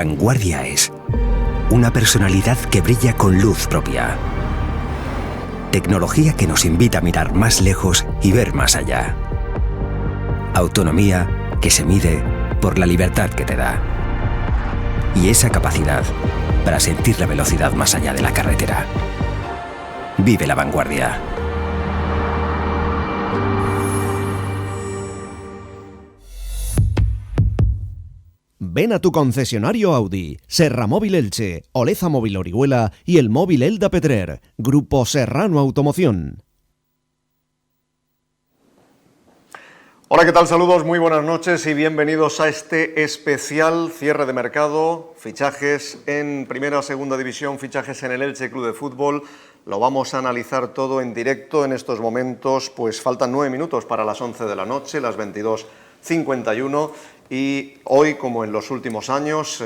Vanguardia es una personalidad que brilla con luz propia. Tecnología que nos invita a mirar más lejos y ver más allá. Autonomía que se mide por la libertad que te da. Y esa capacidad para sentir la velocidad más allá de la carretera. Vive la vanguardia. Ven a tu concesionario Audi, Serra Móvil Elche, Oleza Móvil Orihuela y el Móvil Elda Petrer. Grupo Serrano Automoción. Hola, ¿qué tal? Saludos, muy buenas noches y bienvenidos a este especial cierre de mercado, fichajes en Primera, Segunda División, fichajes en el Elche Club de Fútbol. Lo vamos a analizar todo en directo en estos momentos, pues faltan 9 minutos para las 11 de la noche, las 22:51. Y hoy, como en los últimos años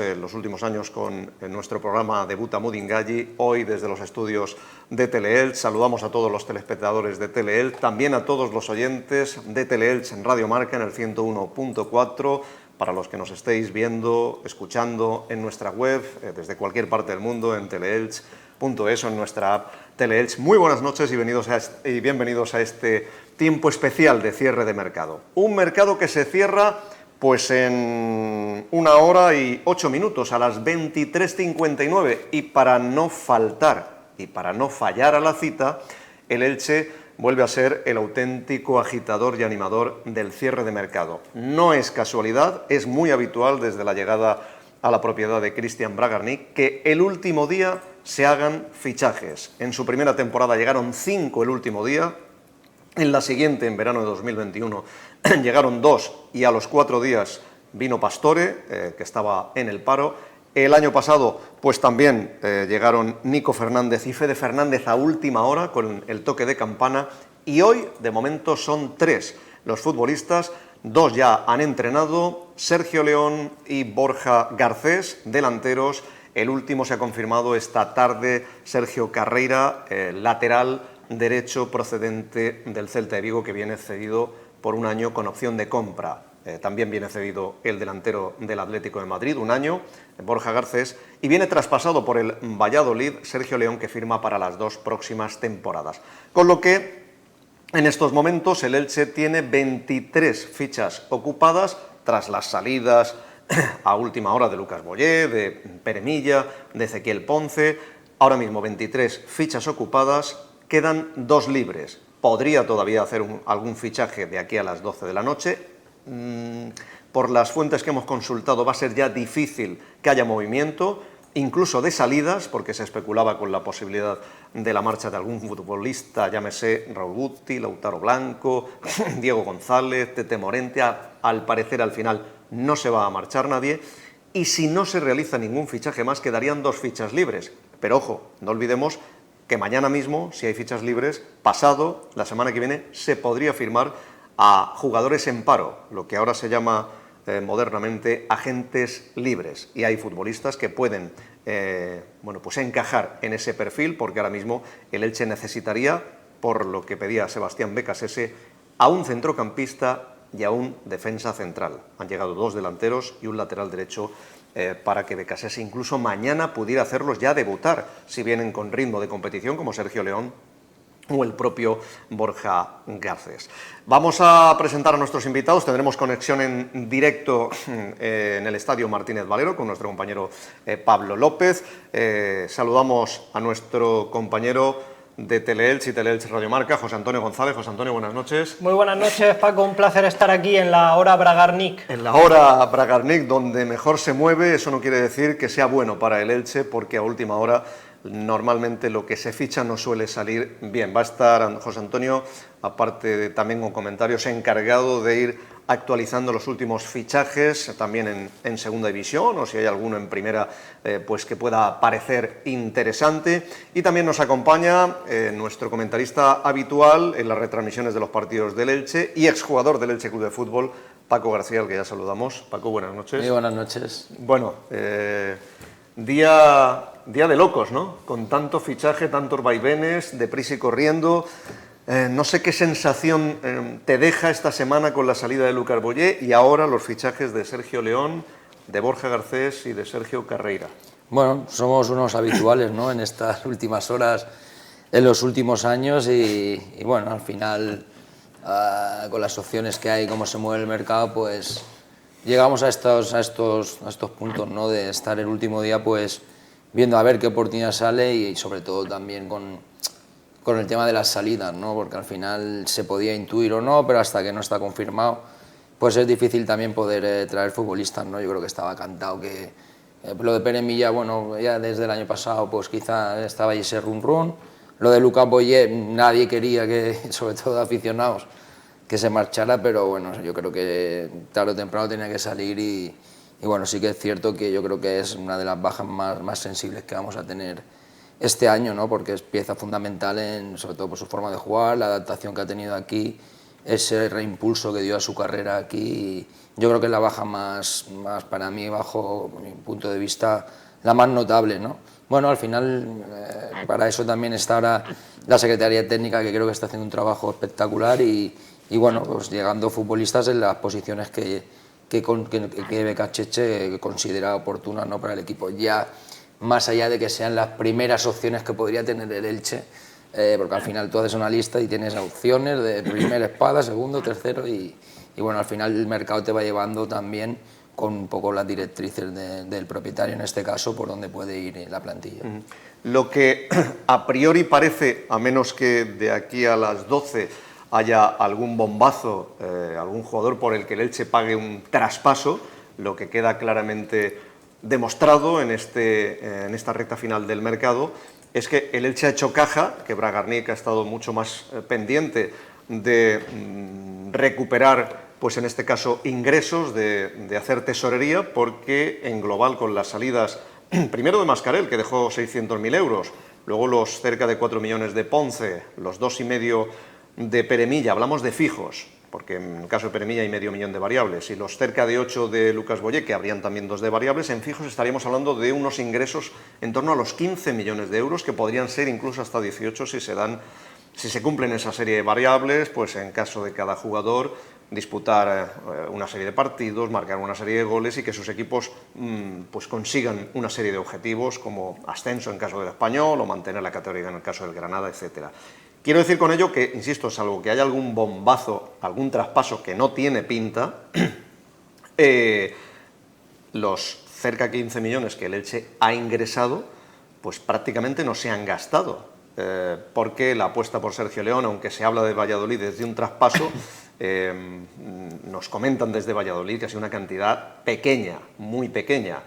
con nuestro programa Debuta Mudingalli, hoy desde los estudios de Teleelch, saludamos a todos los telespectadores de Teleelch, también a todos los oyentes de Teleelch en Radio Marca en el 101.4, para los que nos estéis viendo, escuchando en nuestra web, desde cualquier parte del mundo, en teleelch.es o en nuestra app Teleelch. Muy buenas noches y bienvenidos a este tiempo especial de cierre de mercado. Un mercado que se cierra pues en 1 hora y 8 minutos, a las 23:59, y para no faltar y para no fallar a la cita, el Elche vuelve a ser el auténtico agitador y animador del cierre de mercado. No es casualidad, es muy habitual desde la llegada a la propiedad de Cristian Bragarnik que el último día se hagan fichajes. En su primera temporada llegaron 5 el último día. En la siguiente, en verano de 2021, llegaron 2 y a los 4 días vino Pastore, que estaba en el paro. El año pasado, pues también llegaron Nico Fernández y Fede Fernández a última hora con el toque de campana. Y hoy, de momento, son 3 los futbolistas. 2 ya han entrenado, Sergio León y Borja Garcés, delanteros. El último se ha confirmado esta tarde, Sergio Carreira, lateral derecho procedente del Celta de Vigo, que viene cedido por 1 año con opción de compra. También viene cedido el delantero del Atlético de Madrid, 1 año, Borja Garcés, y viene traspasado por el Valladolid, Sergio León, que firma para las 2 próximas temporadas. Con lo que en estos momentos el Elche tiene 23 fichas ocupadas tras las salidas a última hora de Lucas Boyé, de Pere Milla, de Ezequiel Ponce. Ahora mismo 23 fichas ocupadas. Quedan 2 libres. Podría todavía hacer algún fichaje de aquí a las 12 de la noche. Por las fuentes que hemos consultado va a ser ya difícil que haya movimiento, incluso de salidas, porque se especulaba con la posibilidad de la marcha de algún futbolista, llámese Raúl Guti, Lautaro Blanco, Diego González, Tete Morente. Al parecer, al final, no se va a marchar nadie. Y si no se realiza ningún fichaje más, quedarían 2 fichas libres. Pero ojo, no olvidemos que mañana mismo, si hay fichas libres, pasado, la semana que viene, se podría firmar a jugadores en paro, lo que ahora se llama modernamente agentes libres. Y hay futbolistas que pueden pues encajar en ese perfil, porque ahora mismo el Elche necesitaría, por lo que pedía Sebastián Becasese, a un centrocampista y a un defensa central. Han llegado 2 delanteros y un lateral derecho para que Becasese incluso mañana pudiera hacerlos ya debutar, si vienen con ritmo de competición, como Sergio León o el propio Borja Garcés. Vamos a presentar a nuestros invitados. Tendremos conexión en directo en el Estadio Martínez Valero con nuestro compañero Pablo López. Saludamos a nuestro compañero de Teleelch y Teleelch Radio Marca, José Antonio González. José Antonio, buenas noches. Muy buenas noches, Paco, un placer estar aquí en la hora Bragarnik. En la hora Bragarnik, donde mejor se mueve. Eso no quiere decir que sea bueno para el Elche, porque a última hora normalmente lo que se ficha no suele salir bien. Va a estar José Antonio, aparte también con comentarios, encargado de ir actualizando los últimos fichajes, también en segunda división, o si hay alguno en primera, pues que pueda parecer interesante. Y también nos acompaña nuestro comentarista habitual en las retransmisiones de los partidos del Elche y exjugador del Elche Club de Fútbol, Paco García, al que ya saludamos. Paco, buenas noches. Muy buenas noches. Bueno, día de locos, ¿no? Con tanto fichaje, tantos vaivenes, deprisa y corriendo. No sé qué sensación te deja esta semana con la salida de Lucas Boyé y ahora los fichajes de Sergio León, de Borja Garcés y de Sergio Carreira. Bueno, somos unos habituales, ¿no?, en estas últimas horas, en los últimos años y bueno, al final, con las opciones que hay, cómo se mueve el mercado, pues llegamos a estos puntos, ¿no?, de estar el último día pues viendo a ver qué oportunidad sale y sobre todo también con el tema de las salidas, ¿no?, porque al final se podía intuir o no, pero hasta que no está confirmado, pues es difícil también poder traer futbolistas, ¿no? Yo creo que estaba cantado que lo de Pere Milla, bueno, ya desde el año pasado pues quizá estaba ahí ese run. Lo de Lucas Boyer, nadie quería que, sobre todo aficionados, que se marchara, pero bueno, yo creo que tarde o temprano tenía que salir y bueno, sí que es cierto que yo creo que es una de las bajas más sensibles que vamos a tener este año, ¿no?, porque es pieza fundamental sobre todo por su forma de jugar, la adaptación que ha tenido aquí, ese reimpulso que dio a su carrera aquí. Yo creo que es la baja más para mí, bajo mi punto de vista, la más notable, ¿no? Bueno, al final, para eso también está ahora la Secretaría Técnica, que creo que está haciendo un trabajo espectacular y bueno, pues llegando futbolistas en las posiciones que Becacheche considera oportunas, ¿no?, para el equipo. Ya más allá de que sean las primeras opciones que podría tener el Elche, porque al final tú haces una lista y tienes opciones de primera espada, segundo, tercero y bueno, al final el mercado te va llevando también con un poco las directrices del propietario, en este caso, por dónde puede ir la plantilla. Lo que a priori parece, a menos que de aquí a las 12 haya algún bombazo, algún jugador por el que el Elche pague un traspaso, lo que queda claramente demostrado en esta recta final del mercado es que el Elche ha hecho caja, que Bragarnik ha estado mucho más pendiente de recuperar, pues en este caso, ingresos, de hacer tesorería, porque en global con las salidas, primero de Mascarell, que dejó 600.000 euros, luego los cerca de 4 millones de Ponce, los 2,5 de Pere Milla, hablamos de fijos, porque en el caso de Pere Milla hay medio millón de variables, y los cerca de 8 de Lucas Boyer, que habrían también 2 de variables, en fijos estaríamos hablando de unos ingresos en torno a los 15 millones de euros, que podrían ser incluso hasta 18 si se cumplen esa serie de variables, pues en caso de cada jugador disputar una serie de partidos, marcar una serie de goles y que sus equipos pues consigan una serie de objetivos como ascenso en caso del Español o mantener la categoría en el caso del Granada, etcétera. Quiero decir con ello que, insisto, salvo que haya algún bombazo, algún traspaso que no tiene pinta, los cerca de 15 millones que el Elche ha ingresado, pues prácticamente no se han gastado, porque la apuesta por Sergio León, aunque se habla de Valladolid desde un traspaso, nos comentan desde Valladolid que ha sido una cantidad pequeña, muy pequeña.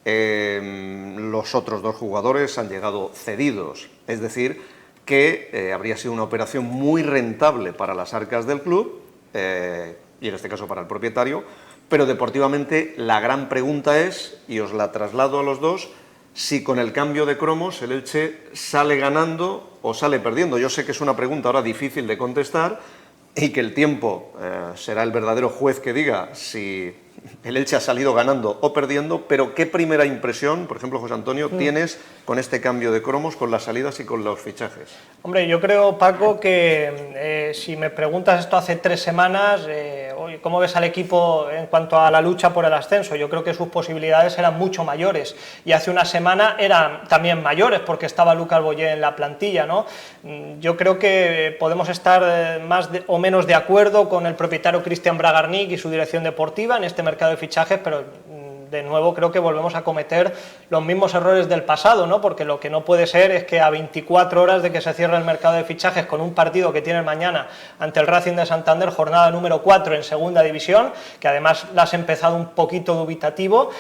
Los otros 2 jugadores han llegado cedidos, es decir, que habría sido una operación muy rentable para las arcas del club, y en este caso para el propietario, pero deportivamente la gran pregunta es, y os la traslado a los dos, si con el cambio de cromos el Elche sale ganando o sale perdiendo. Yo sé que es una pregunta ahora difícil de contestar y que el tiempo será el verdadero juez que diga si el Elche ha salido ganando o perdiendo, pero ¿qué primera impresión, por ejemplo, José Antonio, tienes con este cambio de cromos, con las salidas y con los fichajes? Hombre, yo creo, Paco, que si me preguntas esto hace 3 semanas, ¿cómo ves al equipo en cuanto a la lucha por el ascenso? Yo creo que sus posibilidades eran mucho mayores y hace una semana eran también mayores porque estaba Lucas Boyer en la plantilla, ¿no? Yo creo que podemos estar más o menos de acuerdo con el propietario Cristian Bragarnik y su dirección deportiva en este mercado de fichajes, pero de nuevo creo que volvemos a cometer los mismos errores del pasado, ¿no? Porque lo que no puede ser es que a 24 horas de que se cierre el mercado de fichajes con un partido que tienen mañana ante el Racing de Santander, jornada número 4 en segunda división, que además la has empezado un poquito dubitativo,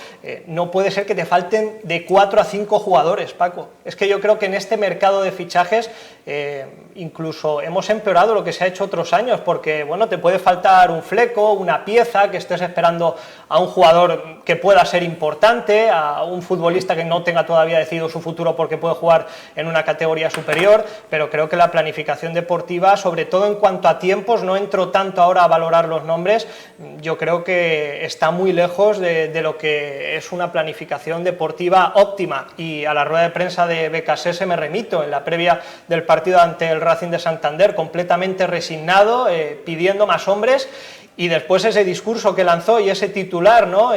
no puede ser que te falten de 4 a 5 jugadores, Paco. Es que yo creo que en este mercado de fichajes incluso hemos empeorado lo que se ha hecho otros años, porque bueno, te puede faltar un fleco, una pieza, que estés esperando a un jugador que pueda ser importante, a un futbolista que no tenga todavía decidido su futuro porque puede jugar en una categoría superior, pero creo que la planificación deportiva, sobre todo en cuanto a tiempos, no entro tanto ahora a valorar los nombres, yo creo que está muy lejos de lo que es una planificación deportiva óptima, y a la rueda de prensa de Becacheche me remito, en la previa del partido ante el Racing de Santander, completamente resignado, pidiendo más hombres. y después ese discurso que lanzó y ese titular, ¿no?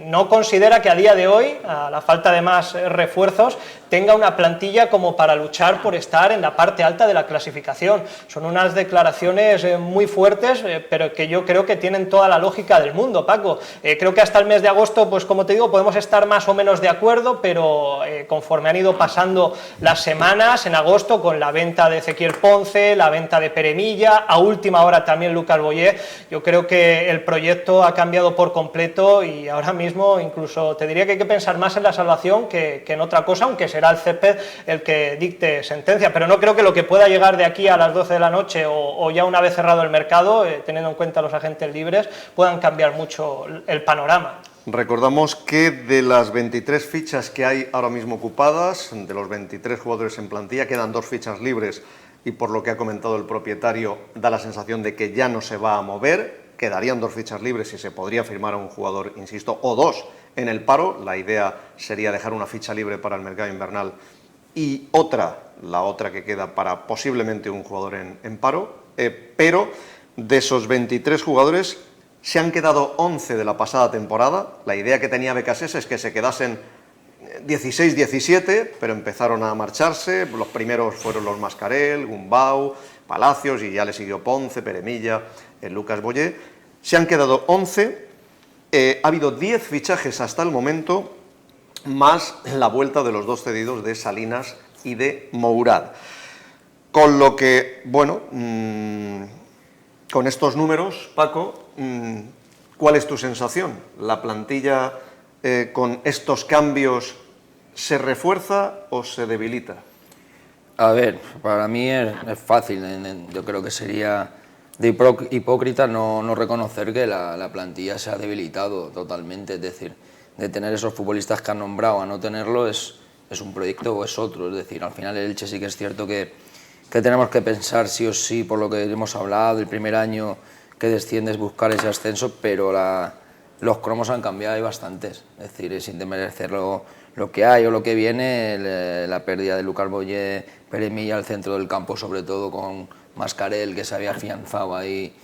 No considera que a día de hoy, a la falta de más refuerzos, tenga una plantilla como para luchar por estar en la parte alta de la clasificación. Son unas declaraciones muy fuertes, pero que yo creo que tienen toda la lógica del mundo, Paco. Creo que hasta el mes de agosto, pues como te digo, podemos estar más o menos de acuerdo, pero conforme han ido pasando las semanas, en agosto, con la venta de Ezequiel Ponce, la venta de Pere Milla, a última hora también Lucas Boyer, yo creo que el proyecto ha cambiado por completo y ahora mismo incluso te diría que hay que pensar más en la salvación que en otra cosa, aunque será el césped el que dicte sentencia, pero no creo que lo que pueda llegar de aquí a las 12 de la noche o ya una vez cerrado el mercado, teniendo en cuenta los agentes libres, puedan cambiar mucho el panorama. Recordamos que de las 23 fichas que hay ahora mismo ocupadas, de los 23 jugadores en plantilla, quedan 2 fichas libres y por lo que ha comentado el propietario da la sensación de que ya no se va a mover, quedarían 2 fichas libres y se podría firmar a un jugador, insisto, o 2 en el paro. La idea sería dejar una ficha libre para el mercado invernal y la otra que queda para posiblemente un jugador en paro, pero de esos 23 jugadores se han quedado 11 de la pasada temporada. La idea que tenía Becasés es que se quedasen 16, 17, pero empezaron a marcharse. Los primeros fueron los Mascarell, Gumbau, Palacios, y ya le siguió Ponce, Pere Milla, Lucas Boyer. Se han quedado 11, ha habido 10 fichajes hasta el momento, más la vuelta de los 2 cedidos de Salinas y de Mourad. Con lo que, bueno, con estos números, Paco, ¿cuál es tu sensación? ¿La plantilla con estos cambios se refuerza o se debilita? A ver, para mí es fácil. Yo creo que sería de hipócrita no reconocer que la plantilla se ha debilitado totalmente. Es decir, de tener esos futbolistas que han nombrado a no tenerlo es un proyecto o es otro. Es decir, al final el Elche sí que es cierto que tenemos que pensar sí o sí, por lo que hemos hablado, el primer año que desciendes buscar ese ascenso, pero los cromos han cambiado y bastantes. Es decir, sin desmerecer lo que hay o lo que viene, la pérdida de Lucas Boyer, Pere Milla al centro del campo, sobre todo con Mascarell, que se había afianzado ahí,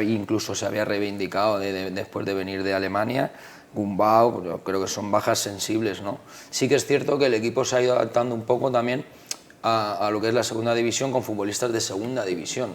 incluso se había reivindicado después de venir de Alemania. Gumbau, yo creo que son bajas sensibles, ¿no? Sí que es cierto que el equipo se ha ido adaptando un poco también a lo que es la segunda división con futbolistas de segunda división,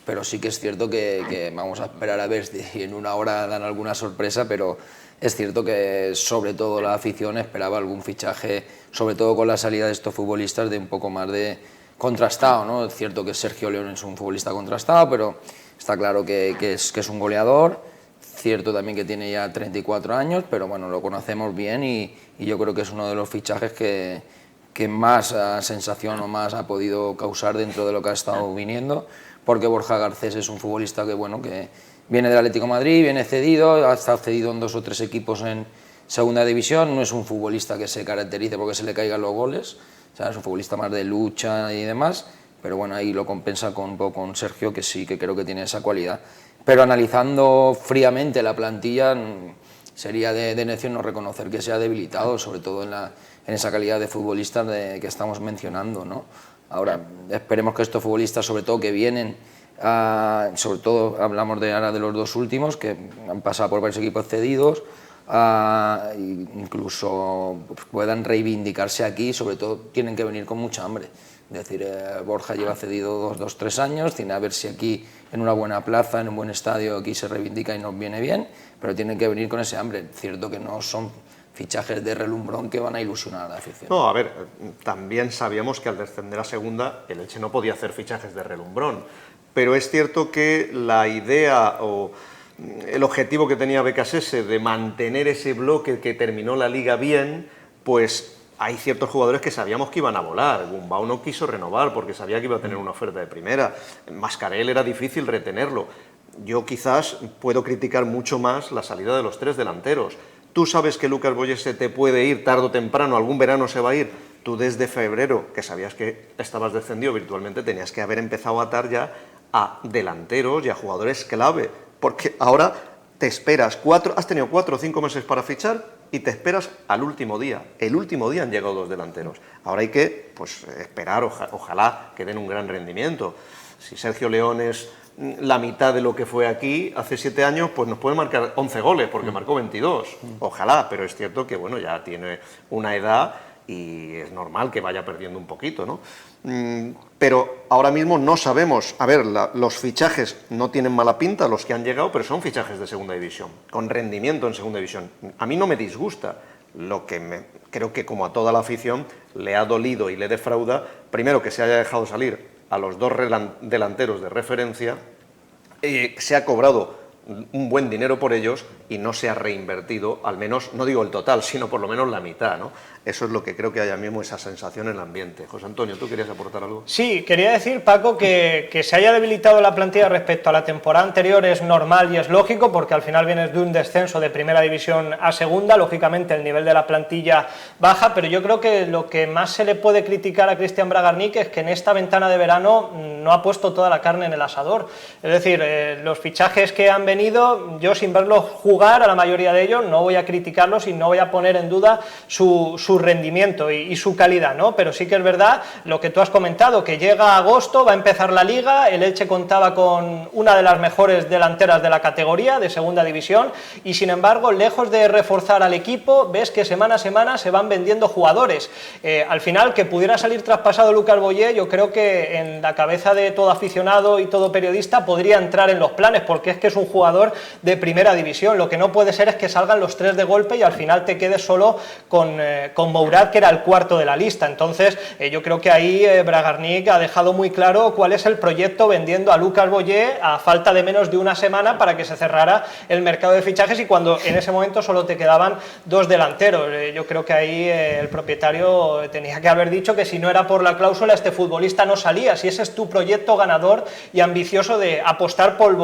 pero sí que es cierto que vamos a esperar a ver si en una hora dan alguna sorpresa, pero es cierto que sobre todo la afición esperaba algún fichaje, sobre todo con la salida de estos futbolistas, de un poco más de contrastado, ¿no? Es cierto que Sergio León es un futbolista contrastado, pero está claro que es un goleador. Cierto también que tiene ya 34 años, pero bueno, lo conocemos bien y yo creo que es uno de los fichajes que más sensación o más ha podido causar dentro de lo que ha estado viniendo, porque Borja Garcés es un futbolista que, bueno, que viene del Atlético de Madrid, viene cedido, ha estado cedido en 2 o 3 equipos en segunda división, no es un futbolista que se caracterice porque se le caigan los goles, o sea, es un futbolista más de lucha y demás, pero bueno, ahí lo compensa con Sergio, que sí, que creo que tiene esa cualidad. Pero analizando fríamente la plantilla, sería de necio no reconocer que se ha debilitado, sobre todo en esa calidad de futbolistas que estamos mencionando, ¿no? Ahora, esperemos que estos futbolistas, sobre todo que vienen, sobre todo hablamos ahora de los 2 últimos, que han pasado por varios equipos cedidos, incluso puedan reivindicarse aquí, sobre todo tienen que venir con mucha hambre. Es decir, Borja lleva cedido 2-3 años, tiene a ver si aquí en una buena plaza, en un buen estadio, aquí se reivindica y nos viene bien, pero tienen que venir con ese hambre. Es cierto que no son fichajes de relumbrón que van a ilusionar a la afición. No, a ver, también sabíamos que al descender a segunda el Elche no podía hacer fichajes de relumbrón, pero es cierto que la idea o el objetivo que tenía Becasese de mantener ese bloque que terminó la liga bien, pues hay ciertos jugadores que sabíamos que iban a volar. Gumbau no quiso renovar porque sabía que iba a tener una oferta de primera. Mascarell era difícil retenerlo. Yo quizás puedo criticar mucho más la salida de los 3 delanteros. Tú sabes que Lucas Boyer se te puede ir tarde o temprano, algún verano se va a ir. Tú desde febrero, que sabías que estabas descendido virtualmente, tenías que haber empezado a atar ya a delanteros y a jugadores clave. Porque ahora te esperas has tenido 4 o 5 meses para fichar y te esperas al último día. El último día han llegado 2 delanteros. Ahora hay que esperar, ojalá que den un gran rendimiento. Si Sergio León es la mitad de lo que fue aquí hace 7 años, pues nos puede marcar 11 goles, porque marcó 22. Ojalá, pero es cierto que bueno, ya tiene una edad y es normal que vaya perdiendo un poquito, ¿no? Pero ahora mismo no sabemos, a ver, los fichajes no tienen mala pinta, los que han llegado, pero son fichajes de segunda división, con rendimiento en segunda división. A mí no me disgusta, lo que creo que como a toda la afición le ha dolido y le defrauda, primero que se haya dejado salir a los 2 delanteros de referencia, se ha cobrado un buen dinero por ellos y no se ha reinvertido, al menos, no digo el total, sino por lo menos la mitad, ¿no? Eso es lo que creo que hay ahora mismo, esa sensación en el ambiente. José Antonio, ¿tú querías aportar algo? Sí, quería decir, Paco, que se haya debilitado la plantilla respecto a la temporada anterior es normal y es lógico, porque al final vienes de un descenso de primera división a segunda, lógicamente el nivel de la plantilla baja, pero yo creo que lo que más se le puede criticar a Cristian Bragarnik es que en esta ventana de verano no ha puesto toda la carne en el asador. Es decir, los fichajes que han venido, yo sin verlos jugar a la mayoría de ellos, no voy a criticarlos y no voy a poner en duda su rendimiento y su calidad, ¿no? Pero sí que es verdad lo que tú has comentado, que llega agosto, va a empezar la Liga, el Elche contaba con una de las mejores delanteras de la categoría, de segunda división, y sin embargo, lejos de reforzar al equipo, ves que semana a semana se van vendiendo jugadores. Al final, que pudiera salir traspasado Lucas Boyé, yo creo que en la cabeza de todo aficionado y todo periodista podría entrar en los planes, porque es que es un jugador de primera división. Lo que no puede ser es que salgan los 3 de golpe y al final te quedes solo con Mourad, que era el 4º de la lista. Entonces yo creo que ahí Bragarnik ha dejado muy claro cuál es el proyecto, vendiendo a Lucas Boyé a falta de menos de una semana para que se cerrara el mercado de fichajes, y cuando en ese momento solo te quedaban 2 delanteros. Yo creo que ahí el propietario tenía que haber dicho que si no era por la cláusula este futbolista no salía. Si ese es tu proyecto ganador y ambicioso de apostar por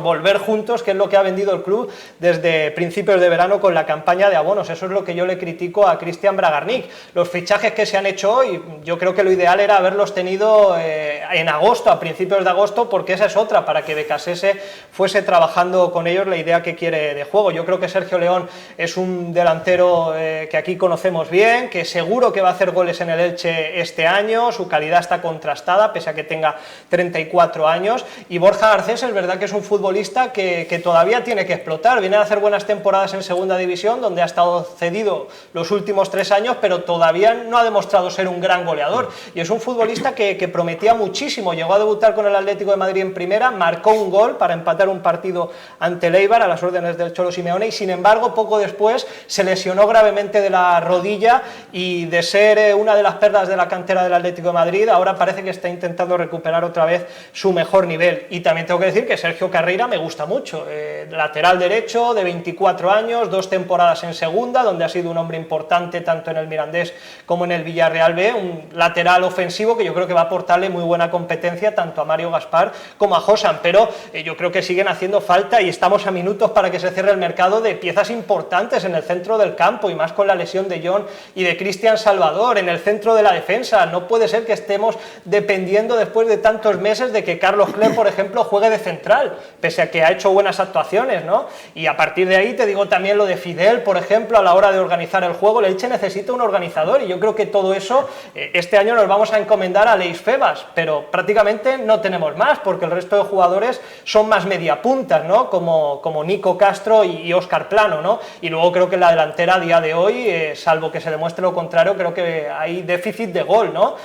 volver juntos, que es lo que ha vendido el club desde principios de verano con la campaña de abonos, eso es lo que yo le critico a Cristian Bragarnik. Los fichajes que se han hecho hoy, yo creo que lo ideal era haberlos tenido en agosto, a principios de agosto, porque esa es otra, para que Becasese fuese trabajando con ellos la idea que quiere de juego. Yo creo que Sergio León es un delantero que aquí conocemos bien, que seguro que va a hacer goles en el Elche este año, su calidad está contrastada, pese a que tenga 34 años, y Borja Garcés es verdad que es un futbolista que todavía tiene que explotar, viene a hacer buenas temporadas en segunda división, donde ha estado cedido los últimos 3 años, pero todavía no ha demostrado ser un gran goleador, y es un futbolista que prometía muchísimo. Llegó a debutar con el Atlético de Madrid en primera, marcó un gol para empatar un partido ante el Eibar a las órdenes del Cholo Simeone, y sin embargo poco después se lesionó gravemente de la rodilla, y de ser una de las perlas de la cantera del Atlético de Madrid, ahora parece que está intentando recuperar otra vez su mejor nivel. Y también tengo que decir que Sergio Carreira me gusta mucho, lateral derecho de 24 años, 2 temporadas en segunda, donde ha sido un hombre importante tanto en el Mirandés como en el Villarreal B, un lateral ofensivo que yo creo que va a aportarle muy buena competencia tanto a Mario Gaspar como a Josan, pero yo creo que siguen haciendo falta, y estamos a minutos para que se cierre el mercado, de piezas importantes en el centro del campo, y más con la lesión de John y de Cristian Salvador. En el centro de la defensa no puede ser que estemos dependiendo después de tantos meses de que Carlos Cler, por ejemplo, juegue de central, pese a que ha hecho buenas actuaciones, ¿no? Y a partir de ahí te digo también lo de Fidel, por ejemplo, a la hora de organizar el juego. El Elche necesita un organizador, y yo creo que todo eso este año nos vamos a encomendar a Leis Febas, pero prácticamente no tenemos más, porque el resto de jugadores son más mediapuntas, ¿no? Como Nico Castro y Óscar Plano, ¿no? Y luego creo que en la delantera a día de hoy, salvo que se demuestre lo contrario, creo que hay déficit de gol, ¿no?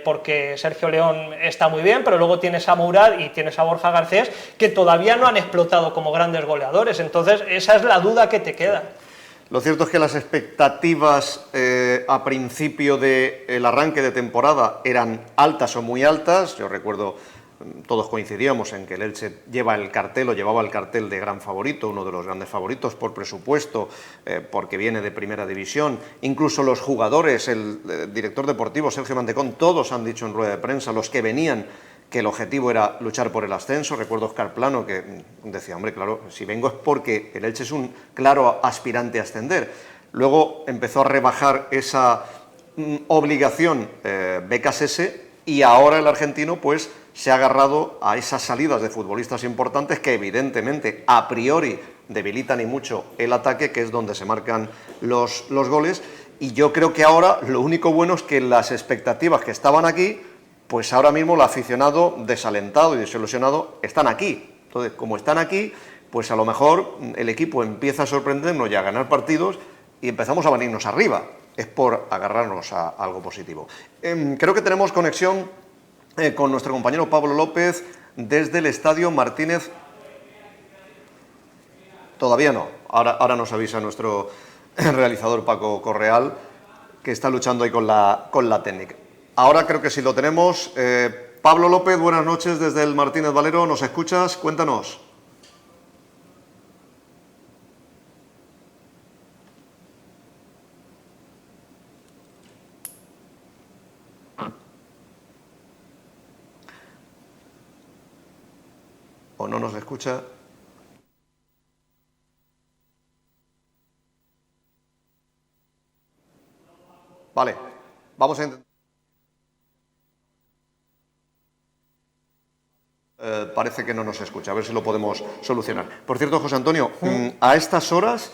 Porque Sergio León está muy bien, pero luego tienes a Mourad y tienes a Borja Garcés, que todavía no han explotado como grandes goleadores. Entonces esa es la duda que te queda. Lo cierto es que las expectativas a principio del arranque de temporada eran altas o muy altas. Yo recuerdo, todos coincidíamos en que el Elche llevaba el cartel de gran favorito, uno de los grandes favoritos por presupuesto, porque viene de primera división. Incluso los jugadores, el director deportivo Sergio Mantecón, todos han dicho en rueda de prensa, los que venían, que el objetivo era luchar por el ascenso. Recuerdo a Óscar Plano, que decía, hombre, claro, si vengo es porque el Elche es un claro aspirante a ascender. Luego empezó a rebajar esa obligación Becasese, y ahora el argentino pues se ha agarrado a esas salidas de futbolistas importantes que evidentemente a priori debilitan y mucho el ataque, que es donde se marcan los goles. Y yo creo que ahora lo único bueno es que las expectativas que estaban aquí pues ahora mismo el aficionado desalentado y desilusionado están aquí. Entonces, como están aquí, pues a lo mejor el equipo empieza a sorprendernos y a ganar partidos y empezamos a venirnos arriba. Es por agarrarnos a algo positivo. Creo que tenemos conexión con nuestro compañero Pablo López desde el Estadio Martínez. Todavía no. Ahora nos avisa nuestro realizador Paco Correal, que está luchando ahí con la técnica. Ahora creo que sí lo tenemos. Pablo López, buenas noches desde el Martínez Valero. ¿Nos escuchas? Cuéntanos. ¿O no nos escucha? Vale, vamos a intentar. Parece que no nos escucha, a ver si lo podemos solucionar. Por cierto, José Antonio, a estas horas,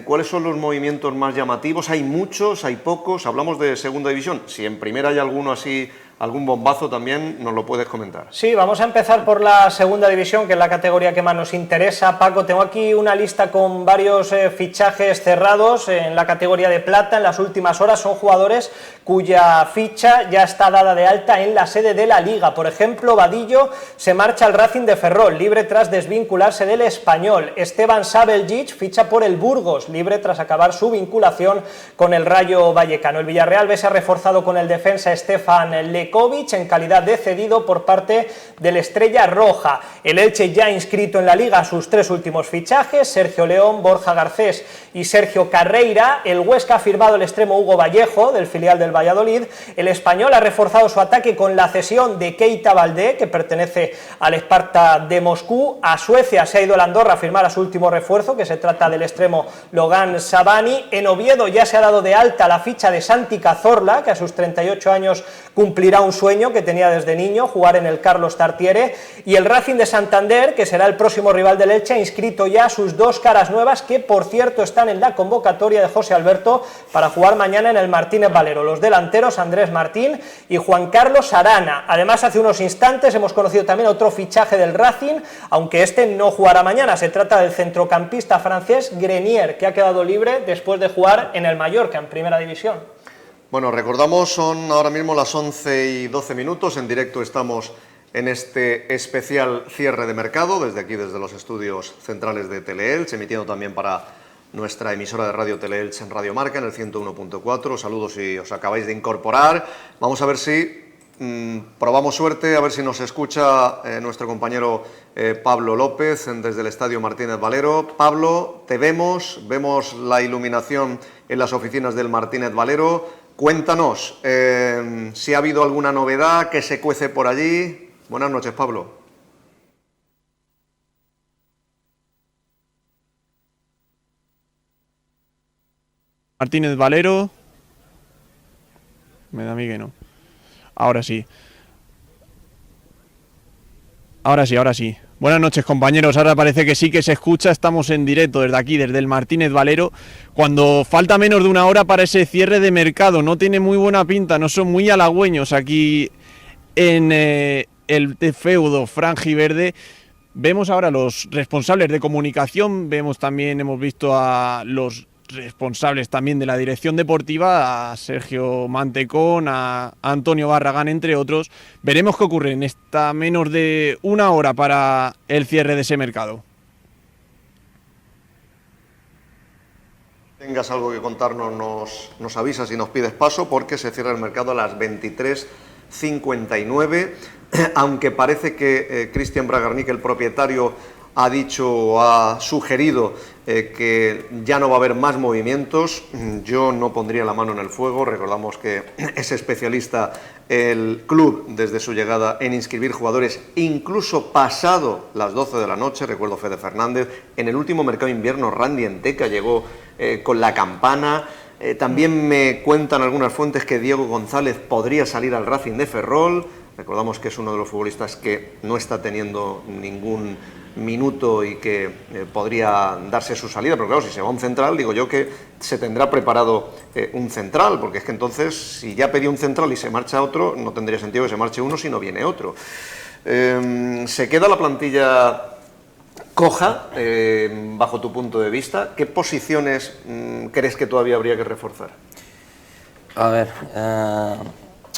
¿cuáles son los movimientos más llamativos? ¿Hay muchos? ¿Hay pocos? Hablamos de segunda división. Si en primera hay alguno así, algún bombazo también, nos lo puedes comentar. Sí, vamos a empezar por la segunda división, que es la categoría que más nos interesa. Paco, tengo aquí una lista con varios fichajes cerrados en la categoría de plata. En las últimas horas son jugadores cuya ficha ya está dada de alta en la sede de la Liga. Por ejemplo, Vadillo se marcha al Racing de Ferrol, libre tras desvincularse del Español. Esteban Sabeljic ficha por el Burgos, libre tras acabar su vinculación con el Rayo Vallecano. El Villarreal B se ha reforzado con el defensa Stefan Lekovic en calidad de cedido por parte del Estrella Roja. El Elche ya ha inscrito en la Liga sus tres últimos fichajes, Sergio León, Borja Garcés y Sergio Carreira. El Huesca ha firmado el extremo Hugo Vallejo, del filial del Valladolid. El Español ha reforzado su ataque con la cesión de Keita Baldé, que pertenece al Sparta de Moscú. A Suecia se ha ido el Andorra a firmar a su último refuerzo, que se trata del extremo Logan Sabani. En Oviedo ya se ha dado de alta la ficha de Santi Cazorla, que a sus 38 años cumplirá un sueño que tenía desde niño, jugar en el Carlos Tartiere. Y el Racing de Santander, que será el próximo rival del Elche, ha inscrito ya sus dos caras nuevas, que por cierto están en la convocatoria de José Alberto para jugar mañana en el Martínez Valero, los delanteros Andrés Martín y Juan Carlos Arana. Además, hace unos instantes hemos conocido también otro fichaje del Racing, aunque este no jugará mañana. Se trata del centrocampista francés Grenier, que ha quedado libre después de jugar en el Mallorca, en Primera División. Bueno, recordamos, son ahora mismo las 11:12, en directo estamos en este especial cierre de mercado, desde aquí, desde los estudios centrales de Teleelch, emitiendo también para nuestra emisora de radio Teleelch en Radio Marca, en el 101.4. Saludos si os acabáis de incorporar. Vamos a ver si probamos suerte, a ver si nos escucha nuestro compañero Pablo López desde el Estadio Martínez Valero. Pablo, te vemos la iluminación en las oficinas del Martínez Valero. Cuéntanos si ha habido alguna novedad que se cuece por allí. Buenas noches, Pablo. Martínez Valero. Me da a mí que no. Ahora sí. Ahora sí. Buenas noches, compañeros. Ahora parece que sí que se escucha. Estamos en directo desde aquí, desde el Martínez Valero, cuando falta menos de una hora para ese cierre de mercado. No tiene muy buena pinta, no son muy halagüeños aquí en el feudo franjiverde. Vemos ahora los responsables de comunicación, hemos visto a los responsables también de la dirección deportiva, a Sergio Mantecón, a Antonio Barragán, entre otros. Veremos qué ocurre en esta menos de una hora para el cierre de ese mercado. Tengas algo que contarnos, nos avisas y nos pides paso, porque se cierra el mercado a las 23:59, aunque parece que Cristian Bragarnik, el propietario, ha dicho, ha sugerido que ya no va a haber más movimientos. Yo no pondría la mano en el fuego. Recordamos que es especialista el club desde su llegada en inscribir jugadores, incluso pasado las 12 de la noche. Recuerdo Fede Fernández. En el último mercado de invierno, Randy Enteca llegó con la campana. También me cuentan algunas fuentes que Diego González podría salir al Racing de Ferrol. Recordamos que es uno de los futbolistas que no está teniendo ningún minuto y que podría darse su salida, pero claro, si se va un central, digo yo que se tendrá preparado un central, porque es que entonces, si ya pedía un central y se marcha otro, no tendría sentido que se marche uno si no viene otro. ¿Se queda la plantilla coja, bajo tu punto de vista? ¿Qué posiciones crees que todavía habría que reforzar? A ver,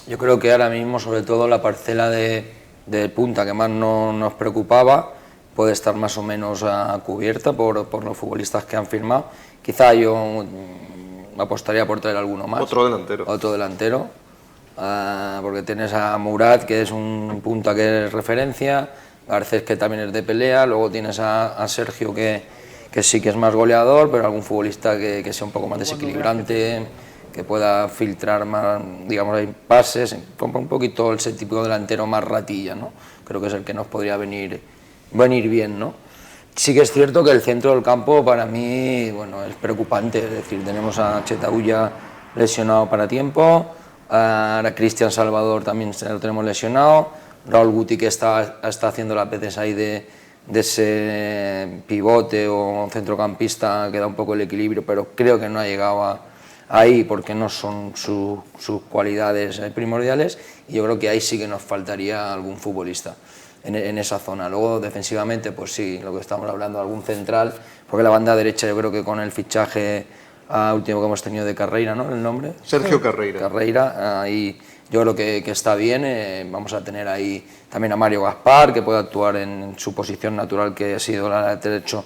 yo creo que ahora mismo, sobre todo la parcela de punta que más nos preocupaba, puede estar más o menos cubierta por los futbolistas que han firmado. Quizá yo apostaría por traer alguno más. Otro delantero. Otro delantero, porque tienes a Murat, que es un punta que es referencia, Garcés, que también es de pelea, luego tienes a Sergio, que sí que es más goleador, pero algún futbolista que sea un poco más desequilibrante, que pueda filtrar más, digamos, hay pases, un poquito ese tipo delantero más ratilla, ¿no? Creo que es el que nos podría venir bien, ¿no? Sí que es cierto que el centro del campo para mí, bueno, es preocupante, es decir, tenemos a Chetauya lesionado para tiempo, a Cristian Salvador también lo tenemos lesionado, Raúl Guti, que está haciendo las veces ahí de ese pivote o centrocampista que da un poco el equilibrio, pero creo que no ha llegado ahí porque no son sus cualidades primordiales, y yo creo que ahí sí que nos faltaría algún futbolista en esa zona. Luego defensivamente, pues sí, lo que estamos hablando, algún central, porque la banda derecha yo creo que con el fichaje último que hemos tenido de Carreira, ¿no? ¿El nombre? Sergio Carreira. Carreira, ahí yo creo que está bien. Vamos a tener ahí también a Mario Gaspar, que puede actuar en su posición natural, que ha sido la derecho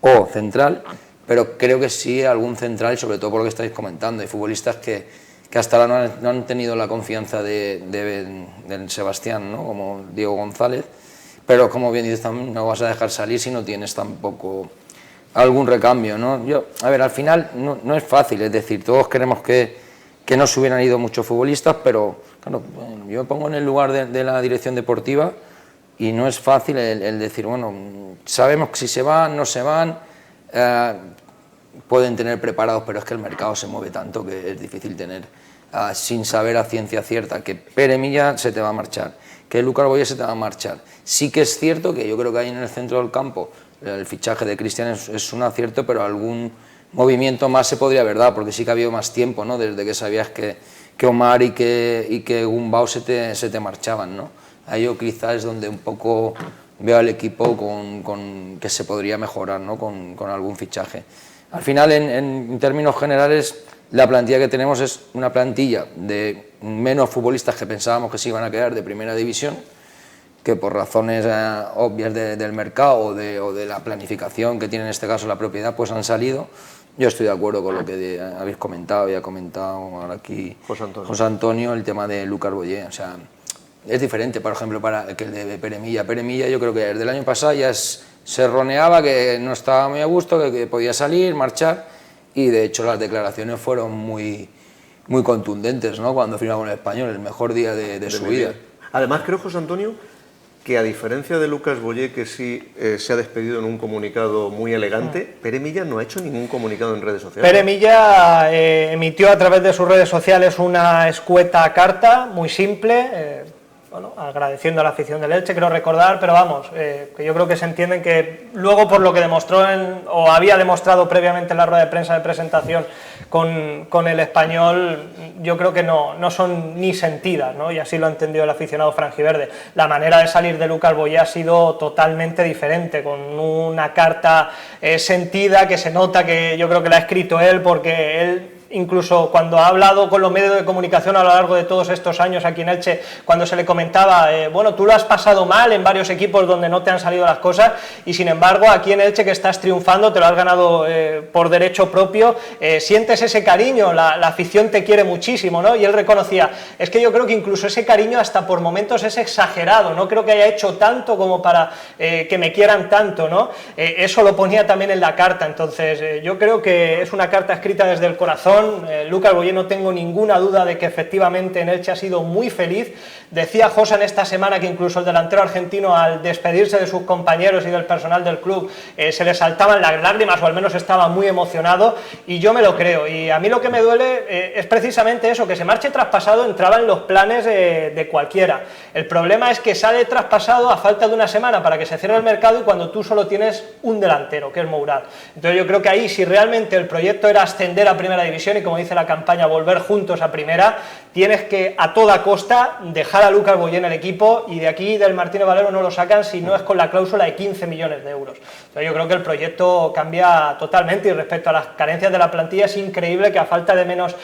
o central, pero creo que sí algún central, y sobre todo por lo que estáis comentando, hay futbolistas que hasta ahora no han tenido la confianza de Sebastián, ¿no? Como Diego González, pero como bien dices, no vas a dejar salir si no tienes tampoco algún recambio, ¿no? A ver, al final no es fácil, es decir, todos queremos que no se hubieran ido muchos futbolistas, pero claro, yo me pongo en el lugar de la dirección deportiva y no es fácil el decir, bueno, sabemos que si se van, no se van, pueden tener preparados, pero es que el mercado se mueve tanto que es difícil tener, sin saber a ciencia cierta, que Pere Milla se te va a marchar, que Lucas Boyer se te va a marchar. Sí que es cierto que yo creo que ahí en el centro del campo el fichaje de Cristian es un acierto, pero algún movimiento más se podría haber dado, porque sí que ha habido más tiempo, ¿no? Desde que sabías que Omar y que Gumbau se te marchaban, ¿no? Ahí yo quizás es donde un poco veo al equipo con que se podría mejorar, ¿no? Con algún fichaje. Al final, en términos generales, la plantilla que tenemos es una plantilla de menos futbolistas que pensábamos que se iban a quedar de primera división, que por razones obvias del mercado o de la planificación que tiene en este caso la propiedad, pues han salido. Yo estoy de acuerdo con lo que habéis comentado y ha comentado ahora aquí José Antonio, el tema de Lucas Boyer. O sea, es diferente, por ejemplo, para que el de Pere Milla. Pere Milla, yo creo que desde el año pasado ya se roneaba que no estaba muy a gusto, que podía salir, marchar, y de hecho las declaraciones fueron muy contundentes, ¿no? Cuando firmaba con el Español, el mejor día de su vida. Además, creo, José Antonio, que a diferencia de Lucas Boyer, que sí se ha despedido en un comunicado muy elegante, Pere Milla no ha hecho ningún comunicado en redes sociales. Pere Milla emitió a través de sus redes sociales una escueta carta, muy simple, bueno, agradeciendo a la afición del Elche, creo recordar, pero vamos, que yo creo que se entienden que luego por lo que demostró o había demostrado previamente en la rueda de prensa de presentación con el Español, yo creo que no son ni sentidas, ¿no? Y así lo ha entendido el aficionado franjiverde. La manera de salir de Lucas Boyer ha sido totalmente diferente, con una carta sentida, que se nota que yo creo que la ha escrito él, porque él, incluso cuando ha hablado con los medios de comunicación a lo largo de todos estos años aquí en Elche, cuando se le comentaba, bueno, tú lo has pasado mal en varios equipos donde no te han salido las cosas, y sin embargo aquí en Elche, que estás triunfando, te lo has ganado por derecho propio, sientes ese cariño, la afición te quiere muchísimo, ¿no? Y él reconocía, es que yo creo que incluso ese cariño hasta por momentos es exagerado, no creo que haya hecho tanto como para que me quieran tanto, ¿no? Eso lo ponía también en la carta. Entonces yo creo que es una carta escrita desde el corazón, balón. Lucas Boyé, no tengo ninguna duda de que efectivamente en Elche ha sido muy feliz. Decía Josan esta semana que incluso el delantero argentino, al despedirse de sus compañeros y del personal del club, se le saltaban las lágrimas, o al menos estaba muy emocionado, y yo me lo creo. Y a mí lo que me duele es precisamente eso, que se marche traspasado entraba en los planes de cualquiera. El problema es que sale traspasado a falta de una semana para que se cierre el mercado, y cuando tú solo tienes un delantero, que es Mourad. Entonces yo creo que ahí, si realmente el proyecto era ascender a Primera División y, como dice la campaña, volver juntos a Primera, tienes que a toda costa dejar a Lucas Boyé en el equipo, y de aquí del Martínez Valero no lo sacan si no es con la cláusula de 15 millones de euros. Entonces yo creo que el proyecto cambia totalmente, y respecto a las carencias de la plantilla es increíble que a falta de menos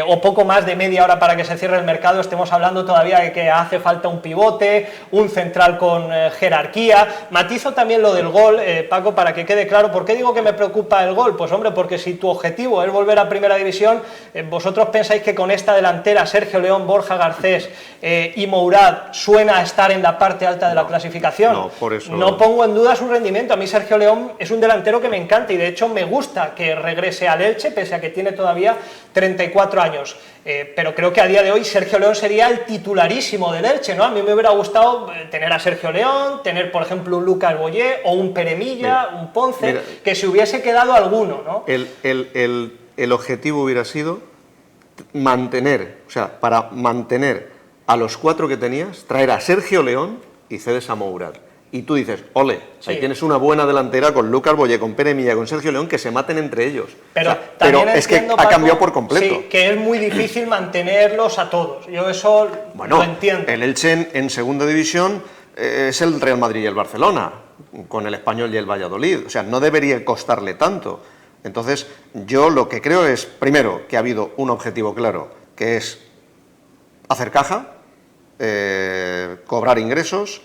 o poco más de media hora para que se cierre el mercado estemos hablando todavía de que hace falta un pivote, un central con jerarquía. Matizo también lo del gol, Paco, para que quede claro. ¿Por qué digo que me preocupa el gol? Pues hombre, porque si tu objetivo es volver a Primera División, vosotros pensáis que con esta delantera, Sergio León, Borja Garcés y Mourad, suena a estar en la parte alta de la clasificación. No, por eso... No pongo en duda su rendimiento. A mí Sergio León es un delantero que me encanta, y de hecho me gusta que regrese al Elche, pese a que tiene todavía 34 años. Pero creo que a día de hoy Sergio León sería el titularísimo del Elche, ¿no? A mí me hubiera gustado tener a Sergio León, tener, por ejemplo, un Lucas Boyé o un Pere Milla, un Ponce, que se hubiese quedado alguno, ¿no? El objetivo hubiera sido mantener, o sea, para mantener a los 4 que tenías, traer a Sergio León y cedes a Mourad. Y tú dices, ole, sí, ahí tienes una buena delantera con Lucas Boyé, con Pere Milla, con Sergio León, que se maten entre ellos. Pero Es que ha cambiado por completo. Sí, que es muy difícil mantenerlos a todos. Yo eso lo entiendo. El Elche en segunda división es el Real Madrid y el Barcelona, con el Español y el Valladolid. O sea, no debería costarle tanto. Entonces, yo lo que creo es, primero, que ha habido un objetivo claro, que es hacer caja, cobrar ingresos,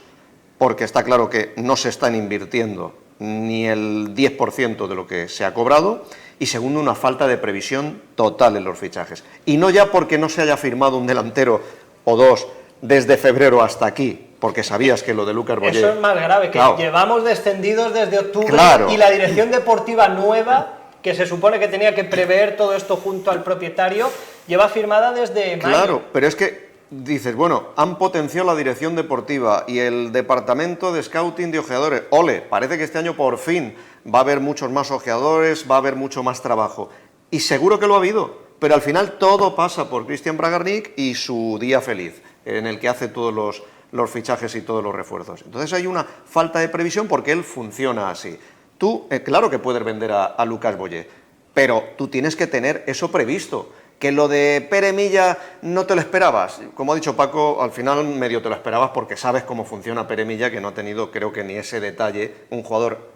porque está claro que no se están invirtiendo ni el 10% de lo que se ha cobrado, y segundo, una falta de previsión total en los fichajes. Y no ya porque no se haya firmado un delantero o dos desde febrero hasta aquí, porque sabías que lo de Lucas Boyé... Eso es más grave, que llevamos descendidos desde octubre, y la dirección deportiva nueva, que se supone que tenía que prever todo esto junto al propietario, lleva firmada desde mayo. Claro, pero es que dices, bueno, han potenciado la dirección deportiva y el departamento de scouting de ojeadores. Ole, parece que este año por fin va a haber muchos más ojeadores, va a haber mucho más trabajo. Y seguro que lo ha habido, pero al final todo pasa por Cristian Bragarnik y su día feliz, en el que hace todos los fichajes y todos los refuerzos. Entonces hay una falta de previsión porque él funciona así. Tú, claro que puedes vender a Lucas Boyé, pero tú tienes que tener eso previsto. Que lo de Pere Milla no te lo esperabas. Como ha dicho Paco, al final medio te lo esperabas porque sabes cómo funciona Pere Milla, que no ha tenido, creo que ni ese detalle, un jugador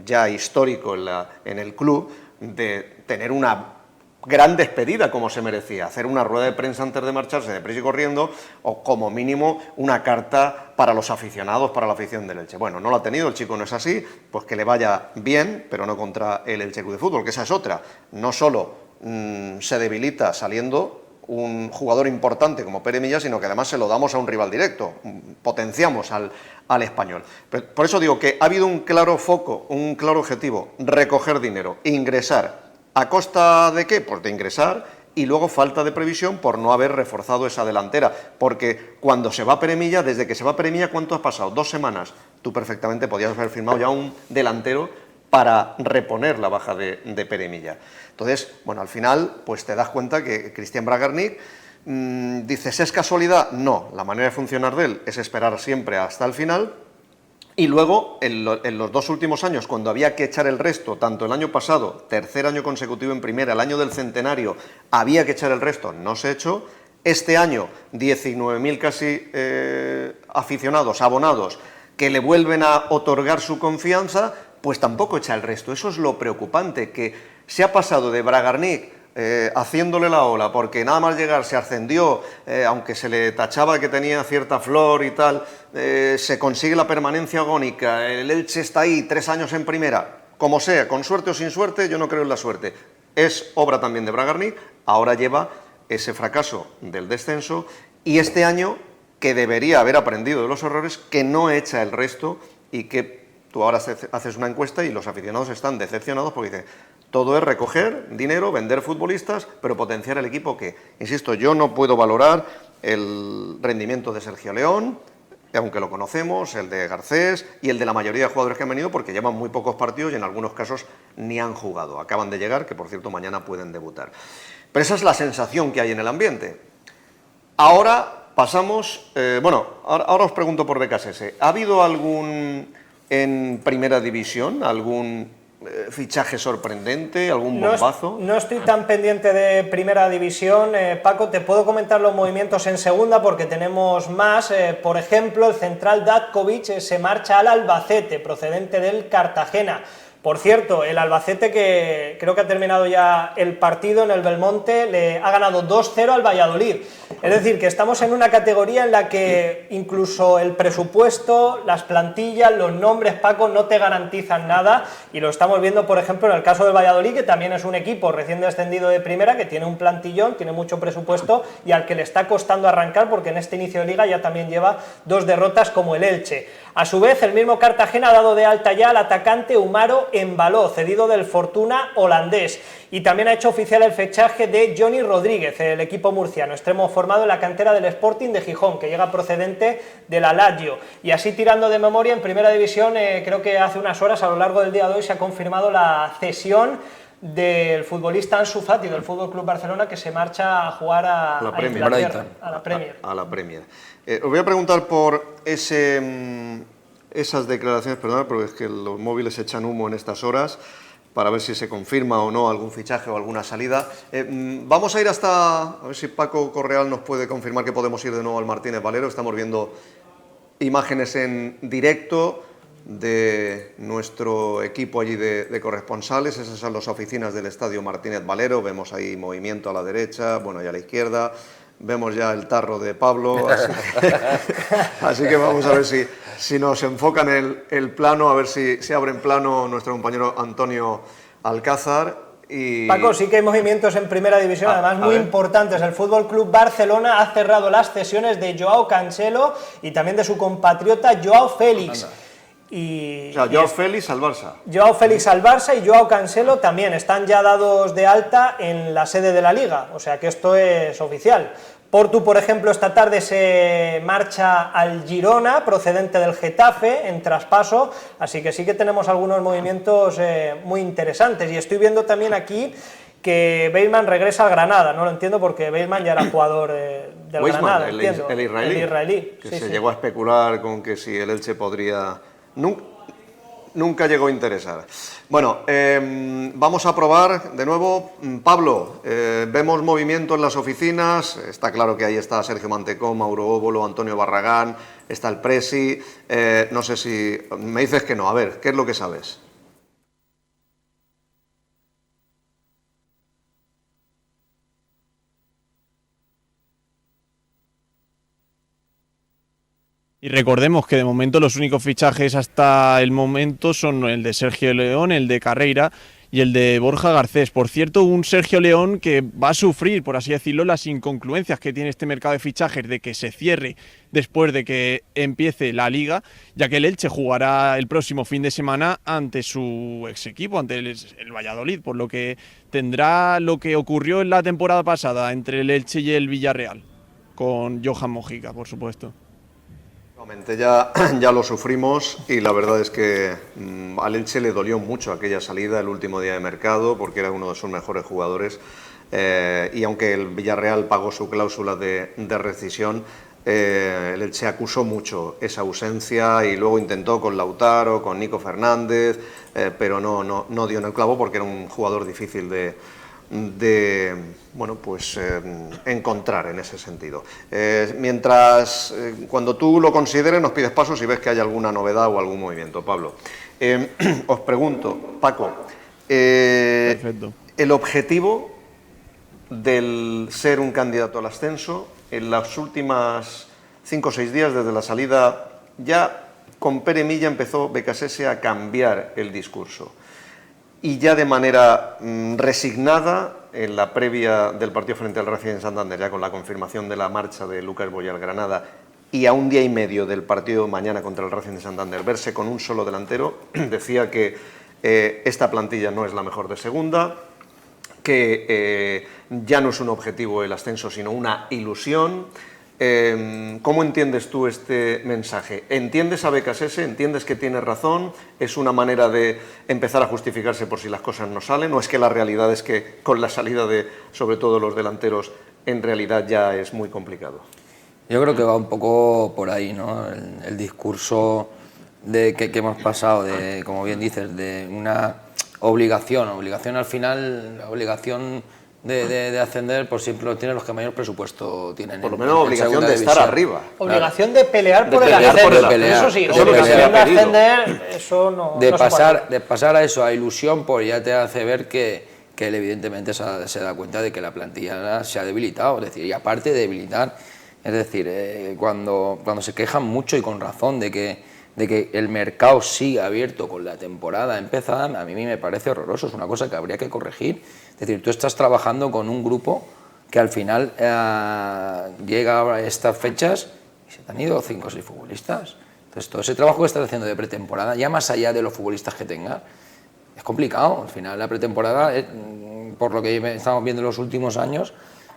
ya histórico en el club, de tener una gran despedida como se merecía, hacer una rueda de prensa antes de marcharse deprisa y corriendo, o como mínimo una carta para los aficionados, para la afición del Elche. Bueno, no lo ha tenido, el chico no es así, pues que le vaya bien, pero no contra el Elche Club de Fútbol, que esa es otra. No solo se debilita saliendo un jugador importante como Pere Milla, sino que además se lo damos a un rival directo, potenciamos al Español. Por eso digo que ha habido un claro foco, un claro objetivo: recoger dinero, ingresar. ¿A costa de qué? Pues de ingresar, y luego falta de previsión por no haber reforzado esa delantera, porque cuando se va Pere Milla, desde que se va Pere Milla, ¿cuánto ha pasado? 2 semanas. Tú perfectamente podías haber firmado ya un delantero para reponer la baja de Pere Milla. Entonces, bueno, al final, pues te das cuenta que Cristian Bragarnik, dices, ¿es casualidad? No, la manera de funcionar de él es esperar siempre hasta el final. Y luego, en los 2 últimos años, cuando había que echar el resto, tanto el año pasado, tercer año consecutivo en primera, el año del centenario, había que echar el resto, no se echó. Este año, 19.000 casi aficionados, abonados, que le vuelven a otorgar su confianza, pues tampoco echa el resto. Eso es lo preocupante, que se ha pasado de Bragarnik haciéndole la ola, porque nada más llegar se ascendió, aunque se le tachaba que tenía cierta flor y tal, se consigue la permanencia agónica, el Elche está ahí 3 años en primera, como sea, con suerte o sin suerte, yo no creo en la suerte. Es obra también de Bragarnik, ahora lleva ese fracaso del descenso, y este año, que debería haber aprendido de los errores, que no echa el resto y que tú ahora haces una encuesta y los aficionados están decepcionados porque dicen, todo es recoger dinero, vender futbolistas, pero potenciar el equipo que, insisto, yo no puedo valorar el rendimiento de Sergio León, aunque lo conocemos, el de Garcés y el de la mayoría de jugadores que han venido porque llevan muy pocos partidos y en algunos casos ni han jugado. Acaban de llegar, que por cierto mañana pueden debutar. Pero esa es la sensación que hay en el ambiente. Ahora pasamos, ahora os pregunto por BKSS. ¿Ha habido algún en primera división, algún fichaje sorprendente, algún bombazo? No estoy tan pendiente de primera división, Paco, te puedo comentar los movimientos en segunda porque tenemos más. Por ejemplo, el central Datkovic se marcha al Albacete, procedente del Cartagena. Por cierto, el Albacete, que creo que ha terminado ya el partido en el Belmonte, le ha ganado 2-0 al Valladolid. Es decir, que estamos en una categoría en la que incluso el presupuesto, las plantillas, los nombres, Paco, no te garantizan nada, y lo estamos viendo, por ejemplo, en el caso del Valladolid, que también es un equipo recién descendido de primera, que tiene un plantillón, tiene mucho presupuesto, y al que le está costando arrancar, porque en este inicio de liga ya también lleva 2 derrotas como el Elche. A su vez, el mismo Cartagena ha dado de alta ya al atacante Umaro Embaló, cedido del Fortuna holandés, y también ha hecho oficial el fichaje de Johnny Rodríguez, el equipo murciano, extremo formado en la cantera del Sporting de Gijón, que llega procedente del Lazio. Y así, tirando de memoria, en primera división, creo que hace unas horas, a lo largo del día de hoy, se ha confirmado la cesión del futbolista Ansu Fati del FC Barcelona, que se marcha a jugar a la Premier. A la Premier. Os voy a preguntar por esas declaraciones, perdón, porque es que los móviles echan humo en estas horas, para ver si se confirma o no algún fichaje o alguna salida. Vamos a ir a ver si Paco Correal nos puede confirmar que podemos ir de nuevo al Martínez Valero. Estamos viendo imágenes en directo de nuestro equipo allí de corresponsales. Esas son las oficinas del Estadio Martínez Valero. Vemos ahí movimiento a la derecha, bueno, y a la izquierda. Vemos ya el tarro de Pablo, así que vamos a ver si nos enfocan el plano, a ver si abre en plano nuestro compañero Antonio Alcázar. Y... Paco, sí que hay movimientos en primera división, además muy importantes. El Fútbol Club Barcelona ha cerrado las cesiones de Joao Cancelo y también de su compatriota Joao Félix. Joao Félix al Barça. Joao Félix al Barça y Joao Cancelo también están ya dados de alta en la sede de la Liga, o sea que esto es oficial. Portu, por ejemplo, esta tarde se marcha al Girona, procedente del Getafe, en traspaso, así que sí que tenemos algunos movimientos muy interesantes. Y estoy viendo también aquí que Bateman regresa al Granada, no lo entiendo porque Bateman ya era jugador del Weisman, Granada, el israelí, que se llegó a especular con que si el Elche podría... Nunca llegó a interesar. Bueno, vamos a probar de nuevo. Pablo, vemos movimiento en las oficinas. Está claro que ahí está Sergio Mantecón, Mauro Óbolo, Antonio Barragán, está el Presi. No sé si... Me dices que no. A ver, ¿qué es lo que sabes? Y recordemos que de momento los únicos fichajes hasta el momento son el de Sergio León, el de Carreira y el de Borja Garcés. Por cierto, un Sergio León que va a sufrir, por así decirlo, las inconcluencias que tiene este mercado de fichajes de que se cierre después de que empiece la Liga, ya que el Elche jugará el próximo fin de semana ante su ex equipo, ante el Valladolid, por lo que tendrá lo que ocurrió en la temporada pasada entre el Elche y el Villarreal, con Johan Mojica, por supuesto. Ya lo sufrimos y la verdad es que al Elche le dolió mucho aquella salida el último día de mercado porque era uno de sus mejores jugadores y aunque el Villarreal pagó su cláusula de rescisión, el Elche acusó mucho esa ausencia y luego intentó con Lautaro, con Nico Fernández, pero no dio en el clavo porque era un jugador difícil de encontrar en ese sentido. Mientras, cuando tú lo consideres, nos pides paso si ves que hay alguna novedad o algún movimiento. Pablo, os pregunto, Paco, el objetivo del ser un candidato al ascenso, en las últimas 5 o 6 días desde la salida, ya con Pere Milla empezó BKSS a cambiar el discurso. Y ya de manera resignada, en la previa del partido frente al Racing de Santander, ya con la confirmación de la marcha de Lucas Boyal Granada y a un día y medio del partido mañana contra el Racing de Santander, verse con un solo delantero, decía que esta plantilla no es la mejor de segunda, que ya no es un objetivo el ascenso, sino una ilusión. ¿Cómo entiendes tú este mensaje? ¿Entiendes a Becasese? ¿Entiendes que tiene razón? ¿Es una manera de empezar a justificarse por si las cosas no salen? ¿O es que la realidad es que con la salida de, sobre todo, los delanteros, en realidad ya es muy complicado? Yo creo que va un poco por ahí, ¿no? El discurso que hemos pasado, de, como bien dices, de una obligación al final, la obligación de ascender, por siempre lo tienen los que mayor presupuesto tienen. Por lo menos obligación de estar arriba. Obligación de pelear por el ascenso. Eso sí, obligación de ascender, eso no. De pasar a eso, a ilusión, pues ya te hace ver que él evidentemente se da cuenta de que la plantilla se ha debilitado. Es decir, y aparte de debilitar, es decir, cuando se quejan mucho y con razón de que el mercado sigue abierto con la temporada empezada, a mí me parece horroroso, es una cosa que habría que corregir. Es decir, tú estás trabajando con un grupo que al final llega a estas fechas y se te han ido 5 o 6 futbolistas. Entonces, todo ese trabajo que estás haciendo de pretemporada, ya más allá de los futbolistas que tengas, es complicado. Al final, la pretemporada, por lo que estamos viendo en los últimos años,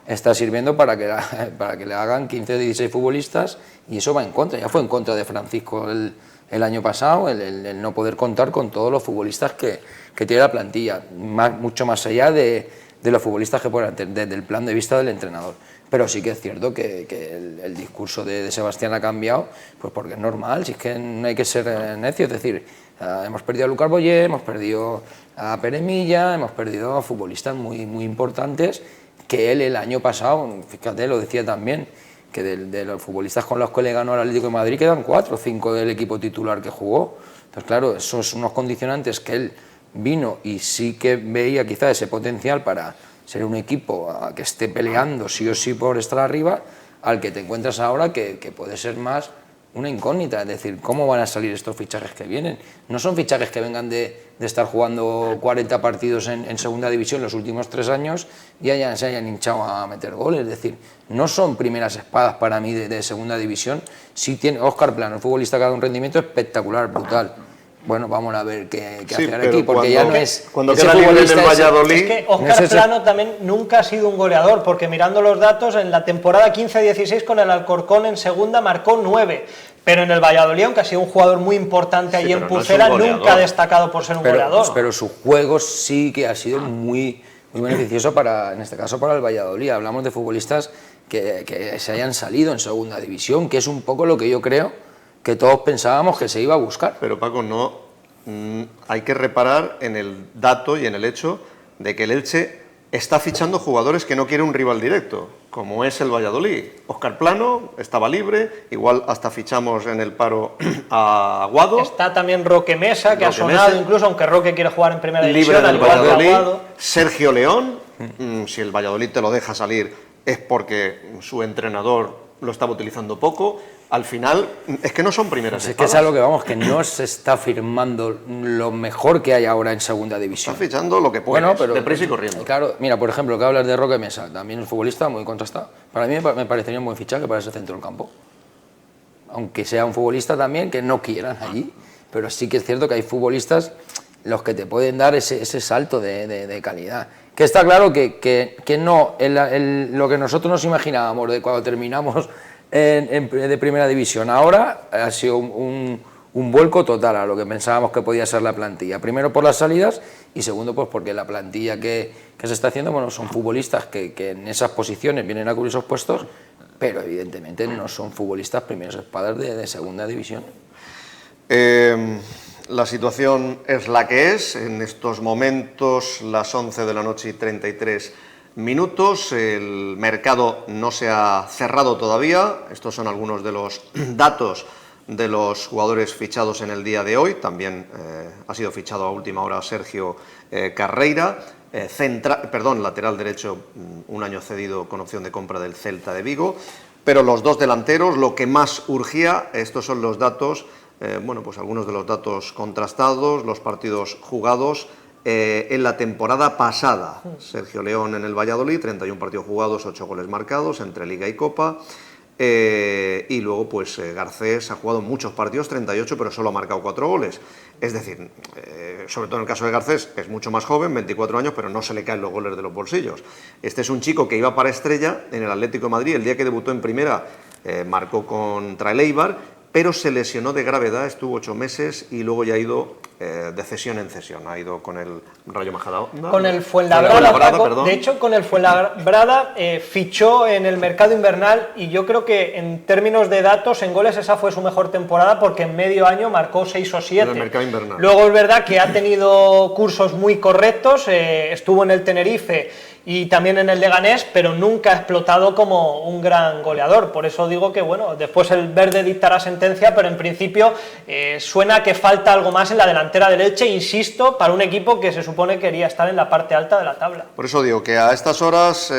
está sirviendo para que le hagan 15 o 16 futbolistas, y eso va en contra. Ya fue en contra de Francisco el año pasado, el no poder contar con todos los futbolistas que tiene la plantilla, mucho más allá de los futbolistas que puedan tener, desde el plan de vista del entrenador. Pero sí que es cierto que el discurso de Sebastián ha cambiado, pues porque es normal, si es que no hay que ser necio. Es decir, hemos perdido a Lucas Boyer, hemos perdido a Pere Milla, hemos perdido a futbolistas muy, muy importantes, que él el año pasado, fíjate, lo decía también, que de los futbolistas con los que le ganó al Atlético de Madrid quedan 4 o 5 del equipo titular que jugó. Entonces, claro, esos son unos condicionantes que él vino y sí que veía quizá ese potencial para ser un equipo que esté peleando sí o sí por estar arriba, al que te encuentras ahora que puede ser más una incógnita. Es decir, ¿cómo van a salir estos fichajes que vienen? No son fichajes que vengan de estar jugando 40 partidos en segunda división los últimos 3 años y se hayan hinchado a meter goles. Es decir, no son primeras espadas para mí de segunda división. Sí tiene Óscar Plano, el futbolista que ha dado un rendimiento espectacular, brutal. Bueno, vamos a ver qué hace aquí, porque ya no es... Cuando queda libre en el Valladolid... Es que Óscar Plano también nunca ha sido un goleador, porque mirando los datos, en la temporada 15-16 con el Alcorcón en segunda marcó 9, pero en el Valladolid, aunque ha sido un jugador muy importante allí en Pucela, nunca ha destacado por ser un goleador. Pero su juego sí que ha sido muy beneficioso en este caso para el Valladolid. Hablamos de futbolistas que se hayan salido en segunda división, que es un poco lo que yo creo que todos pensábamos que se iba a buscar. Pero Paco, hay que reparar en el dato y en el hecho de que el Elche está fichando jugadores que no quiere un rival directo, como es el Valladolid. Óscar Plano estaba libre, igual hasta fichamos en el paro a Aguado. Está también Roque Mesa, que ha sonado incluso, aunque Roque quiere jugar en primera división. Libre del Valladolid. Sergio León, si el Valladolid te lo deja salir es porque su entrenador lo estaba utilizando poco. Al final, es que no son primeras espadas. Es que es algo que vamos, que no se está firmando lo mejor que hay ahora en segunda división. Está fichando lo que puede, pero deprisa y corriendo. Claro, mira, por ejemplo, que hablas de Roque Mesa, también es futbolista muy contrastado. Para mí me parecería un buen fichaje para ese centro del campo. Aunque sea un futbolista también que no quieran allí, pero sí que es cierto que hay futbolistas los que te pueden dar ese salto de calidad. Que está claro que no, lo que nosotros nos imaginábamos de cuando terminamos de primera división ahora ha sido un vuelco total a lo que pensábamos que podía ser la plantilla. Primero por las salidas y segundo pues porque la plantilla que se está haciendo, bueno, son futbolistas que en esas posiciones vienen a cubrir esos puestos, pero evidentemente no son futbolistas primeras espadas de segunda división. La situación es la que es. En estos momentos, las 11 de la noche y 33 minutos, el mercado no se ha cerrado todavía. Estos son algunos de los datos de los jugadores fichados en el día de hoy. También ha sido fichado a última hora Sergio Carreira, lateral derecho, un año cedido con opción de compra del Celta de Vigo. Pero los dos delanteros, lo que más urgía, estos son los datos, pues algunos de los datos contrastados, los partidos jugados en la temporada pasada. Sergio León en el Valladolid, 31 partidos jugados, 8 goles marcados entre Liga y Copa. Y luego pues Garcés ha jugado muchos partidos, 38, pero solo ha marcado 4 goles. Es decir, sobre todo en el caso de Garcés, es mucho más joven, 24 años, pero no se le caen los goles de los bolsillos. Este es un chico que iba para estrella en el Atlético de Madrid. El día que debutó en primera marcó contra el Eibar, pero se lesionó de gravedad, estuvo 8 meses y luego ya ha ido de cesión en cesión, ha ido con el Rayo Majadahonda. Con el Fuenlabrada, de hecho con el Fuenlabrada fichó en el mercado invernal y yo creo que en términos de datos, en goles esa fue su mejor temporada porque en medio año marcó 6 o 7. En el mercado invernal. Luego es verdad que ha tenido cursos muy correctos, estuvo en el Tenerife y también en el Leganés, pero nunca ha explotado como un gran goleador. Por eso digo que, bueno, después el verde dictará sentencia, pero en principio suena que falta algo más en la delantera del Elche, insisto, para un equipo que se supone quería estar en la parte alta de la tabla. Por eso digo que a estas horas,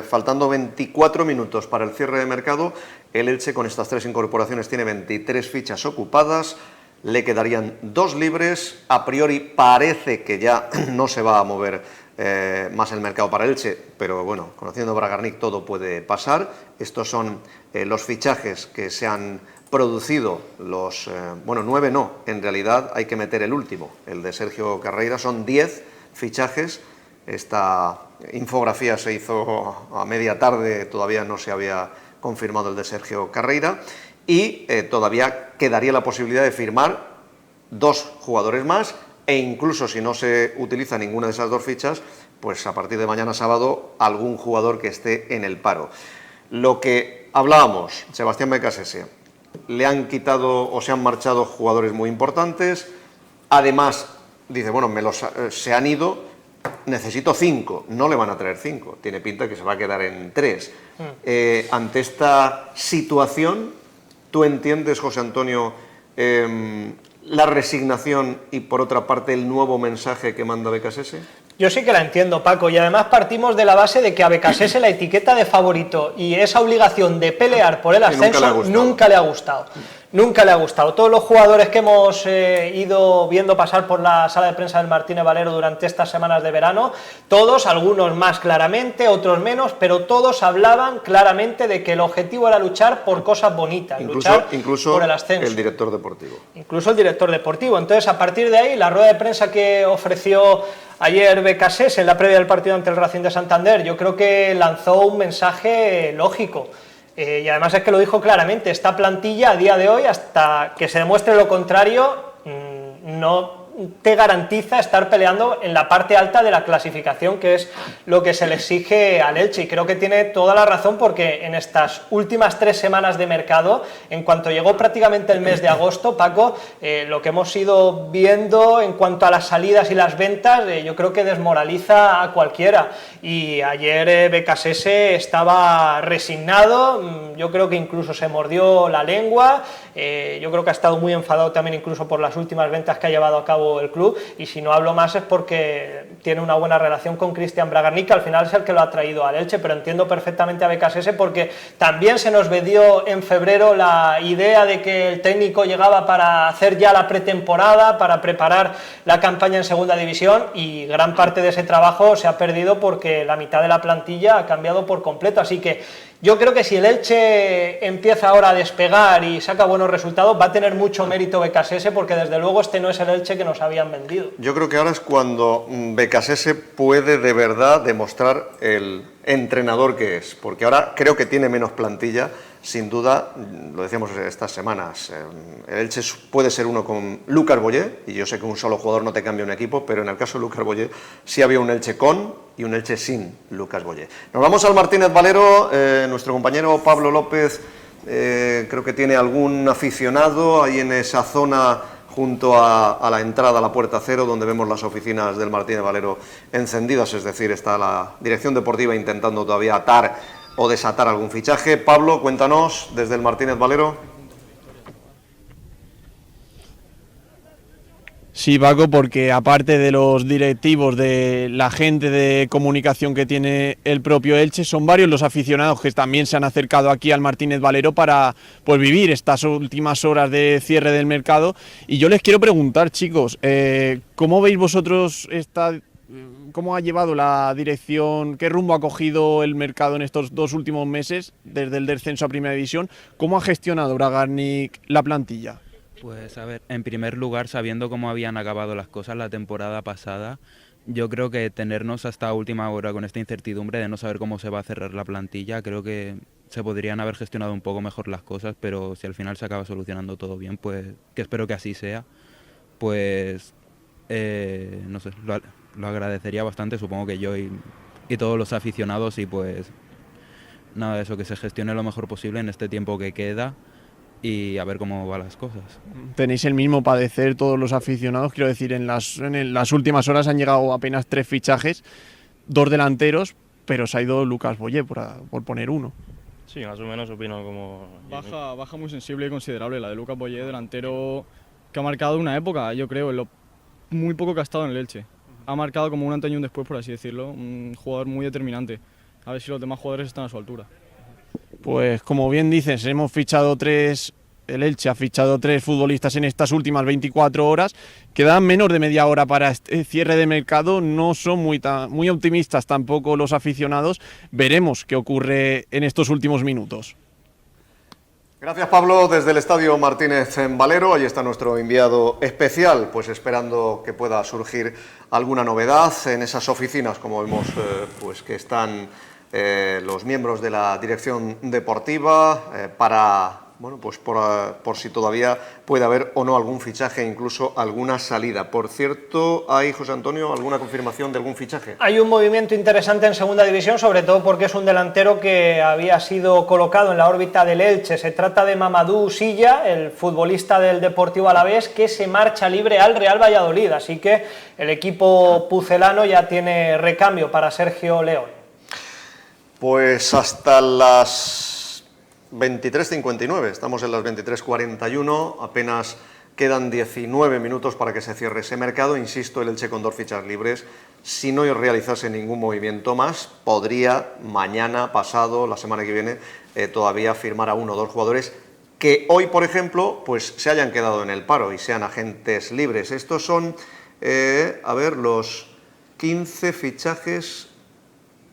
faltando 24 minutos para el cierre de mercado, el Elche con estas 3 incorporaciones tiene 23 fichas ocupadas, le quedarían 2 libres, a priori parece que ya no se va a mover más el mercado para Elche, pero bueno, conociendo a Bragarnik todo puede pasar. Estos son los fichajes que se han producido, los 9 no, en realidad hay que meter el último, el de Sergio Carreira, son 10 fichajes. Esta infografía se hizo a media tarde, todavía no se había confirmado el de Sergio Carreira y todavía quedaría la posibilidad de firmar 2 jugadores más, e incluso si no se utiliza ninguna de esas 2 fichas, pues a partir de mañana sábado algún jugador que esté en el paro. Lo que hablábamos, Sebastián Becasese, le han quitado o se han marchado jugadores muy importantes, además dice, bueno, se han ido, necesito 5, no le van a traer 5, tiene pinta que se va a quedar en 3. Ante esta situación, ¿tú entiendes, José Antonio, la resignación y por otra parte el nuevo mensaje que manda Becasese? Yo sí que la entiendo, Paco, y además partimos de la base de que a Becasese la etiqueta de favorito y esa obligación de pelear por el ascenso nunca le ha gustado. Nunca le ha gustado. Todos los jugadores que hemos ido viendo pasar por la sala de prensa del Martínez Valero durante estas semanas de verano, todos, algunos más claramente, otros menos, pero todos hablaban claramente de que el objetivo era luchar por cosas bonitas, luchar por el ascenso. El director deportivo. Incluso el director deportivo. Entonces, a partir de ahí, la rueda de prensa que ofreció ayer Becasese en la previa del partido ante el Racing de Santander, yo creo que lanzó un mensaje lógico. Y además es que lo dijo claramente, esta plantilla a día de hoy, hasta que se demuestre lo contrario, no te garantiza estar peleando en la parte alta de la clasificación, que es lo que se le exige al Elche, y creo que tiene toda la razón porque en estas últimas 3 semanas de mercado, en cuanto llegó prácticamente el mes de agosto, Paco, lo que hemos ido viendo en cuanto a las salidas y las ventas, yo creo que desmoraliza a cualquiera, y ayer Becasese estaba resignado, yo creo que incluso se mordió la lengua, yo creo que ha estado muy enfadado también incluso por las últimas ventas que ha llevado a cabo el club, y si no hablo más es porque tiene una buena relación con Cristian Bragarnik, que al final es el que lo ha traído al Elche, pero entiendo perfectamente a Becasese porque también se nos vendió en febrero la idea de que el técnico llegaba para hacer ya la pretemporada, para preparar la campaña en segunda división, y gran parte de ese trabajo se ha perdido porque la mitad de la plantilla ha cambiado por completo, así que yo creo que si el Elche empieza ahora a despegar y saca buenos resultados, va a tener mucho mérito Becasese, porque desde luego este no es el Elche que nos habían vendido. Yo creo que ahora es cuando Becasese puede de verdad demostrar el entrenador que es, porque ahora creo que tiene menos plantilla, sin duda, lo decíamos estas semanas, el Elche puede ser uno con Lucas Boyé, y yo sé que un solo jugador no te cambia un equipo, pero en el caso de Lucas Boyé sí había un Elche con y un Elche sin Lucas Boyé. Nos vamos al Martínez Valero, nuestro compañero Pablo López creo que tiene algún aficionado ahí en esa zona junto a la entrada a la Puerta Cero, donde vemos las oficinas del Martínez Valero encendidas, es decir, está la dirección deportiva intentando todavía atar o desatar algún fichaje. Pablo, cuéntanos desde el Martínez Valero. Sí, Paco, porque aparte de los directivos, de la gente de comunicación que tiene el propio Elche, son varios los aficionados que también se han acercado aquí al Martínez Valero para pues vivir estas últimas horas de cierre del mercado. Y yo les quiero preguntar, chicos, ¿cómo veis vosotros esta ¿Cómo ha llevado la dirección, qué rumbo ha cogido el mercado en estos 2 últimos meses, desde el descenso a Primera División? ¿Cómo ha gestionado Bragarnik la plantilla? Pues a ver, en primer lugar, sabiendo cómo habían acabado las cosas la temporada pasada, yo creo que tenernos hasta última hora con esta incertidumbre de no saber cómo se va a cerrar la plantilla, creo que se podrían haber gestionado un poco mejor las cosas, pero si al final se acaba solucionando todo bien, pues que espero que así sea, pues no sé, lo agradecería bastante, supongo que yo y todos los aficionados, y pues nada, eso, que se gestione lo mejor posible en este tiempo que queda y a ver cómo van las cosas. Tenéis el mismo padecer todos los aficionados, quiero decir, en las últimas horas han llegado apenas 3 fichajes, 2 delanteros, pero se ha ido Lucas Boyé, por poner uno. Sí, más o menos opino como... Baja muy sensible y considerable la de Lucas Boyé, delantero que ha marcado una época, yo creo, en lo muy poco que ha estado en el Elche. Ha marcado como un antes y un después, por así decirlo, un jugador muy determinante. A ver si los demás jugadores están a su altura. Pues como bien dices, el Elche ha fichado 3 futbolistas en estas últimas 24 horas, quedan menos de media hora para este cierre de mercado, no son muy optimistas tampoco los aficionados, veremos qué ocurre en estos últimos minutos. Gracias, Pablo, desde el Estadio Martínez en Valero. Ahí está nuestro enviado especial, pues esperando que pueda surgir alguna novedad en esas oficinas, como vemos, pues que están los miembros de la dirección deportiva para, bueno, pues por si todavía puede haber o no algún fichaje, incluso alguna salida. Por cierto, ¿hay, José Antonio, alguna confirmación de algún fichaje? Hay un movimiento interesante en Segunda División, sobre todo porque es un delantero que había sido colocado en la órbita del Elche. Se trata de Mamadou Silla, el futbolista del Deportivo Alavés, que se marcha libre al Real Valladolid. Así que el equipo pucelano ya tiene recambio para Sergio León. Pues hasta las 23:59, estamos en las 23:41, apenas quedan 19 minutos para que se cierre ese mercado. Insisto, el Elche con 2 fichas libres, si no realizase ningún movimiento más, podría mañana, pasado, la semana que viene, todavía firmar a 1 o 2 jugadores que hoy, por ejemplo, pues se hayan quedado en el paro y sean agentes libres. Estos son, los 15 fichajes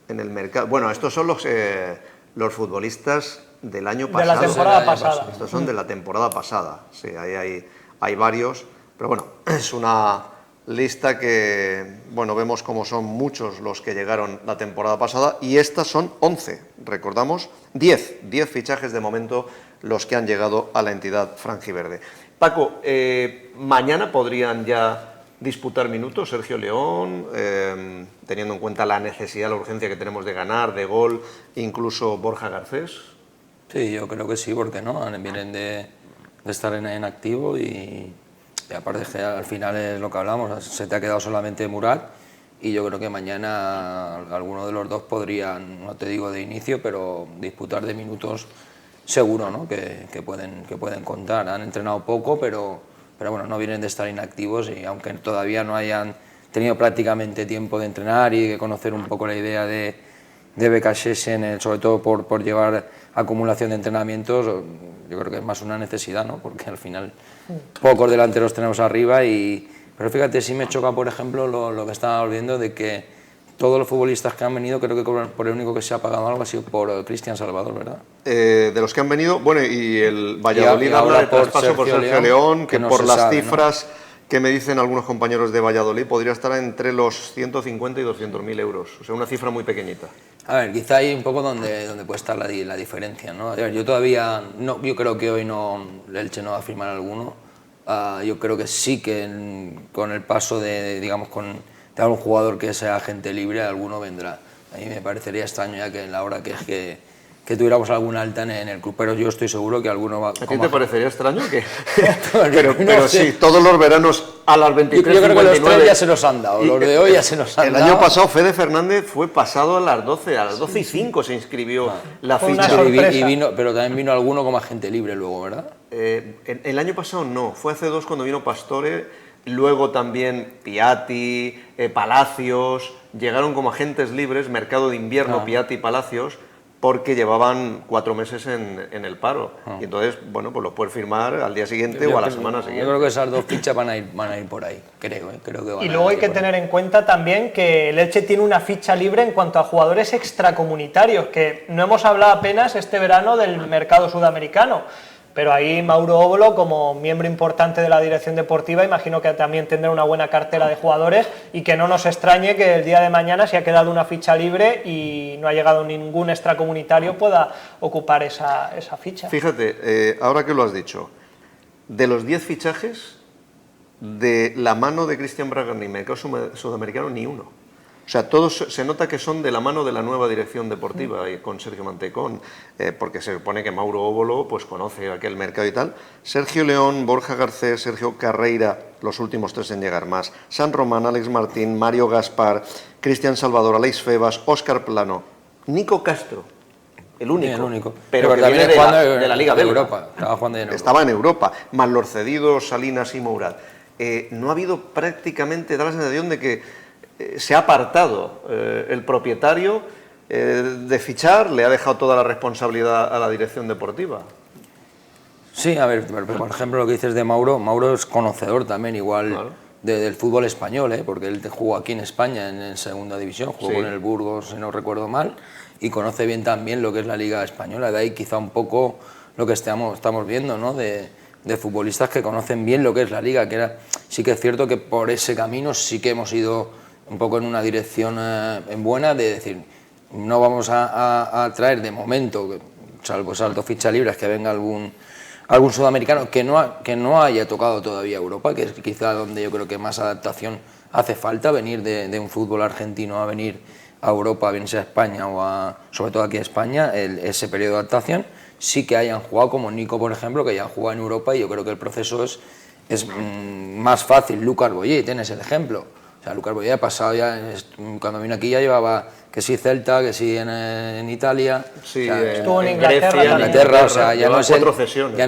en el mercado. Bueno, estos son los futbolistas del año pasado. De la temporada pasada. Estos son de la temporada pasada. Sí, ahí hay varios. Pero bueno, es una lista que, bueno, vemos como son muchos los que llegaron la temporada pasada. Y estas son 11. Recordamos, 10 fichajes de momento los que han llegado a la entidad franjiverde. Paco, mañana podrían ya disputar minutos Sergio León, teniendo en cuenta la necesidad, la urgencia que tenemos de ganar, de gol, incluso Borja Garcés. Sí, yo creo que sí, porque no, vienen de estar en activo y aparte que al final es lo que hablamos, se te ha quedado solamente Murat y yo creo que mañana alguno de los dos podrían, no te digo de inicio, pero disputar de minutos seguro, ¿no? que pueden contar. Han entrenado poco, pero bueno, no vienen de estar inactivos y aunque todavía no hayan tenido prácticamente tiempo de entrenar y de conocer un poco la idea de Becasesen, sobre todo por llevar acumulación de entrenamientos, yo creo que es más una necesidad, ¿no? Porque al final pocos delanteros tenemos arriba pero fíjate, sí me choca, por ejemplo, lo que estaba viendo de que todos los futbolistas que han venido, creo que por el único que se ha pagado algo ha sido por Cristian Salvador, ¿verdad? De los que han venido, bueno, y el Valladolid habla de traspaso por Sergio León, que no por las cifras, ¿no?, que me dicen algunos compañeros de Valladolid, podría estar entre los 150 y 200.000 euros, o sea, una cifra muy pequeñita. A ver, quizá hay un poco donde puede estar la diferencia, ¿no? A ver, yo todavía, yo creo que hoy el Elche no va a firmar alguno. Yo creo que sí que con el paso de algún jugador que sea agente libre, alguno vendrá. A mí me parecería extraño ya que en la hora que tuviéramos alguna alta en el club, pero yo estoy seguro que alguno va... ¿A ti te parecería extraño que...? pero sí, todos los veranos a las 23:59... Yo creo que los 3 ya se nos han dado, los de hoy ya se nos han dado. El año pasado Fede Fernández fue pasado a las 12:05 se inscribió la ficha. Pero también vino alguno como agente libre luego, ¿verdad? El año pasado no, fue hace 2 cuando vino Pastore, luego también Piatti, Palacios, llegaron como agentes libres, mercado de invierno, Piatti y Palacios, porque llevaban 4 meses en el paro. Y entonces, bueno, pues los puedes firmar al día siguiente o a la semana siguiente. Yo creo que esas 2 fichas van a ir por ahí, creo que van Y luego hay que tener en cuenta también que el Elche tiene una ficha libre en cuanto a jugadores extracomunitarios, que no hemos hablado apenas este verano del mercado sudamericano. Pero ahí Mauro Óbolo, como miembro importante de la dirección deportiva, imagino que también tendrá una buena cartera de jugadores y que no nos extrañe que el día de mañana, si ha quedado una ficha libre y no ha llegado ningún extracomunitario, pueda ocupar esa ficha. Fíjate, ahora que lo has dicho, de los 10 fichajes, de la mano de Cristian Bragarni, mercado sudamericano, ni uno. O sea, todos se nota que son de la mano de la nueva dirección deportiva y con Sergio Mantecón, porque se supone que Mauro Óbolo pues conoce aquel mercado y tal. Sergio León, Borja Garcés, Sergio Carreira, los últimos 3 en llegar más. San Román, Alex Martín, Mario Gaspar, Cristian Salvador, Aleix Febas, Óscar Plano, Nico Castro. El único. Pero que viene de la Liga belga. Europa. Estaba en Europa, más los cedidos Salinas y Mourad. No ha habido prácticamente, da la sensación de que se ha apartado el propietario de fichar, le ha dejado toda la responsabilidad a la dirección deportiva. Sí, a ver, por ejemplo, lo que dices de Mauro es conocedor también igual claro. Del fútbol español, porque él jugó aquí en España en segunda división, jugó en el Burgos, si no recuerdo mal, y conoce bien también lo que es la Liga Española, de ahí quizá un poco lo que estamos viendo, ¿no? de futbolistas que conocen bien lo que es la Liga, que sí que es cierto que por ese camino sí que hemos ido un poco en una dirección en buena, de decir, no vamos a traer de momento, salvo salto ficha libres, que venga algún sudamericano que no haya tocado todavía Europa, que es quizá donde yo creo que más adaptación hace falta, venir de un fútbol argentino a venir a Europa, bien sea a España o sobre todo aquí a España, ese periodo de adaptación, sí que hayan jugado como Nico, por ejemplo, que ya han jugado en Europa, y yo creo que el proceso es más fácil. Lucas Boyé, tienes el ejemplo. O sea, Lucas Boyé ha pasado ya, cuando vino aquí ya llevaba que sí Celta, que sí en Italia. Sí, o sea, estuvo en Inglaterra, o sea, ya no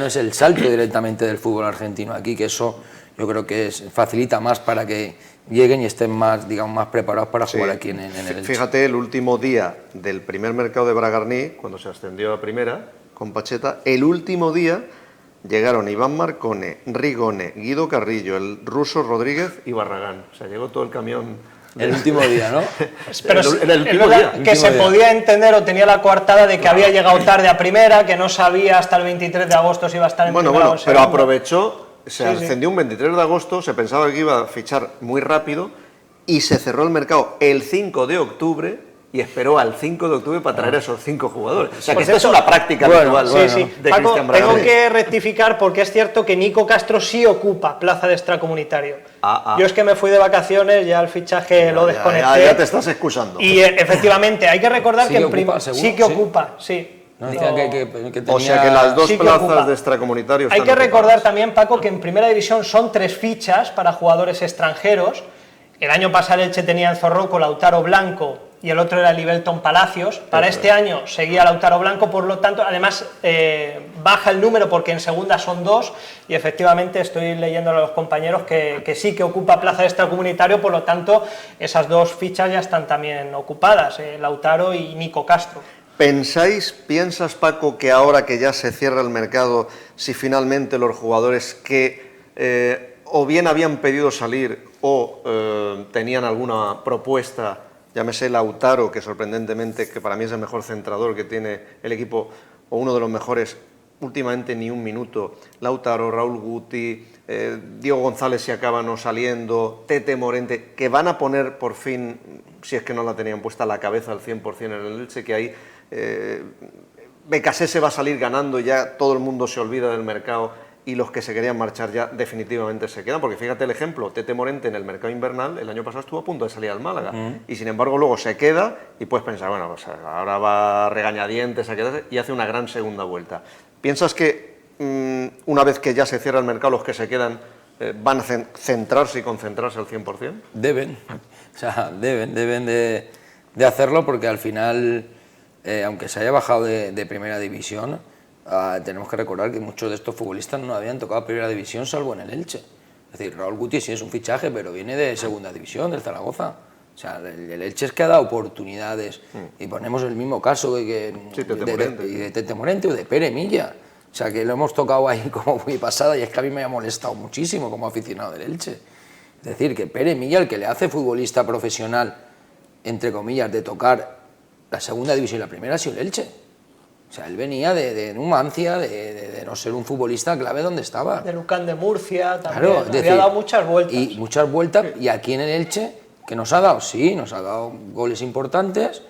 es el salto directamente del fútbol argentino aquí, que eso yo creo que facilita más para que lleguen y estén más, digamos, más preparados para jugar aquí en el Elche. Fíjate, el último día del primer mercado de Bragarni, cuando se ascendió a primera, con Pacheta, el último día llegaron Iván Marcone, Rigone, Guido Carrillo, el ruso Rodríguez y Barragán. O sea, llegó todo el camión. El último día, ¿no? Pero el último día. Que se podía entender o tenía la coartada de que había llegado tarde a primera, que no sabía hasta el 23 de agosto si iba a estar en primera o en pero aprovechó, se ascendió un 23 de agosto, se pensaba que iba a fichar muy rápido y se cerró el mercado el 5 de octubre y esperó al 5 de octubre para traer a esos 5 jugadores. O sea, que esta es una práctica habitual de Paco, Cristian Bragarni. tengo que rectificar porque es cierto que Nico Castro sí ocupa plaza de extracomunitario. Yo es que me fui de vacaciones, ya el fichaje lo desconecté. Ya te estás excusando. Y efectivamente, hay que recordar que sí que ocupa, sí. No, decían que tenía... O sea que las 2 plazas de extracomunitarios. Hay que recordar también, Paco, que en primera división son 3 fichas para jugadores extranjeros. El año pasado el Elche tenía en Zorroco Lautaro Blanco y el otro era Libelton Palacios. Para este año seguía Lautaro Blanco, por lo tanto, además baja el número porque en segunda son 2 y efectivamente estoy leyendo a los compañeros que sí que ocupa plaza de extracomunitario, por lo tanto esas 2 fichas ya están también ocupadas, Lautaro y Nico Castro. ¿Piensas, Paco, que ahora que ya se cierra el mercado, si finalmente los jugadores que o bien habían pedido salir o tenían alguna propuesta, llámese Lautaro, que sorprendentemente, que para mí es el mejor centrador que tiene el equipo, o uno de los mejores, últimamente ni un minuto, Lautaro, Raúl Guti, Diego González si acaba no saliendo, Tete Morente, que van a poner por fin, si es que no la tenían puesta, la cabeza al 100% en el Elche, que ahí Becasé se va a salir ganando, ya todo el mundo se olvida del mercado y los que se querían marchar ya definitivamente se quedan, porque fíjate el ejemplo, Tete Morente en el mercado invernal el año pasado estuvo a punto de salir al Málaga y sin embargo luego se queda y puedes pensar, bueno, pues ahora va regañadientes a quedarse y hace una gran segunda vuelta. ¿Piensas que una vez que ya se cierra el mercado los que se quedan van a centrarse y concentrarse al 100%? Deben de hacerlo porque al final, aunque se haya bajado de primera división, tenemos que recordar que muchos de estos futbolistas no habían tocado primera división salvo en el Elche. Es decir, Raúl Guti sí es un fichaje, pero viene de segunda división, del Zaragoza. O sea, el Elche es que ha dado oportunidades y ponemos el mismo caso de Tete Morente o de Pere Milla. O sea, que lo hemos tocado ahí como muy pasada y es que a mí me ha molestado muchísimo como aficionado del Elche. Es decir, que Pere Milla, el que le hace futbolista profesional, entre comillas, de tocar la segunda división y la primera, ha sido el Elche. O sea, él venía de Numancia, de no ser un futbolista clave donde estaba. De Lucán de Murcia también, claro, había dado muchas vueltas. Y muchas vueltas, y aquí en el Elche, que nos ha dado, sí, nos ha dado goles importantes,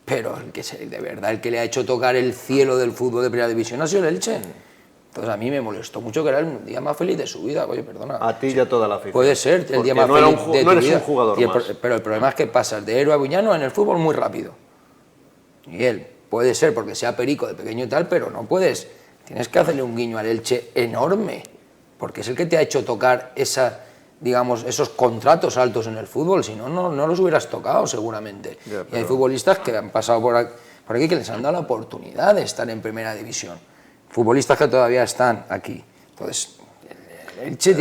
pero de verdad el que le ha hecho tocar el cielo del fútbol de primera división ha sido el Elche. Entonces a mí me molestó mucho que era el día más feliz de su vida. Oye, perdona. A ti y a toda la afición. Puede ser el día más feliz de tu vida. No eres un jugador más. Pero el problema es que pasas de héroe a villano en el fútbol muy rápido. Y él puede ser porque sea perico de pequeño y tal, pero no puedes. Tienes que hacerle un guiño al Elche enorme, porque es el que te ha hecho tocar esos contratos altos en el fútbol, si no, no los hubieras tocado seguramente. Y hay futbolistas que han pasado por aquí que les han dado la oportunidad de estar en primera división. Futbolistas que todavía están aquí. Entonces, el Elche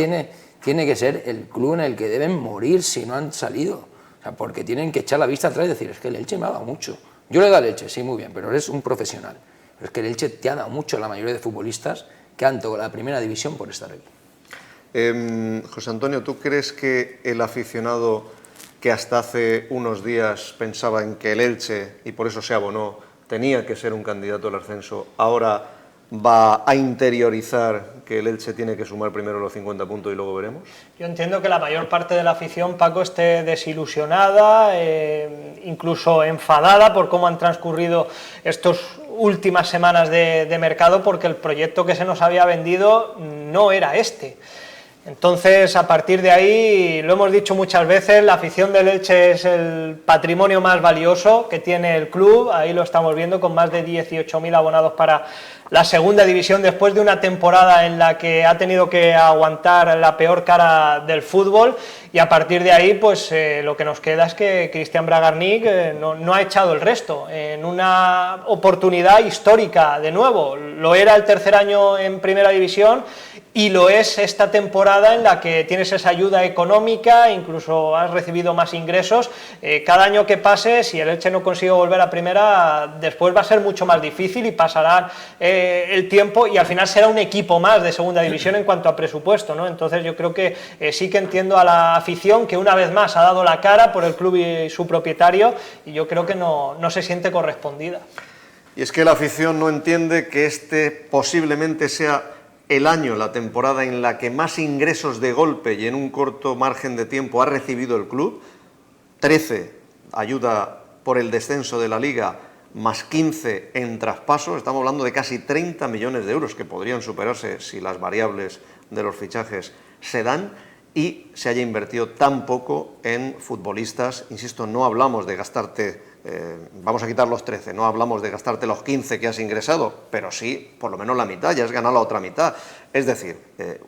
tiene que ser el club en el que deben morir si no han salido. O sea, porque tienen que echar la vista atrás y decir, es que el Elche me ha dado mucho. Yo le he dado al Elche, sí, muy bien, pero eres un profesional. Pero es que el Elche te ha dado mucho a la mayoría de futbolistas que han tocado la primera división por estar aquí. José Antonio, ¿tú crees que el aficionado que hasta hace unos días pensaba en que el Elche, y por eso se abonó, tenía que ser un candidato al ascenso, ahora va a interiorizar que el Elche tiene que sumar primero los 50 puntos y luego veremos? Yo entiendo que la mayor parte de la afición, Paco, esté desilusionada, incluso enfadada por cómo han transcurrido estas últimas semanas de mercado, porque el proyecto que se nos había vendido no era este. Entonces, a partir de ahí, lo hemos dicho muchas veces, la afición del Elche es el patrimonio más valioso que tiene el club. Ahí lo estamos viendo con más de 18.000 abonados para la segunda división, después de una temporada en la que ha tenido que aguantar la peor cara del fútbol, y a partir de ahí pues lo que nos queda es que Cristian Bragarnik no ha echado el resto en una oportunidad histórica. De nuevo, lo era el tercer año en primera división y lo es esta temporada en la que tienes esa ayuda económica, incluso has recibido más ingresos. Cada año que pase, si el Elche no consigue volver a primera, después va a ser mucho más difícil y pasará el tiempo y al final será un equipo más de segunda división en cuanto a presupuesto, ¿no? Entonces yo creo que sí que entiendo a la afición que una vez más ha dado la cara por el club y su propietario, y yo creo que no se siente correspondida. Y es que la afición no entiende que este posiblemente sea el año, la temporada en la que más ingresos de golpe y en un corto margen de tiempo ha recibido el club. 13 ayuda por el descenso de la Liga, más 15 en traspasos. Estamos hablando de casi 30 millones de euros que podrían superarse si las variables de los fichajes se dan, y se haya invertido tan poco en futbolistas. Insisto, no hablamos de gastarte, vamos a quitar los 13, no hablamos de gastarte los 15 que has ingresado, pero sí, por lo menos la mitad, ya has ganado la otra mitad. Es decir,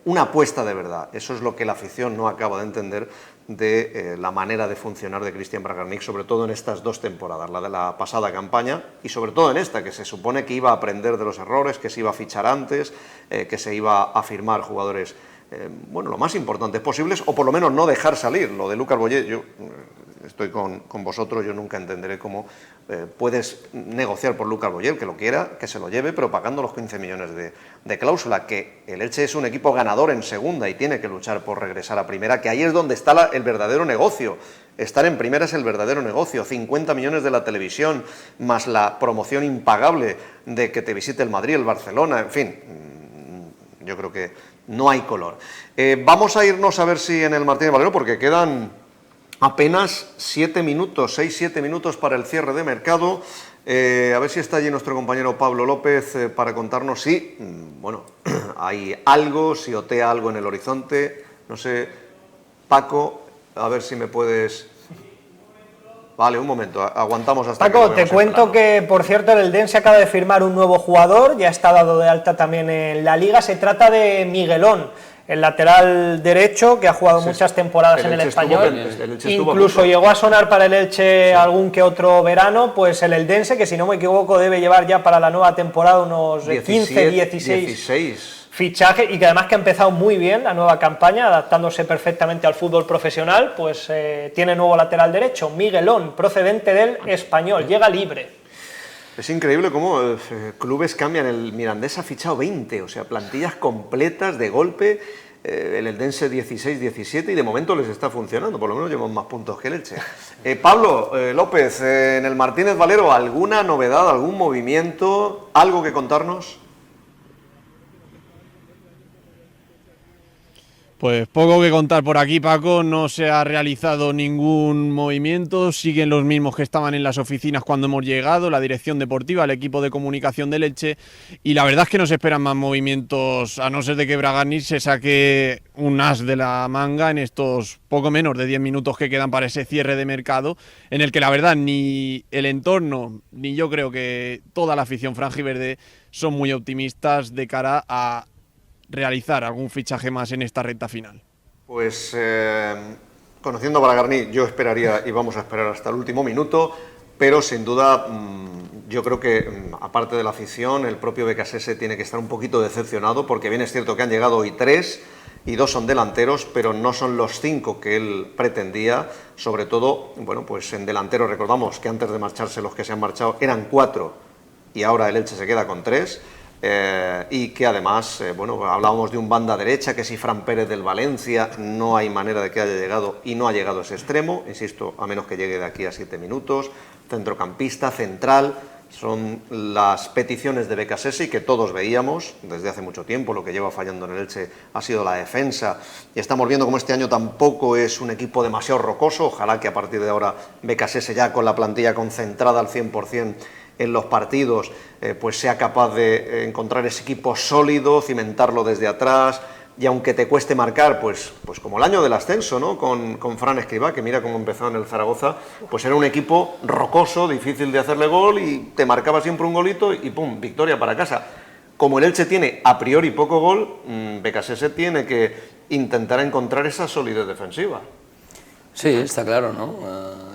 una apuesta de verdad. Eso es lo que la afición no acaba de entender de la manera de funcionar de Cristian Bragarnik, sobre todo en estas dos temporadas, la de la pasada campaña y sobre todo en esta, que se supone que iba a aprender de los errores, que se iba a fichar antes, que se iba a firmar jugadores bueno, lo más importantes posibles, o por lo menos no dejar salir. Lo de Lucas Boyé, yo estoy con vosotros, yo nunca entenderé cómo puedes negociar por Lucas Boyé, el que lo quiera, que se lo lleve, pero pagando los 15 millones de cláusula, que el Elche es un equipo ganador en segunda y tiene que luchar por regresar a primera, que ahí es donde está el verdadero negocio. Estar en primera es el verdadero negocio. 50 millones de la televisión, más la promoción impagable de que te visite el Madrid, el Barcelona, en fin, yo creo que no hay color. Vamos a irnos a ver si en el Martínez Valero, porque quedan apenas 7 minutos, 6-7 minutos para el cierre de mercado. A ver si está allí nuestro compañero Pablo López para contarnos si, bueno, hay algo, si otea algo en el horizonte. No sé, Paco, a ver si me puedes... Vale, un momento, aguantamos hasta Paco, te cuento que, por cierto, el Eldense acaba de firmar un nuevo jugador, ya está dado de alta también en la Liga. Se trata de Miguelón, el lateral derecho, que ha jugado muchas temporadas en el Español. Incluso llegó a sonar para el Elche algún que otro verano. Pues el Eldense, que si no me equivoco debe llevar ya para la nueva temporada unos 15, 16 fichaje y que además que ha empezado muy bien la nueva campaña, adaptándose perfectamente al fútbol profesional, pues tiene nuevo lateral derecho, Miguelón, procedente del Español, llega libre. Es increíble cómo clubes cambian. El Mirandés ha fichado 20, o sea, plantillas completas de golpe. El Eldense 16, 17 y de momento les está funcionando, por lo menos llevan más puntos que el Elche. Pablo López, en el Martínez Valero, ¿alguna novedad, algún movimiento, algo que contarnos? Pues poco que contar por aquí, Paco, no se ha realizado ningún movimiento, siguen los mismos que estaban en las oficinas cuando hemos llegado, la dirección deportiva, el equipo de comunicación del Elche, y la verdad es que no se esperan más movimientos, a no ser de que Bragarni se saque un as de la manga en estos poco menos de 10 minutos que quedan para ese cierre de mercado, en el que la verdad ni el entorno, ni yo creo que toda la afición franjiverde son muy optimistas de cara a realizar algún fichaje más en esta recta final. Pues conociendo a Bragarni, yo esperaría y vamos a esperar hasta el último minuto, pero sin duda yo creo que aparte de la afición, el propio Becasese tiene que estar un poquito decepcionado, porque bien es cierto que han llegado hoy 3 y 2 son delanteros, pero no son los 5 que él pretendía, sobre todo, bueno, pues en delantero recordamos que antes de marcharse los que se han marchado eran 4 y ahora el Elche se queda con 3. Y que además, bueno, hablábamos de un banda derecha, que si Fran Pérez del Valencia, no hay manera de que haya llegado y no ha llegado a ese extremo, insisto, a menos que llegue de aquí a 7 minutos, centrocampista, central, son las peticiones de Becasese y que todos veíamos desde hace mucho tiempo. Lo que lleva fallando en el Elche ha sido la defensa y estamos viendo como este año tampoco es un equipo demasiado rocoso. Ojalá que a partir de ahora Becasese, ya con la plantilla concentrada al 100% en los partidos, pues sea capaz de encontrar ese equipo sólido, cimentarlo desde atrás, y aunque te cueste marcar, pues como el año del ascenso, ¿no? Con Fran Escribá, que mira cómo empezó en el Zaragoza, pues era un equipo rocoso, difícil de hacerle gol, y te marcaba siempre un golito y ¡pum!, victoria para casa. Como el Elche tiene a priori poco gol, Becasese tiene que intentar encontrar esa solidez defensiva. Sí, está claro, ¿no?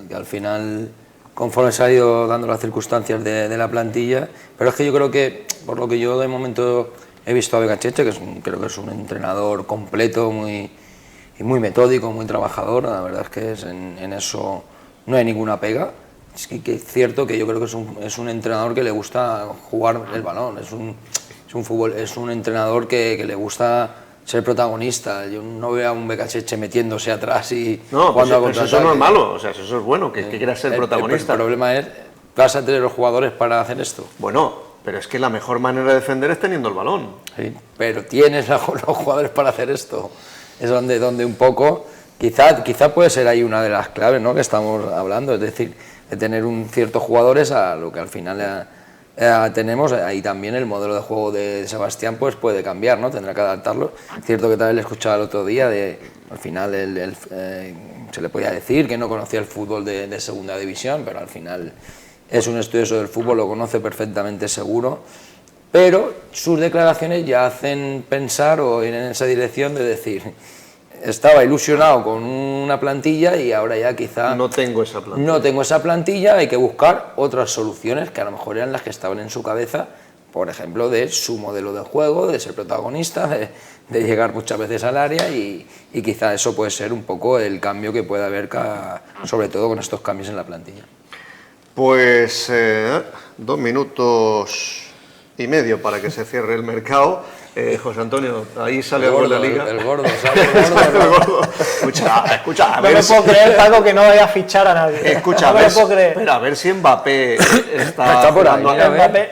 Que al final, conforme se ha ido dando las circunstancias de la plantilla, pero es que yo creo que, por lo que yo de momento he visto a Becasese, que creo que es un entrenador completo, muy metódico, muy trabajador, la verdad es que en eso no hay ninguna pega. Es que es cierto que yo creo que es un entrenador que le gusta jugar el balón, es un entrenador que le gusta ser protagonista. Yo no veo a un Becasese metiéndose atrás y no, pues eso no es malo, o sea, eso es bueno, que quiera ser protagonista. El problema es, ¿vas a tener los jugadores para hacer esto? Bueno, pero es que la mejor manera de defender es teniendo el balón. Sí, pero tienes los jugadores para hacer esto. Es donde un poco, quizá puede ser ahí una de las claves, ¿no?, que estamos hablando, es decir, de tener un ciertos jugadores a lo que al final tenemos. Ahí también el modelo de juego de Sebastián pues puede cambiar, ¿no? Tendrá que adaptarlo. Es cierto que también le escuchaba el otro día, al final se le podía decir que no conocía el fútbol de segunda división, pero al final es un estudioso del fútbol, lo conoce perfectamente seguro, pero sus declaraciones ya hacen pensar o ir en esa dirección de decir, estaba ilusionado con una plantilla y ahora ya quizá no tengo esa plantilla, hay que buscar otras soluciones que a lo mejor eran las que estaban en su cabeza, por ejemplo, de su modelo de juego, de ser protagonista, de llegar muchas veces al área y quizá eso puede ser un poco el cambio que puede haber, sobre todo con estos cambios en la plantilla. Pues 2 minutos y medio para que se cierre el mercado. José Antonio, ahí sale algo de la Liga. El gordo, sale el gordo. Escucha, no me puedo creer, Paco, que no vaya a fichar a nadie. Escucha, no me lo puedo creer. Espera, a ver si Mbappé está por ahí.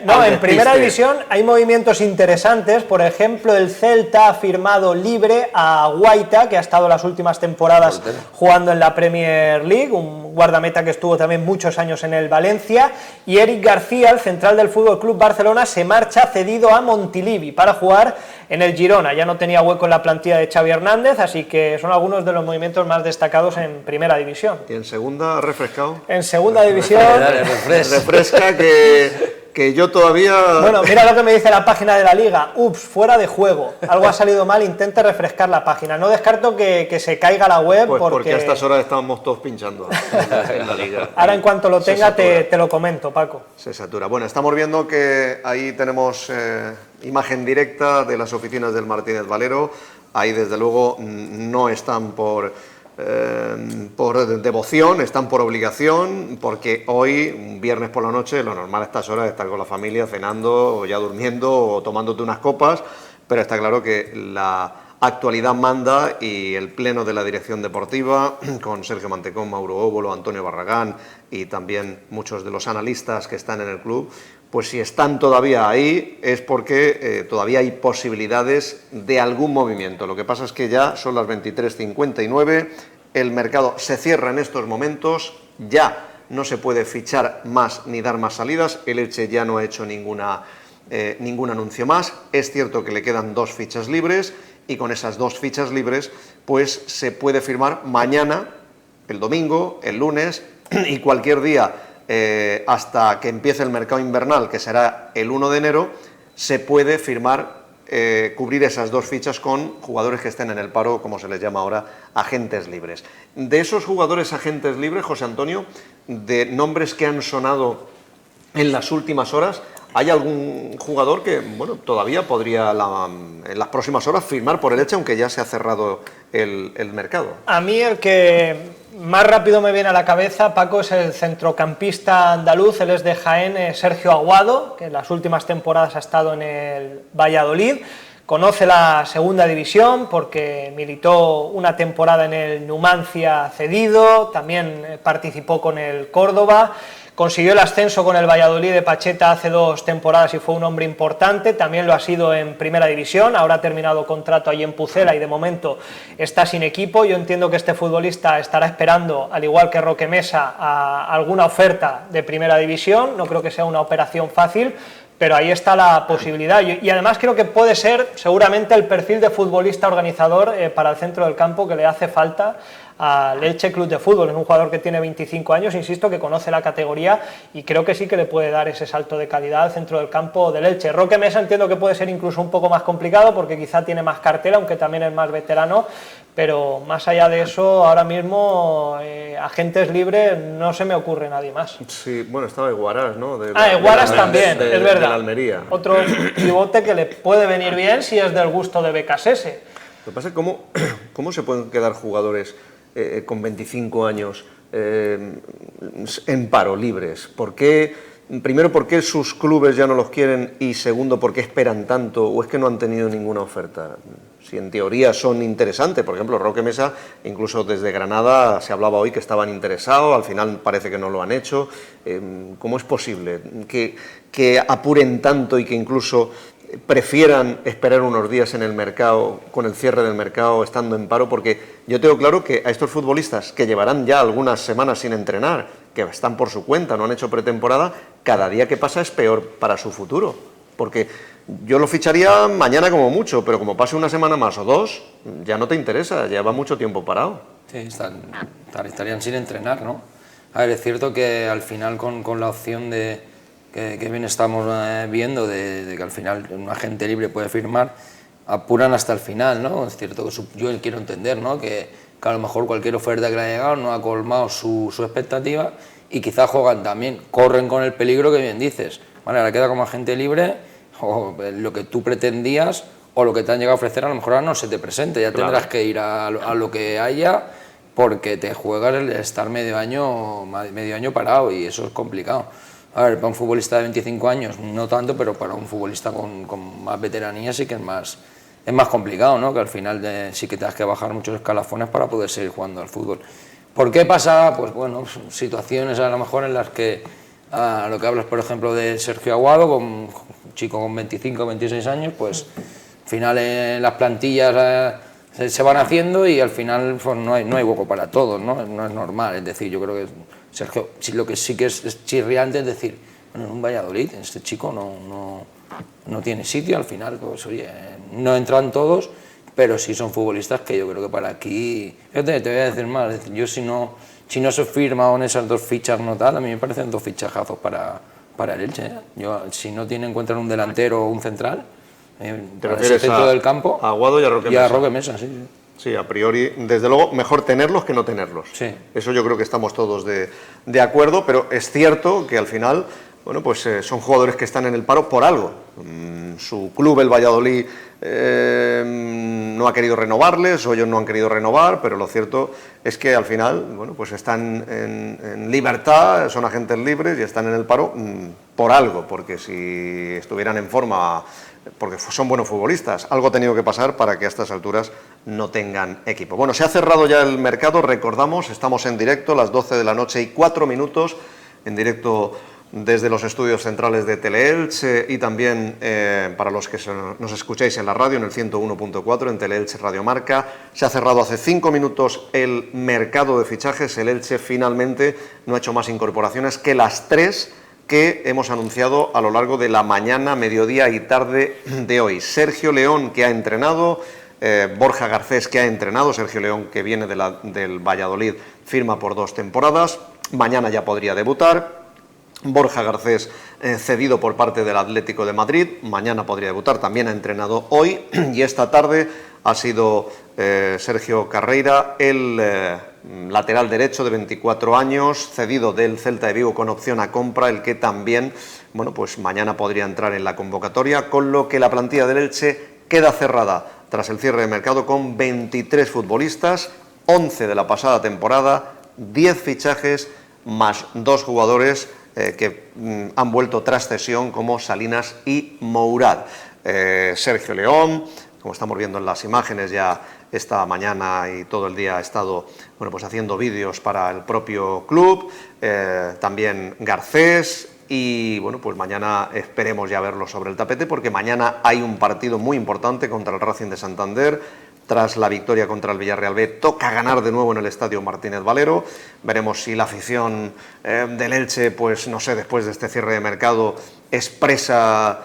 No, en primera división hay movimientos interesantes. Por ejemplo, el Celta ha firmado libre a Guaita, que ha estado las últimas temporadas jugando en la Premier League, un guardameta que estuvo también muchos años en el Valencia, y Eric García, el central del FC Barcelona, se marcha cedido a Montilivi para jugar en el Girona. Ya no tenía hueco en la plantilla de Xavi Hernández, así que son algunos de los movimientos más destacados en primera división. ¿Y en segunda ha refrescado? En segunda división refresca que yo todavía... Bueno, mira lo que me dice la página de la Liga. Ups, fuera de juego. Algo ha salido mal, intente refrescar la página. No descarto que se caiga la web pues porque a estas horas estábamos todos pinchando en la Liga. Ahora en cuanto lo tenga te lo comento, Paco. Se satura. Bueno, estamos viendo que ahí tenemos Imagen directa de las oficinas del Martínez Valero. Ahí desde luego no están por devoción, están por obligación, porque hoy, un viernes por la noche, lo normal a estas horas es estar con la familia cenando o ya durmiendo o tomándote unas copas, pero está claro que la actualidad manda y el pleno de la dirección deportiva, con Sergio Mantecón, Mauro Óbolo, Antonio Barragán y también muchos de los analistas que están en el club, pues si están todavía ahí es porque todavía hay posibilidades de algún movimiento. Lo que pasa es que ya son las 23:59, el mercado se cierra en estos momentos, ya no se puede fichar más ni dar más salidas, el Elche ya no ha hecho ningún anuncio más. Es cierto que le quedan 2 fichas libres y con esas 2 fichas libres pues se puede firmar mañana, el domingo, el lunes y cualquier día hasta que empiece el mercado invernal, que será el 1 de enero, se puede firmar, cubrir esas 2 fichas con jugadores que estén en el paro, como se les llama ahora, agentes libres. De esos jugadores agentes libres, José Antonio, de nombres que han sonado en las últimas horas, ¿hay algún jugador que todavía podría en las próximas horas firmar por el Elche, aunque ya se ha cerrado el mercado? A mí el que más rápido me viene a la cabeza, Paco, es el centrocampista andaluz, él es de Jaén, Sergio Aguado, que en las últimas temporadas ha estado en el Valladolid. Conoce la segunda división porque militó una temporada en el Numancia cedido, también participó con el Córdoba. Consiguió el ascenso con el Valladolid de Pacheta hace 2 temporadas y fue un hombre importante, también lo ha sido en Primera División, ahora ha terminado contrato ahí en Pucela y de momento está sin equipo. Yo entiendo que este futbolista estará esperando, al igual que Roque Mesa, a alguna oferta de Primera División, no creo que sea una operación fácil, pero ahí está la posibilidad y además creo que puede ser seguramente el perfil de futbolista organizador para el centro del campo que le hace falta al Elche Club de Fútbol. Es un jugador que tiene 25 años, insisto, que conoce la categoría y creo que sí que le puede dar ese salto de calidad al centro del campo del Elche. Roque Mesa entiendo que puede ser incluso un poco más complicado porque quizá tiene más cartera, aunque también es más veterano, pero más allá de eso, ahora mismo agentes libres no se me ocurre nadie más. Sí, bueno, estaba Eguaras, ¿no? Eguaras también, es verdad. De la Almería. Otro pivote que le puede venir bien si es del gusto de Becasese. Lo que pasa es cómo se pueden quedar jugadores con 25 años en paro, libres. Primero, ¿por qué sus clubes ya no los quieren? Y segundo, ¿por qué esperan tanto? ¿O es que no han tenido ninguna oferta? Si en teoría son interesantes, por ejemplo, Roque Mesa, incluso desde Granada se hablaba hoy que estaban interesados, al final parece que no lo han hecho. ¿Cómo es posible que apuren tanto y que incluso prefieran esperar unos días en el mercado, con el cierre del mercado, estando en paro? Porque yo tengo claro que a estos futbolistas que llevarán ya algunas semanas sin entrenar, que están por su cuenta, no han hecho pretemporada, cada día que pasa es peor para su futuro. Porque yo lo ficharía mañana como mucho, pero como pase una semana más o 2, ya no te interesa, lleva mucho tiempo parado. Sí, estarían sin entrenar, ¿no? A ver, es cierto que al final con la opción que bien estamos viendo de que al final un agente libre puede firmar, apuran hasta el final, ¿no? Es cierto que yo quiero entender, ¿no? Que a lo mejor cualquier oferta que le haya llegado no ha colmado su expectativa y quizás corren con el peligro que bien dices. Vale, ahora queda como agente libre, o lo que tú pretendías o lo que te han llegado a ofrecer a lo mejor ahora no se te presente, ya tendrás que ir a lo que haya porque te juegas el estar medio año parado y eso es complicado. A ver, para un futbolista de 25 años no tanto, pero para un futbolista con más veteranía sí que es más complicado, ¿no? Que al final sí que te has que bajar muchos escalafones para poder seguir jugando al fútbol. ¿Por qué pasa? Pues bueno, situaciones a lo mejor en las que a lo que hablas, por ejemplo, de Sergio Aguado, un chico con 25 o 26 años, pues al final las plantillas se van haciendo y al final pues, no hay hueco para todos, ¿no? No es normal, es decir, yo creo que Sergio, lo que sí que es chirriante es decir, bueno, en un Valladolid este chico no tiene sitio, al final, pues oye, no entran todos, pero sí son futbolistas que yo creo que para aquí, fíjate, te voy a decir más, es decir, yo si no se firma en esas 2 fichas no tal, a mí me parecen 2 fichajazos para el Elche, ¿eh? Yo, si no encuentran un delantero o un central, para ese centro del campo, a Aguado y a Roque Mesa. Y a Roque Mesa, sí. Sí, a priori, desde luego, mejor tenerlos que no tenerlos. Sí. Eso yo creo que estamos todos de acuerdo, pero es cierto que al final bueno, pues son jugadores que están en el paro por algo. Su club, el Valladolid, no ha querido renovarles, o ellos no han querido renovar, pero lo cierto es que al final, bueno, pues están en libertad, son agentes libres y están en el paro por algo, porque si estuvieran en forma, porque son buenos futbolistas, algo ha tenido que pasar para que a estas alturas no tengan equipo. Bueno, se ha cerrado ya el mercado, recordamos, estamos en directo, las 12 de la noche y 4 minutos, en directo desde los estudios centrales de Teleelch y también para los que nos escucháis en la radio, en el 101.4, en Teleelch Radio Marca. Se ha cerrado hace 5 minutos el mercado de fichajes. El Elche finalmente no ha hecho más incorporaciones que las 3 que hemos anunciado a lo largo de la mañana, mediodía y tarde de hoy. Sergio León, que ha entrenado, Borja Garcés, que ha entrenado. Sergio León, que viene del Valladolid, firma por 2 temporadas. Mañana ya podría debutar. Borja Garcés, cedido por parte del Atlético de Madrid, mañana podría debutar, también ha entrenado hoy, y esta tarde ha sido Sergio Carreira, el lateral derecho de 24 años, cedido del Celta de Vigo con opción a compra, el que también, bueno, pues mañana podría entrar en la convocatoria, con lo que la plantilla del Elche queda cerrada tras el cierre de mercado con 23 futbolistas, 11 de la pasada temporada, 10 fichajes más 2 jugadores que han vuelto tras cesión, como Salinas y Mourad. Sergio León, como estamos viendo en las imágenes, ya esta mañana y todo el día ha estado, bueno, pues haciendo vídeos para el propio club, también Garcés, y bueno, pues mañana esperemos ya verlo sobre el tapete, porque mañana hay un partido muy importante contra el Racing de Santander. Tras la victoria contra el Villarreal B, toca ganar de nuevo en el Estadio Martínez Valero. Veremos si la afición del Elche, pues no sé, después de este cierre de mercado, expresa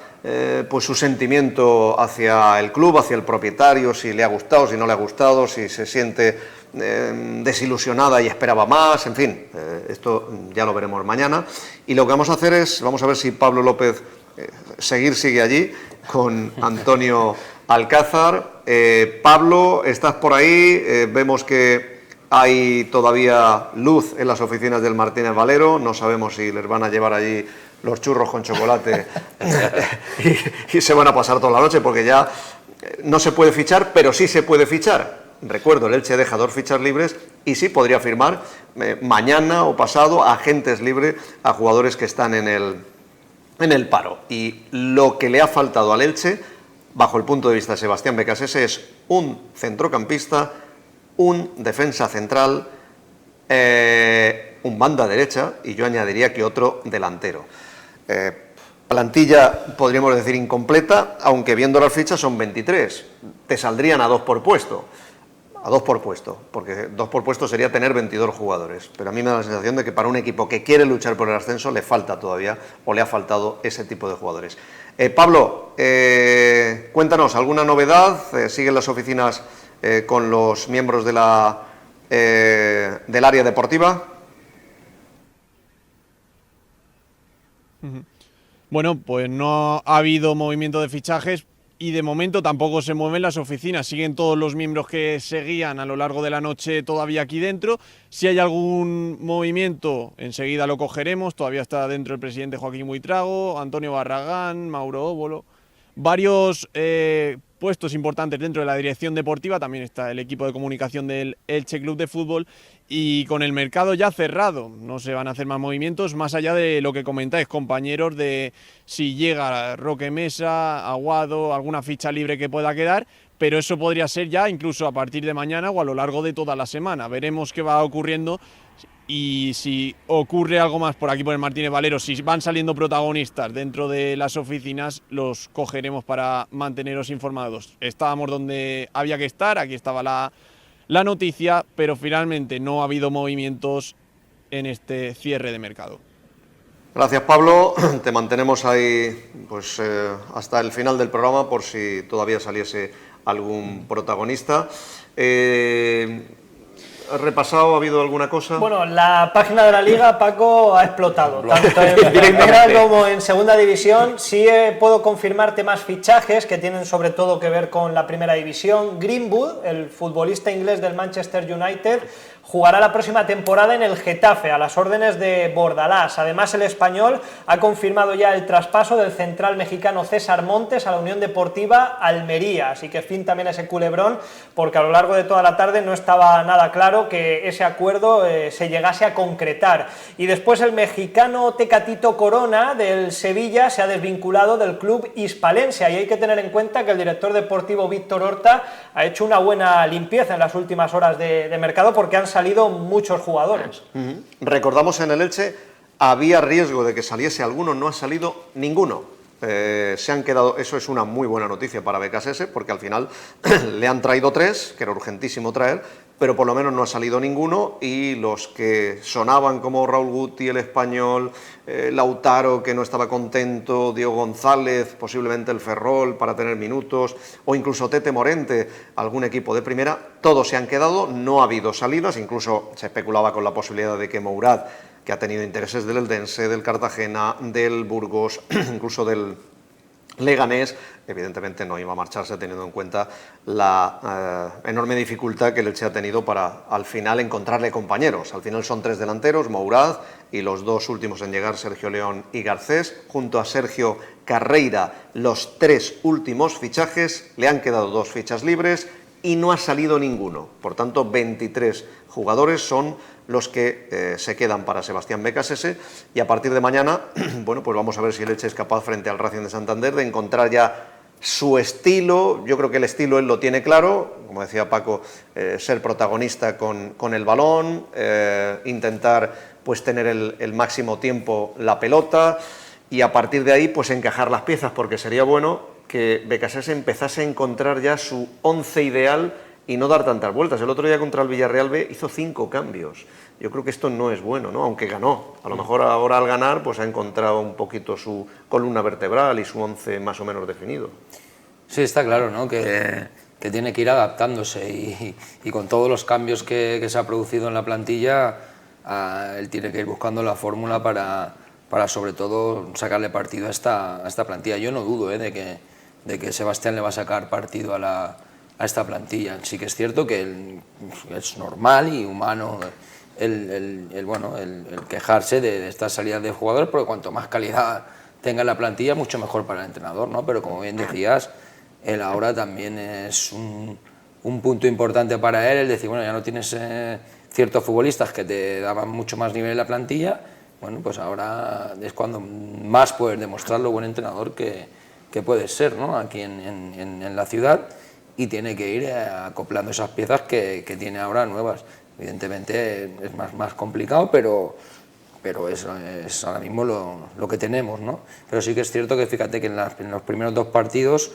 pues su sentimiento hacia el club, hacia el propietario, si le ha gustado, si no le ha gustado, si se siente desilusionada y esperaba más, en fin, esto ya lo veremos mañana. Y lo que vamos a hacer es, vamos a ver si Pablo López sigue allí con Antonio Alcázar. Pablo, estás por ahí, vemos que hay todavía luz en las oficinas del Martínez Valero, no sabemos si les van a llevar allí los churros con chocolate y se van a pasar toda la noche, porque ya no se puede fichar, pero sí se puede fichar. Recuerdo, el Elche deja 2 fichas libres y sí podría firmar mañana o pasado agentes libres a jugadores que están en el paro. Y lo que le ha faltado al Elche, bajo el punto de vista de Sebastián Becasese, es un centrocampista, un defensa central, un banda derecha, y yo añadiría que otro delantero. Plantilla, podríamos decir, incompleta, aunque viendo las fichas son 23. Te saldrían a 2 por puesto. A 2 por puesto, porque 2 por puesto sería tener 22 jugadores. Pero a mí me da la sensación de que para un equipo que quiere luchar por el ascenso le falta todavía, o le ha faltado ese tipo de jugadores. Pablo, cuéntanos, ¿alguna novedad? ¿Siguen las oficinas con los miembros de del área deportiva? Bueno, pues no ha habido movimiento de fichajes y de momento tampoco se mueven las oficinas. Siguen todos los miembros que seguían a lo largo de la noche todavía aquí dentro. Si hay algún movimiento, enseguida lo cogeremos. Todavía está dentro el presidente Joaquín Buitrago, Antonio Barragán, Mauro Óbolo. Varios puestos importantes dentro de la dirección deportiva. También está el equipo de comunicación del Elche Club de Fútbol. Y con el mercado ya cerrado, no se van a hacer más movimientos, más allá de lo que comentáis, compañeros, de si llega Roque Mesa, Aguado, alguna ficha libre que pueda quedar, pero eso podría ser ya incluso a partir de mañana o a lo largo de toda la semana. Veremos qué va ocurriendo y si ocurre algo más por aquí por el Martínez Valero, si van saliendo protagonistas dentro de las oficinas, los cogeremos para manteneros informados. Estábamos donde había que estar, aquí estaba la noticia, pero finalmente no ha habido movimientos en este cierre de mercado. Gracias, Pablo. Te mantenemos ahí pues hasta el final del programa por si todavía saliese algún protagonista. repasado? ¿Ha habido alguna cosa? Bueno, la página de la Liga, Paco, ha explotado, tanto en primera como en segunda división. Sí puedo confirmarte más fichajes que tienen sobre todo que ver con la primera división. Greenwood, el futbolista inglés del Manchester United, jugará la próxima temporada en el Getafe, a las órdenes de Bordalás. Además, el español ha confirmado ya el traspaso del central mexicano César Montes a la Unión Deportiva Almería. Así que fin también ese culebrón, porque a lo largo de toda la tarde no estaba nada claro que ese acuerdo se llegase a concretar. Y después el mexicano Tecatito Corona del Sevilla se ha desvinculado del club hispalense. Y hay que tener en cuenta que el director deportivo Víctor Horta ha hecho una buena limpieza en las últimas horas de mercado, porque han salido muchos jugadores. Recordamos, en el Elche había riesgo de que saliese alguno, no ha salido ninguno. Se han quedado, eso es una muy buena noticia para BKSS, porque al final le han traído 3, que era urgentísimo traer, pero por lo menos no ha salido ninguno, y los que sonaban como Raúl Guti, el español, Lautaro, que no estaba contento, Diego González, posiblemente el Ferrol para tener minutos, o incluso Tete Morente, algún equipo de primera, todos se han quedado, no ha habido salidas. Incluso se especulaba con la posibilidad de que Mourad, que ha tenido intereses del Eldense, del Cartagena, del Burgos, incluso del Leganés, evidentemente no iba a marcharse, teniendo en cuenta la enorme dificultad que el Elche ha tenido para al final encontrarle compañeros. Al final son 3 delanteros, Mourad, y los 2 últimos en llegar, Sergio León y Garcés, junto a Sergio Carreira. Los 3 últimos fichajes, le han quedado 2 fichas libres y no ha salido ninguno. Por tanto, 23 jugadores son los que se quedan para Sebastián BKSS, y a partir de mañana, bueno, pues vamos a ver si el Elche es capaz, frente al Racing de Santander, de encontrar ya su estilo. Yo creo que el estilo él lo tiene claro, como decía Paco, ser protagonista con el balón, intentar pues tener el máximo tiempo la pelota, y a partir de ahí pues encajar las piezas, porque sería bueno que BKSS empezase a encontrar ya su 11 ideal y no dar tantas vueltas. El otro día contra el Villarreal B hizo 5 cambios. Yo creo que esto no es bueno, ¿no? Aunque ganó. A lo mejor ahora al ganar pues ha encontrado un poquito su columna vertebral y su 11 más o menos definido. Sí, está claro, ¿no? Que tiene que ir adaptándose, y con todos los cambios que se ha producido en la plantilla, él tiene que ir buscando la fórmula para sobre todo sacarle partido a esta plantilla. Yo no dudo de que Sebastián le va a sacar partido a esta plantilla. Sí que es cierto que es normal y humano el quejarse de estas salidas de jugadores, porque cuanto más calidad tenga la plantilla, mucho mejor para el entrenador, ¿no? Pero como bien decías, él ahora también es un punto importante para él, el decir, bueno, ya no tienes ciertos futbolistas que te daban mucho más nivel en la plantilla, bueno, pues ahora es cuando más puedes demostrar lo buen entrenador que puedes ser, ¿no? Aquí en la ciudad, y tiene que ir acoplando esas piezas que tiene ahora nuevas. Evidentemente es más complicado, pero es ahora mismo lo que tenemos, ¿no? Pero sí que es cierto que fíjate que en los primeros 2 partidos,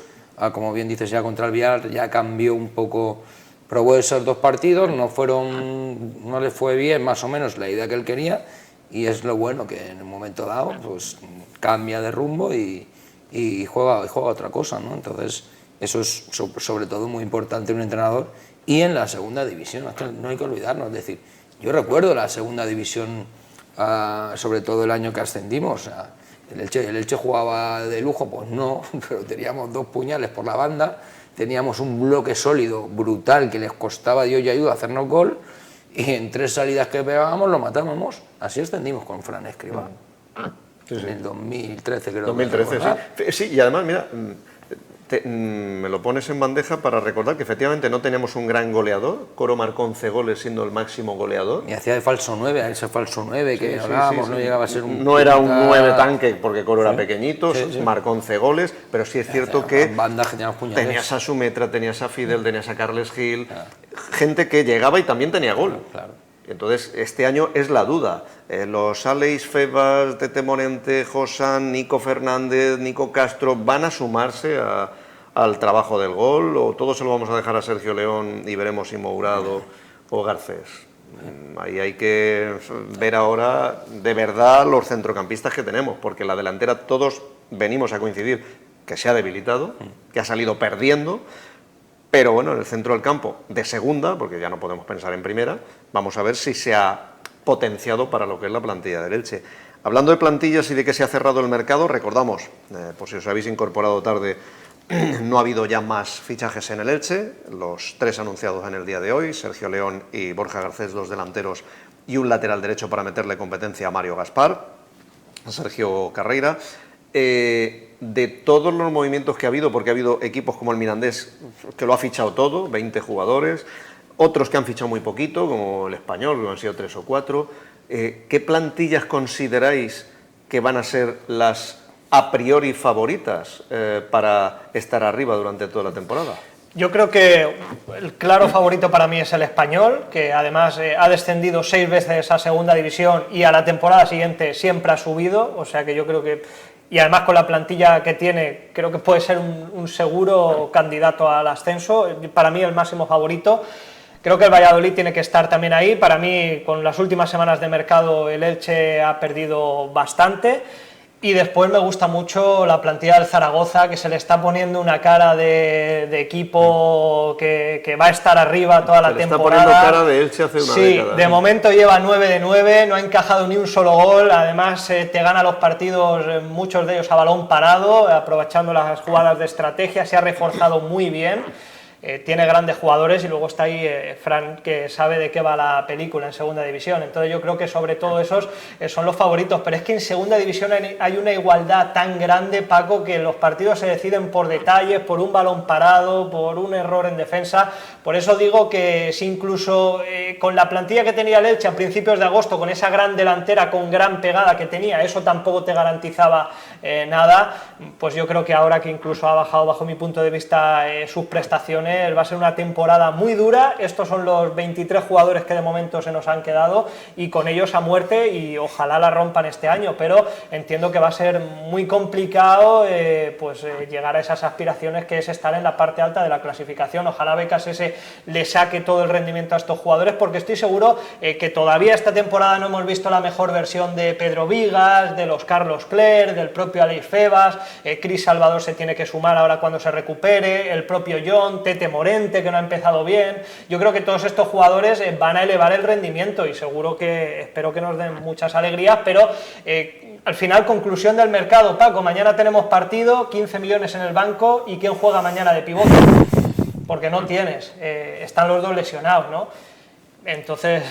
como bien dices, ya contra el Villar, ya cambió un poco, probó esos 2 partidos, no le fue bien más o menos la idea que él quería, y es lo bueno que en un momento dado pues cambia de rumbo y juega otra cosa, ¿no? Entonces eso es sobre todo muy importante en un entrenador. Y en la segunda división, es que no hay que olvidarnos, es decir, yo recuerdo la segunda división, sobre todo el año que ascendimos, el Elche jugaba de lujo, pues no, pero teníamos 2 puñales por la banda, teníamos un bloque sólido, brutal, que les costaba Dios y ayuda hacernos gol, y en 3 salidas que pegábamos lo matábamos. Así ascendimos con Fran Escribá, sí. En el 2013 creo. 2013, sí. Sí, y además, mira, me lo pones en bandeja para recordar que efectivamente no teníamos un gran goleador. Coro marcó 11 goles siendo el máximo goleador. Y hacía de falso 9, a ese falso 9 que hablábamos, no llegaba a ser un... No era un 9 tanque, porque Coro era pequeñito, marcó 11 goles, pero sí es cierto que tenías a Sumetra, tenías a Fidel, tenías a Carles Gil, gente que llegaba y también tenía gol. Claro. Entonces, este año es la duda. Los Aleix, Febas, Tete Morente, Josan, Nico Fernández, Nico Castro, ¿van a sumarse al trabajo del gol, o todo se lo vamos a dejar a Sergio León y veremos si Mourado o Garcés? Ahí hay que ver ahora de verdad los centrocampistas que tenemos, porque la delantera todos venimos a coincidir que se ha debilitado, que ha salido perdiendo, pero bueno, en el centro del campo de segunda, porque ya no podemos pensar en primera, vamos a ver si se ha potenciado para lo que es la plantilla del Elche. Hablando de plantillas y de que se ha cerrado el mercado, recordamos, por si os habéis incorporado tarde, no ha habido ya más fichajes en el Elche, los 3 anunciados en el día de hoy, Sergio León y Borja Garcés, 2 delanteros y un lateral derecho para meterle competencia a Mario Gaspar, a Sergio Carreira. De todos los movimientos que ha habido, porque ha habido equipos como el Mirandés que lo ha fichado todo, 20 jugadores, otros que han fichado muy poquito, como el Español, que han sido 3 o 4, ¿qué plantillas consideráis que van a ser las a priori favoritas para estar arriba durante toda la temporada? Yo creo que el claro favorito para mí es el Español, que además ha descendido 6 veces a segunda división y a la temporada siguiente siempre ha subido, o sea que yo creo que, y además con la plantilla que tiene, creo que puede ser un seguro candidato al ascenso, para mí el máximo favorito. Creo que el Valladolid tiene que estar también ahí, para mí con las últimas semanas de mercado el Elche ha perdido bastante. Y después me gusta mucho la plantilla del Zaragoza, que se le está poniendo una cara de equipo que va a estar arriba toda la temporada. Se le está poniendo cara de Elche hace una década. Sí, de momento lleva 9 de 9, no ha encajado ni un solo gol, además te gana los partidos, muchos de ellos a balón parado, aprovechando las jugadas de estrategia, se ha reforzado muy bien. Tiene grandes jugadores y luego está ahí Fran, que sabe de qué va la película en segunda división, entonces yo creo que sobre todo esos son los favoritos, pero es que en segunda división hay una igualdad tan grande, Paco, que los partidos se deciden por detalles, por un balón parado, por un error en defensa. Por eso digo que si incluso con la plantilla que tenía el Elche a principios de agosto, con esa gran delantera, con gran pegada que tenía, eso tampoco te garantizaba nada, pues yo creo que ahora que incluso ha bajado bajo mi punto de vista sus prestaciones, va a ser una temporada muy dura. Estos son los 23 jugadores que de momento se nos han quedado y con ellos a muerte, y ojalá la rompan este año, pero entiendo que va a ser muy complicado llegar a esas aspiraciones que es estar en la parte alta de la clasificación. Ojalá Becasese le saque todo el rendimiento a estos jugadores, porque estoy seguro que todavía esta temporada no hemos visto la mejor versión de Pedro Vigas, de los Carlos Cler, del propio Aleix Febas, Cris Salvador se tiene que sumar ahora cuando se recupere, el propio John, Tete Morente, que no ha empezado bien. Yo creo que todos estos jugadores van a elevar el rendimiento y seguro que, espero que nos den muchas alegrías, pero al final, conclusión del mercado, Paco, mañana tenemos partido, 15 millones en el banco, ¿y quién juega mañana de pivote? Porque no tienes, están los 2 lesionados, ¿no? Entonces,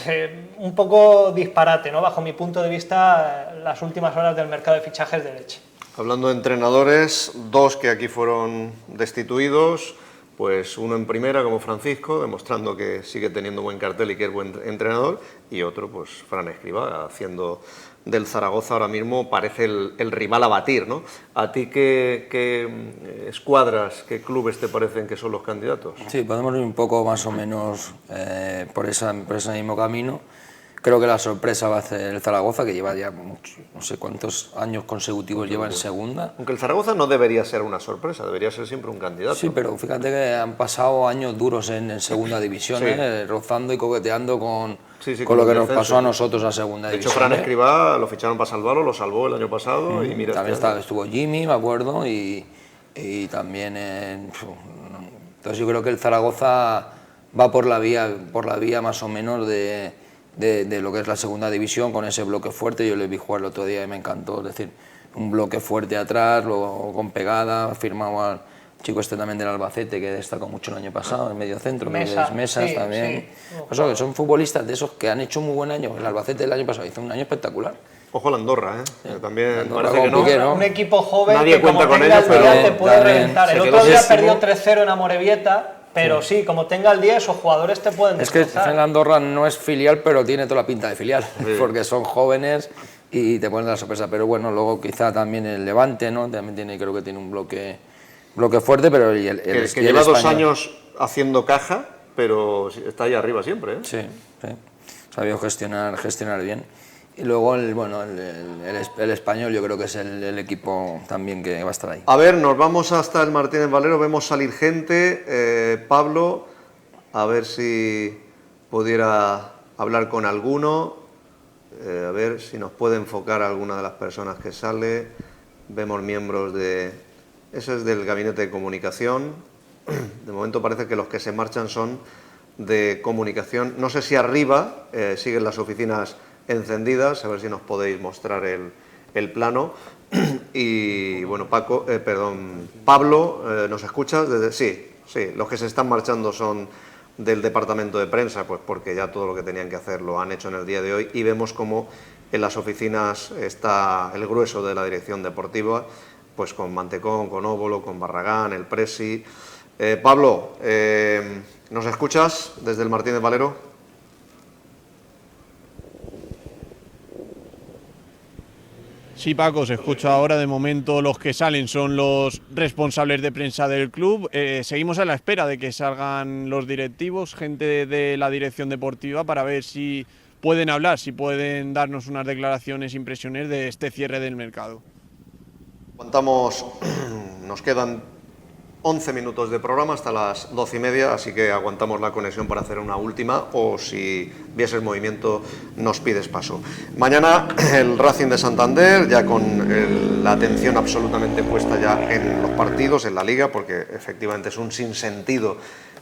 un poco disparate, ¿no? Bajo mi punto de vista, las últimas horas del mercado de fichajes de Elche. Hablando de entrenadores, 2 que aquí fueron destituidos, pues uno en primera como Francisco, demostrando que sigue teniendo buen cartel y que es buen entrenador, y otro, pues Fran Escribá, haciendo del Zaragoza ahora mismo, parece el rival a batir, ¿no? ¿A ti qué escuadras, qué clubes te parecen que son los candidatos? Sí, podemos ir un poco más o menos por ese mismo camino. Creo que la sorpresa va a ser el Zaragoza, que lleva ya no sé cuántos años consecutivos lleva en segunda. Aunque el Zaragoza no debería ser una sorpresa, debería ser siempre un candidato. Sí, pero fíjate que han pasado años duros en segunda división, sí. Rozando y coqueteando con lo que nos pasó a nosotros a segunda división. De hecho, Fran Escribá lo ficharon para salvarlo, lo salvó el año pasado y mira... También estuvo Jimmy, me acuerdo, y también... entonces yo creo que el Zaragoza va por la vía más o menos de lo que es la segunda división, con ese bloque fuerte. Yo le vi jugar el otro día y me encantó, es decir, un bloque fuerte atrás, luego con pegada, firmado al chico este también del Albacete, que destacó mucho el año pasado, en medio centro, Mesas sí, también. Sí. O sea, que son futbolistas de esos que han hecho un muy buen año. El Albacete el año pasado hizo un año espectacular. Ojo a la Andorra, Sí. También Andorra parece que no. Piqué, ¿no? Un equipo joven Nadie que cuenta como con tenga ellos, el día pero te puede reventar. El otro día perdió 3-0 en Amorebieta, pero sí, como tenga el día, esos jugadores te pueden destrozar. Es que Andorra no es filial, pero tiene toda la pinta de filial, porque son jóvenes y te ponen la sorpresa. Pero bueno, luego quizá también el Levante, ¿no? También creo que tiene un bloque fuerte, pero que lleva 2 años haciendo caja, pero está ahí arriba siempre, ¿eh? Sí. Sabido gestionar bien. Y luego el Español, yo creo que es el equipo también que va a estar ahí. A ver, nos vamos hasta el Martínez Valero, vemos salir gente. Pablo, a ver si pudiera hablar con alguno, a ver si nos puede enfocar a alguna de las personas que sale. Vemos miembros de... Ese es del gabinete de comunicación. De momento parece que los que se marchan son de comunicación. No sé si arriba siguen las oficinas encendidas, a ver si nos podéis mostrar el plano. Y bueno, Pablo, ¿nos escuchas? Sí, los que se están marchando son del departamento de prensa, pues porque ya todo lo que tenían que hacer lo han hecho en el día de hoy, y vemos como en las oficinas está el grueso de la dirección deportiva, pues con Mantecón, con Óbolo, con Barragán, el Presi. Pablo, ¿nos escuchas desde el Martínez Valero? Sí, Paco, se escucha ahora. De momento los que salen son los responsables de prensa del club. Seguimos a la espera de que salgan los directivos, gente de la dirección deportiva, para ver si pueden hablar, si pueden darnos unas declaraciones impresionantes de este cierre del mercado. Nos quedan 11 minutos de programa hasta las 12:30, así que aguantamos la conexión para hacer una última, o si vieses movimiento nos pides paso. Mañana el Racing de Santander, ya con la atención absolutamente puesta ya en los partidos, en la Liga, porque efectivamente es un sinsentido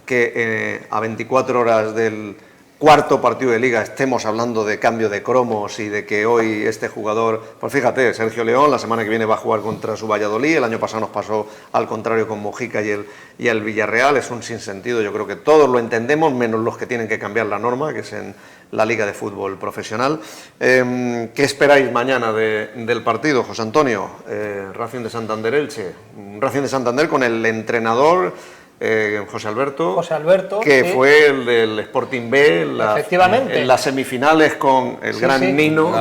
que a 24 horas del cuarto partido de Liga estemos hablando de cambio de cromos y de que hoy este jugador, pues fíjate, Sergio León la semana que viene va a jugar contra su Valladolid, el año pasado nos pasó al contrario con Mojica y el Villarreal. Es un sinsentido, yo creo que todos lo entendemos, menos los que tienen que cambiar la norma, que es en la Liga de Fútbol Profesional. ¿Qué esperáis mañana del partido, José Antonio? Racing de Santander-Elche, Racing de Santander con el entrenador José Alberto, que sí, fue el del Sporting B efectivamente, en las semifinales con el gran Nino,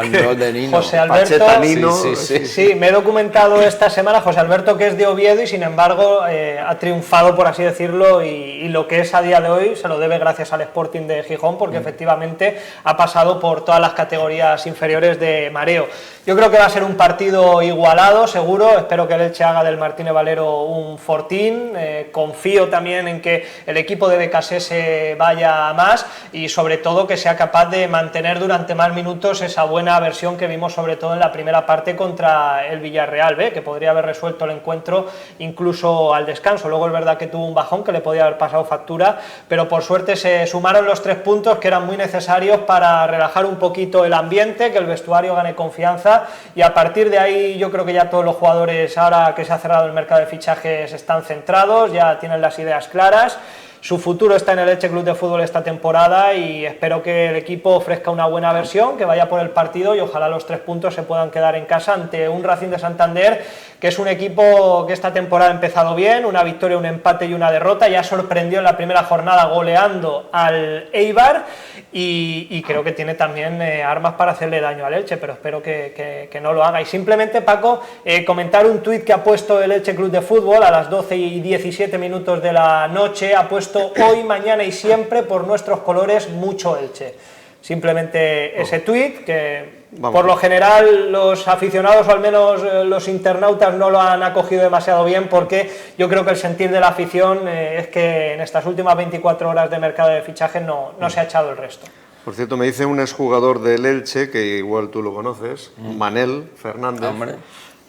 José Alberto. Nino. Sí, me he documentado esta semana. José Alberto, que es de Oviedo y sin embargo ha triunfado, por así decirlo, y lo que es a día de hoy se lo debe gracias al Sporting de Gijón, porque efectivamente ha pasado por todas las categorías inferiores de mareo. Yo creo que va a ser un partido igualado, seguro. Espero que el Elche haga del Martínez Valero un fortín. Confío también en que el equipo de BKSS vaya a más y sobre todo que sea capaz de mantener durante más minutos esa buena versión que vimos sobre todo en la primera parte contra el Villarreal B, que podría haber resuelto el encuentro incluso al descanso. Luego es verdad que tuvo un bajón que le podía haber pasado factura, pero por suerte se sumaron los 3 puntos que eran muy necesarios para relajar un poquito el ambiente, que el vestuario gane confianza, y a partir de ahí yo creo que ya todos los jugadores, ahora que se ha cerrado el mercado de fichajes, están centrados, ya tienen las ideas claras. Su futuro está en el Elche Club de Fútbol esta temporada y espero que el equipo ofrezca una buena versión, que vaya por el partido y ojalá los 3 puntos se puedan quedar en casa ante un Racing de Santander, que es un equipo que esta temporada ha empezado bien, una victoria, un empate y una derrota. Ya sorprendió en la primera jornada goleando al Eibar y creo que tiene también armas para hacerle daño al Elche, pero espero que no lo haga. Y simplemente, Paco, comentar un tuit que ha puesto el Elche Club de Fútbol a las 12:17 minutos de la noche. Ha puesto: hoy, mañana y siempre, por nuestros colores, mucho Elche. Simplemente ese tuit, que por lo general los aficionados, o al menos los internautas, no lo han acogido demasiado bien, porque yo creo que el sentir de la afición es que en estas últimas 24 horas de mercado de fichajes no se ha echado el resto. Por cierto, me dice un exjugador del Elche, que igual tú lo conoces, Manel Fernández. Hombre.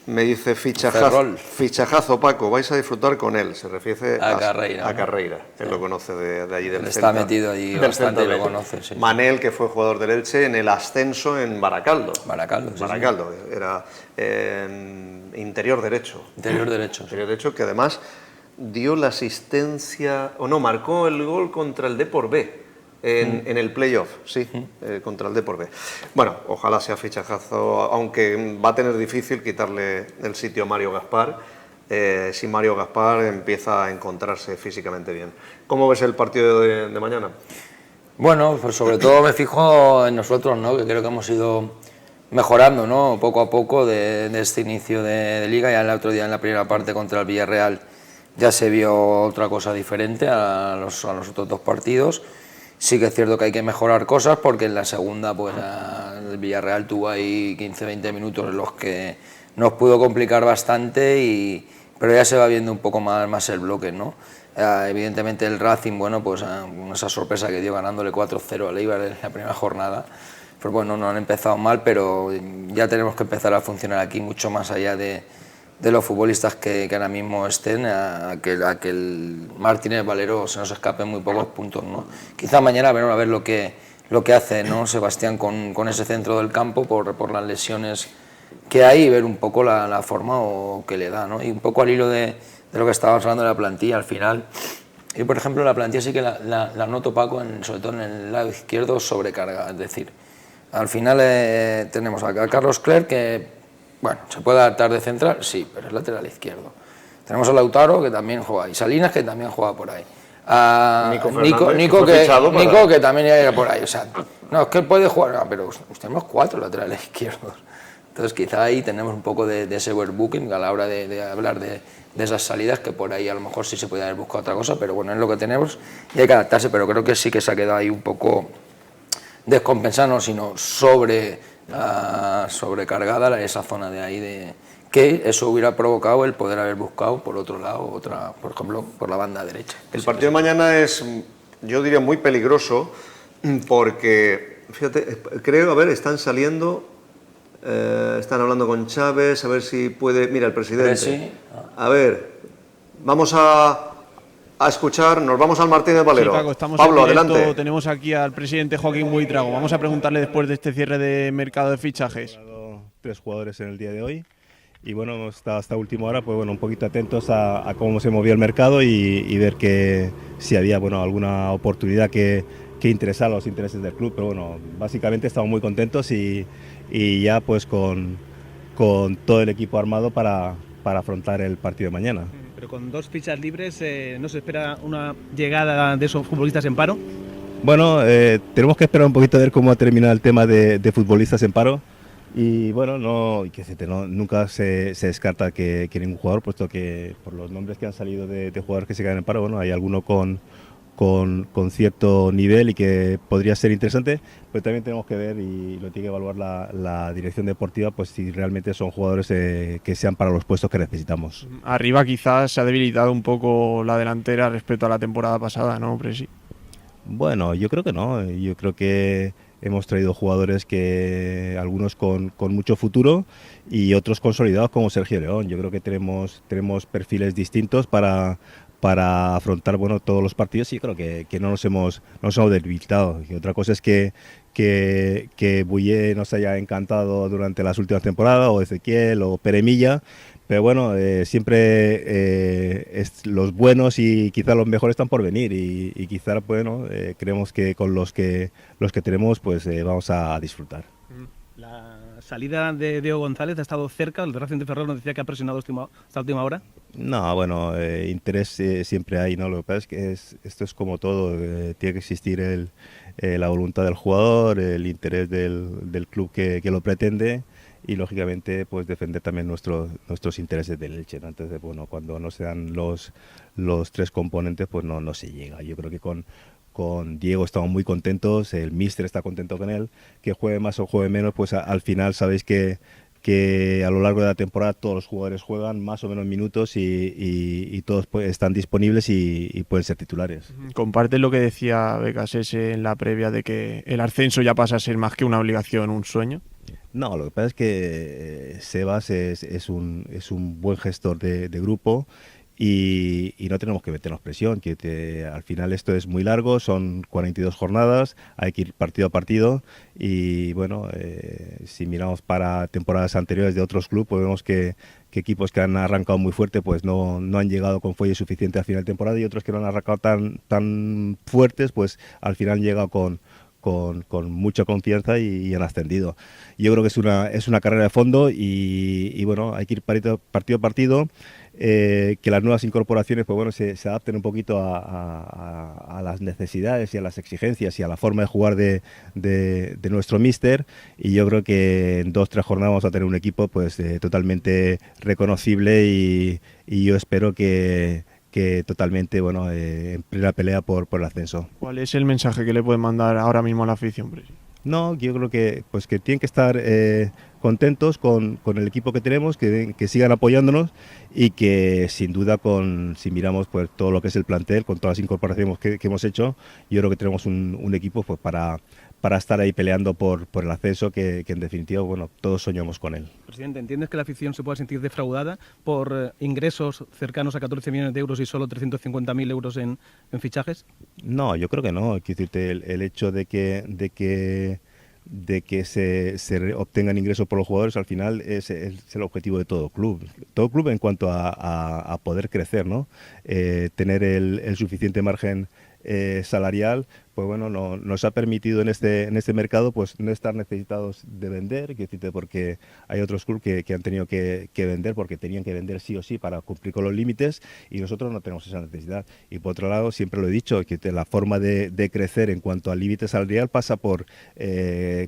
Me dice: fichajazo, Paco, vais a disfrutar con él. Se refiere a Carreira, él lo conoce de allí del Celta. Está metido allí bastante y lo conoce. Sí. Manel, que fue jugador del Elche en el ascenso en Baracaldo. Baracaldo, era interior derecho. Interior derecho, que además dio la asistencia, marcó el gol contra el Depor B. En el playoff, contra el Depor B. Bueno, ojalá sea fichajazo, aunque va a tener difícil quitarle el sitio a Mario Gaspar, si Mario Gaspar empieza a encontrarse físicamente bien. ¿Cómo ves el partido de mañana? Bueno, pues sobre todo me fijo en nosotros, ¿no? Que creo que hemos ido mejorando, ¿no? Poco a poco de este inicio de Liga. Ya el otro día en la primera parte contra el Villarreal ya se vio otra cosa diferente a los otros 2 partidos. Sí que es cierto que hay que mejorar cosas, porque en la segunda pues el Villarreal tuvo ahí 15-20 minutos en los que nos pudo complicar bastante, pero ya se va viendo un poco más el bloque, ¿no? Evidentemente el Racing, bueno, pues esa sorpresa que dio ganándole 4-0 al Eibar en la primera jornada, pues bueno, no han empezado mal, pero ya tenemos que empezar a funcionar aquí mucho más allá de de los futbolistas que ahora mismo estén, a que el Martínez Valero se nos escape muy pocos puntos, ¿no? Quizá mañana a ver lo que hace, ¿no?, Sebastián con ese centro del campo por las lesiones que hay, y ver un poco la forma que le da, ¿no? Y un poco al hilo de lo que estábamos hablando de la plantilla al final. Yo, por ejemplo, la plantilla sí que la noto, Paco, sobre todo en el lado izquierdo, sobrecarga. Es decir, al final tenemos a Carlos Clerc, que, bueno, se puede adaptar de central, sí, pero es lateral izquierdo. Tenemos a Lautaro, que también juega, y Salinas, que también juega por ahí. A Nico, que también era por ahí. O sea, no, es que él puede jugar, no, pero tenemos 4 laterales izquierdos. Entonces, quizá ahí tenemos un poco de ese overbooking a la hora de hablar de esas salidas, que por ahí a lo mor sí se puede haber buscado otra cosa, pero bueno, es lo que tenemos y hay que adaptarse. Pero creo que sí que se ha quedado ahí un poco descompensado, sino sobrecargada esa zona de ahí, que eso hubiera provocado el poder haber buscado por otro lado, por ejemplo, por la banda derecha. El partido de mañana es, yo diría, muy peligroso, porque, fíjate, creo, a ver, están saliendo... están hablando con Chávez, a ver si puede... Mira, el presidente. Sí. A ver, vamos a escuchar, nos vamos al Martínez Valero. Sí, Paco, estamos Pablo, en directo, adelante. tenemos aquí al presidente Joaquín Buitrago. Vamos a preguntarle después de este cierre de mercado de fichajes. 3 jugadores en el día de hoy. Y bueno, hemos estado hasta última hora, pues bueno, un poquito atentos a cómo se movía el mercado y ver que si había, bueno, alguna oportunidad que interesara los intereses del club. Pero bueno, básicamente estamos muy contentos y ya pues con todo el equipo armado para afrontar el partido de mañana. Pero con 2 fichas libres, ¿no se espera una llegada de esos futbolistas en paro? Bueno, tenemos que esperar un poquito a ver cómo ha terminado el tema de futbolistas en paro. Y bueno, nunca se descarta que ningún jugador, puesto que por los nombres que han salido de jugadores que se quedan en paro, bueno, hay alguno con cierto nivel y que podría ser interesante, pero también tenemos que ver, y lo tiene que evaluar la dirección deportiva, pues si realmente son jugadores que sean para los puestos que necesitamos. Arriba quizás se ha debilitado un poco la delantera respecto a la temporada pasada, ¿no, Presi? Bueno, yo creo que no, yo creo que hemos traído jugadores que algunos con mucho futuro y otros consolidados como Sergio León. Yo creo que tenemos perfiles distintos para afrontar, bueno, todos los partidos, y creo que no nos hemos debilitado. Y otra cosa es que Bouillet nos haya encantado durante las últimas temporadas, o Ezequiel o Peremilla, pero bueno, siempre los buenos y quizá los mejores están por venir, y quizá, bueno, creemos que con los que tenemos pues vamos a disfrutar. La salida de Diego González ha estado cerca, el de Racing de Ferrol nos decía que ha presionado hasta última hora. No, bueno, interés siempre hay, ¿no? Lo que pasa es que esto es como todo, tiene que existir la voluntad del jugador, el interés del club que lo pretende, y lógicamente pues defender también nuestros intereses del Elche, ¿no? Entonces, bueno, cuando no sean los 3 componentes, pues no se llega. Yo creo que con Diego estamos muy contentos, el míster está contento con él, que juegue más o juegue menos, pues al final sabéis que a lo largo de la temporada todos los jugadores juegan más o menos minutos y todos están disponibles y pueden ser titulares. ¿Comparte lo que decía Becasese en la previa de que el ascenso ya pasa a ser más que una obligación, un sueño? No, lo que pasa es que Sebas es un buen gestor de grupo, y no tenemos que meternos presión, al final esto es muy largo, son 42 jornadas, hay que ir partido a partido, y bueno, si miramos para temporadas anteriores de otros clubes, pues vemos que equipos que han arrancado muy fuerte pues no han llegado con fuelle suficiente al final de temporada, y otros que no han arrancado tan fuertes pues al final han llegado con mucha confianza y han ascendido. Yo creo que es una carrera de fondo, y bueno, hay que ir partido a partido, que las nuevas incorporaciones pues bueno, se adapten un poquito a las necesidades y a las exigencias y a la forma de jugar de nuestro míster, y yo creo que en 2-3 jornadas vamos a tener un equipo pues totalmente reconocible, y yo espero que totalmente, bueno, en plena pelea por el ascenso. ¿Cuál es el mensaje que le pueden mandar ahora mismo a la afición, Presi? No, yo creo que tienen que estar contentos con el equipo que tenemos, que sigan apoyándonos y que sin duda, si miramos pues todo lo que es el plantel, con todas las incorporaciones que hemos hecho, yo creo que tenemos un equipo pues para estar ahí peleando por el ascenso, que en definitiva, bueno, todos soñamos con él. Presidente, ¿entiendes que la afición se pueda sentir defraudada por ingresos cercanos a 14 millones de euros y solo 350.000 euros en fichajes? No, yo creo que no. Quiero decirte, el hecho de que se obtengan ingresos por los jugadores al final es el objetivo de todo club. Todo club en cuanto a poder crecer, ¿no? Tener el suficiente margen salarial, pues bueno, nos ha permitido en este mercado pues no estar necesitados de vender, porque hay otros clubes que han tenido que vender porque tenían que vender sí o sí para cumplir con los límites, y nosotros no tenemos esa necesidad. Y por otro lado, siempre lo he dicho, que la forma de crecer en cuanto al límite salarial pasa por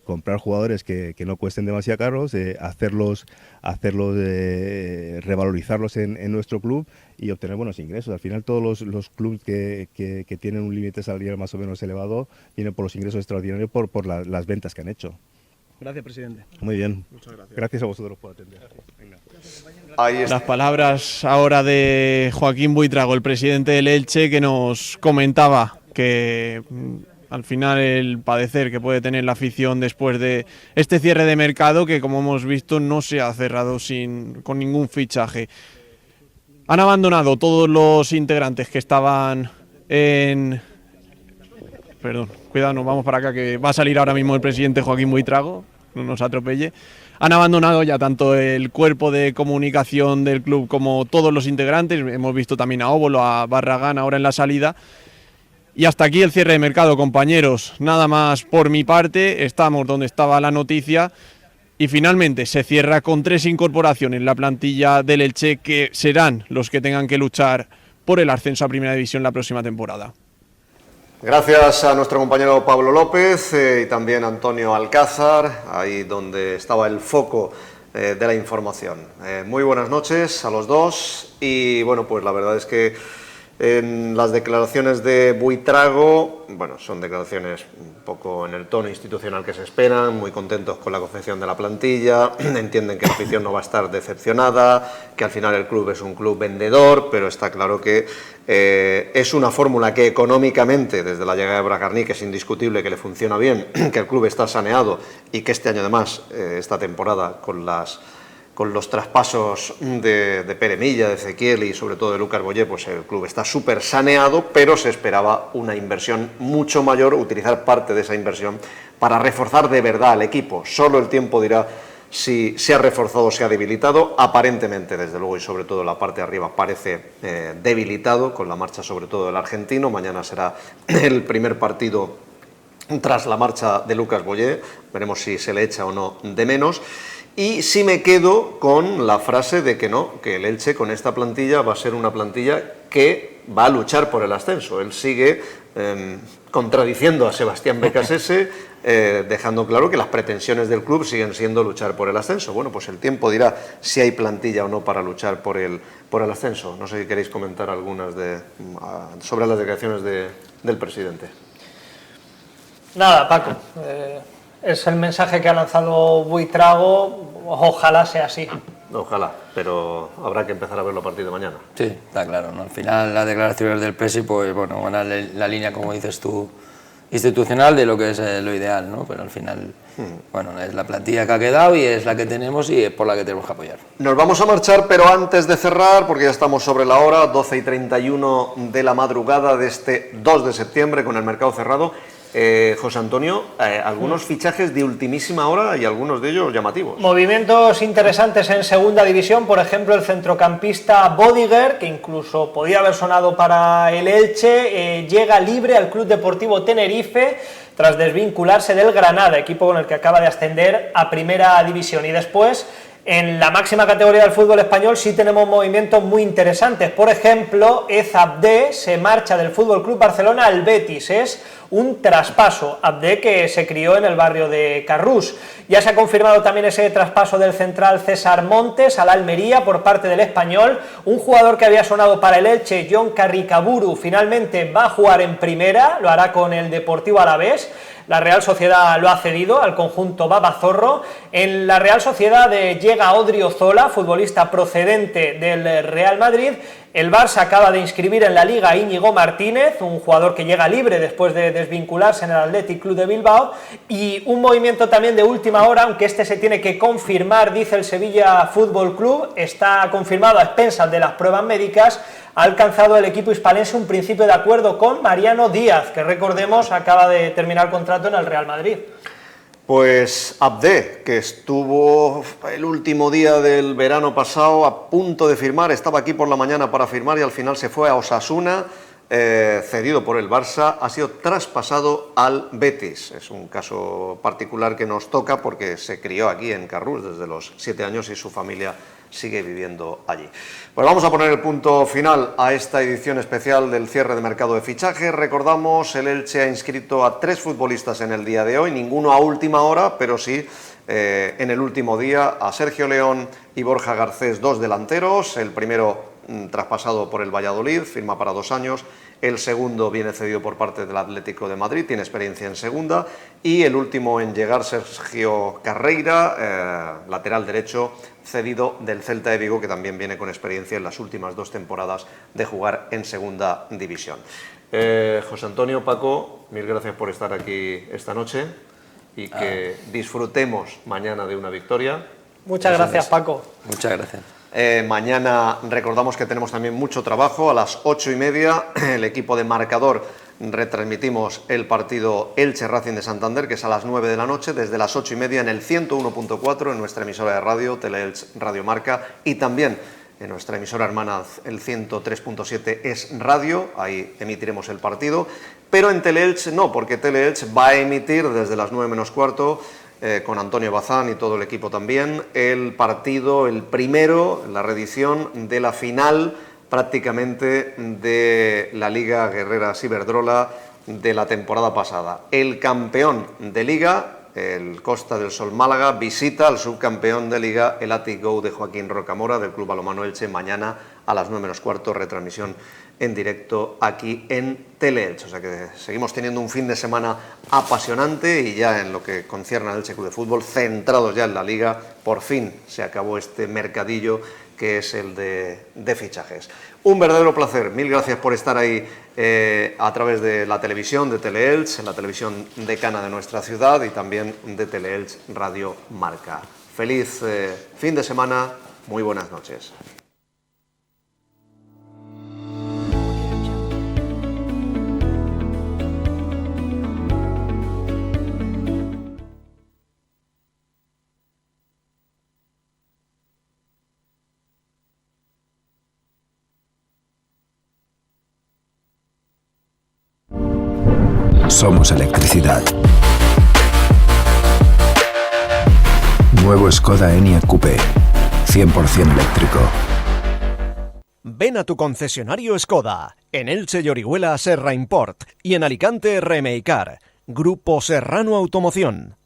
comprar jugadores que no cuesten demasiado caros, hacerlos revalorizarlos en nuestro club y obtener buenos ingresos. Al final todos los clubes que tienen un límite salarial más o menos elevado vienen por los ingresos extraordinarios por las ventas que han hecho. Gracias, presidente. Muy bien. Muchas gracias. Gracias a vosotros por atender. Venga. Las palabras ahora de Joaquín Buitrago, el presidente del Elche, que nos comentaba que al final el padecer que puede tener la afición después de este cierre de mercado, que como hemos visto no se ha cerrado con ningún fichaje. Han abandonado todos los integrantes que estaban Perdón, cuidado, nos vamos para acá, que va a salir ahora mismo el presidente Joaquín Buitrago, no nos atropelle. Han abandonado ya tanto el cuerpo de comunicación del club como todos los integrantes. Hemos visto también a Óbolo, a Barragán ahora en la salida. Y hasta aquí el cierre de mercado, compañeros. Nada más por mi parte, estamos donde estaba la noticia. Y finalmente se cierra con 3 incorporaciones la plantilla del Elche, que serán los que tengan que luchar por el ascenso a Primera División la próxima temporada. Gracias a nuestro compañero Pablo López y también a Antonio Alcázar, ahí donde estaba el foco de la información. Muy buenas noches a los dos y bueno, pues la verdad es que en las declaraciones de Buitrago, bueno, son declaraciones un poco en el tono institucional que se esperan, muy contentos con la confección de la plantilla, entienden que la afición no va a estar decepcionada, que al final el club es un club vendedor, pero está claro que es una fórmula que económicamente, desde la llegada de Bragarni, que es indiscutible que le funciona bien, que el club está saneado y que este año además, esta temporada, con los traspasos de Pere Milla, de Ezequiel y sobre todo de Lucas Boyé, pues el club está súper saneado, pero se esperaba una inversión mucho mayor, utilizar parte de esa inversión para reforzar de verdad al equipo. Solo el tiempo dirá si se ha reforzado o se ha debilitado. Aparentemente, desde luego, y sobre todo la parte de arriba parece debilitado, con la marcha sobre todo del argentino. Mañana será el primer partido tras la marcha de Lucas Boyé, veremos si se le echa o no de menos. Y sí me quedo con la frase de que no, que el Elche con esta plantilla va a ser una plantilla que va a luchar por el ascenso. Él sigue contradiciendo a Sebastián Becasese, dejando claro que las pretensiones del club siguen siendo luchar por el ascenso. Bueno, pues el tiempo dirá si hay plantilla o no para luchar por el ascenso. No sé si queréis comentar algunas sobre las declaraciones del presidente. Nada, Paco. Es el mensaje que ha lanzado Buitrago, ojalá sea así. Ojalá, pero habrá que empezar a verlo a partir de mañana. Sí, está claro, ¿no? Al final las declaraciones del Presi, pues bueno, van a la línea, como dices tú, institucional de lo que es lo ideal, ¿no? Pero al final, bueno, es la plantilla que ha quedado y es la que tenemos y es por la que tenemos que apoyar. Nos vamos a marchar, pero antes de cerrar, porque ya estamos sobre la hora, 12:31 de la madrugada de este 2 de septiembre con el mercado cerrado. José Antonio, algunos fichajes de ultimísima hora y algunos de ellos llamativos. Movimientos interesantes en segunda división, por ejemplo el centrocampista Bodiger, que incluso podía haber sonado para el Elche, llega libre al Club Deportivo Tenerife tras desvincularse del Granada, equipo con el que acaba de ascender a primera división. Y después, en la máxima categoría del fútbol español sí tenemos movimientos muy interesantes. Por ejemplo, Ez Abde se marcha del Fútbol Club Barcelona al Betis. Es un traspaso. Abde, que se crió en el barrio de Carrús. Ya se ha confirmado también ese traspaso del central César Montes al Almería por parte del Español. Un jugador que había sonado para el Elche, John Carricaburu, finalmente va a jugar en primera, lo hará con el Deportivo Alavés. la Real Sociedad lo ha cedido al conjunto babazorro. En la Real Sociedad llega Odriozola, futbolista procedente del Real Madrid. El Barça acaba de inscribir en la Liga a Íñigo Martínez, un jugador que llega libre después de desvincularse en el Athletic Club de Bilbao, y un movimiento también de última hora, aunque este se tiene que confirmar, dice el Sevilla Fútbol Club, está confirmado a expensas de las pruebas médicas. Ha alcanzado el equipo hispalense un principio de acuerdo con Mariano Díaz, que recordemos acaba de terminar contrato en el Real Madrid. Pues Abde, que estuvo el último día del verano pasado a punto de firmar, estaba aquí por la mañana para firmar y al final se fue a Osasuna, cedido por el Barça, ha sido traspasado al Betis. Es un caso particular que nos toca porque se crió aquí en Carrús desde los 7 años y su familia sigue viviendo allí. Pues vamos a poner el punto final a esta edición especial del cierre de mercado de fichajes. Recordamos, el Elche ha inscrito a 3 futbolistas en el día de hoy, ninguno a última hora, pero sí en el último día, a Sergio León y Borja Garcés, 2 delanteros, el primero traspasado por el Valladolid, firma para 2 años, el segundo viene cedido por parte del Atlético de Madrid, tiene experiencia en segunda, y el último en llegar, Sergio Carreira, lateral derecho, cedido del Celta de Vigo, que también viene con experiencia en las últimas 2 temporadas de jugar en segunda división. José Antonio, Paco, mil gracias por estar aquí esta noche y que disfrutemos mañana de una victoria. Muchas gracias, Paco. Muchas gracias. Mañana recordamos que tenemos también mucho trabajo. A las 8:30 el equipo de Marcador retransmitimos el partido Elche Racing de Santander, que es a las 9 de la noche, desde las 8:30 en el 101.4 en nuestra emisora de radio, Teleelch Radio Marca, y también en nuestra emisora hermana, el 103.7 es radio, ahí emitiremos el partido, pero en Teleelch no, porque Teleelch va a emitir desde las 9 menos cuarto, con Antonio Bazán y todo el equipo también, el partido, el primero, la reedición de la final prácticamente de la Liga Guerreras Iberdrola de la temporada pasada. El campeón de Liga, el Costa del Sol Málaga, visita al subcampeón de Liga, el Athletic Go de Joaquín Rocamora, del Club Balonmano Elche, mañana a las 9 menos cuarto, retransmisión en directo aquí en Teleelch. O sea que seguimos teniendo un fin de semana apasionante y ya en lo que concierne al Elche Club de Fútbol, centrados ya en la Liga, por fin se acabó este mercadillo que es el de fichajes. Un verdadero placer, mil gracias por estar ahí a través de la televisión de Teleelch, en la televisión decana de nuestra ciudad y también de Teleelch Radio Marca. Feliz fin de semana, muy buenas noches. Somos electricidad. Nuevo Skoda Enyaq Coupé, 100% eléctrico. Ven a tu concesionario Skoda, en Elche y Orihuela Serra Import y en Alicante Remeicar. Grupo Serrano Automoción.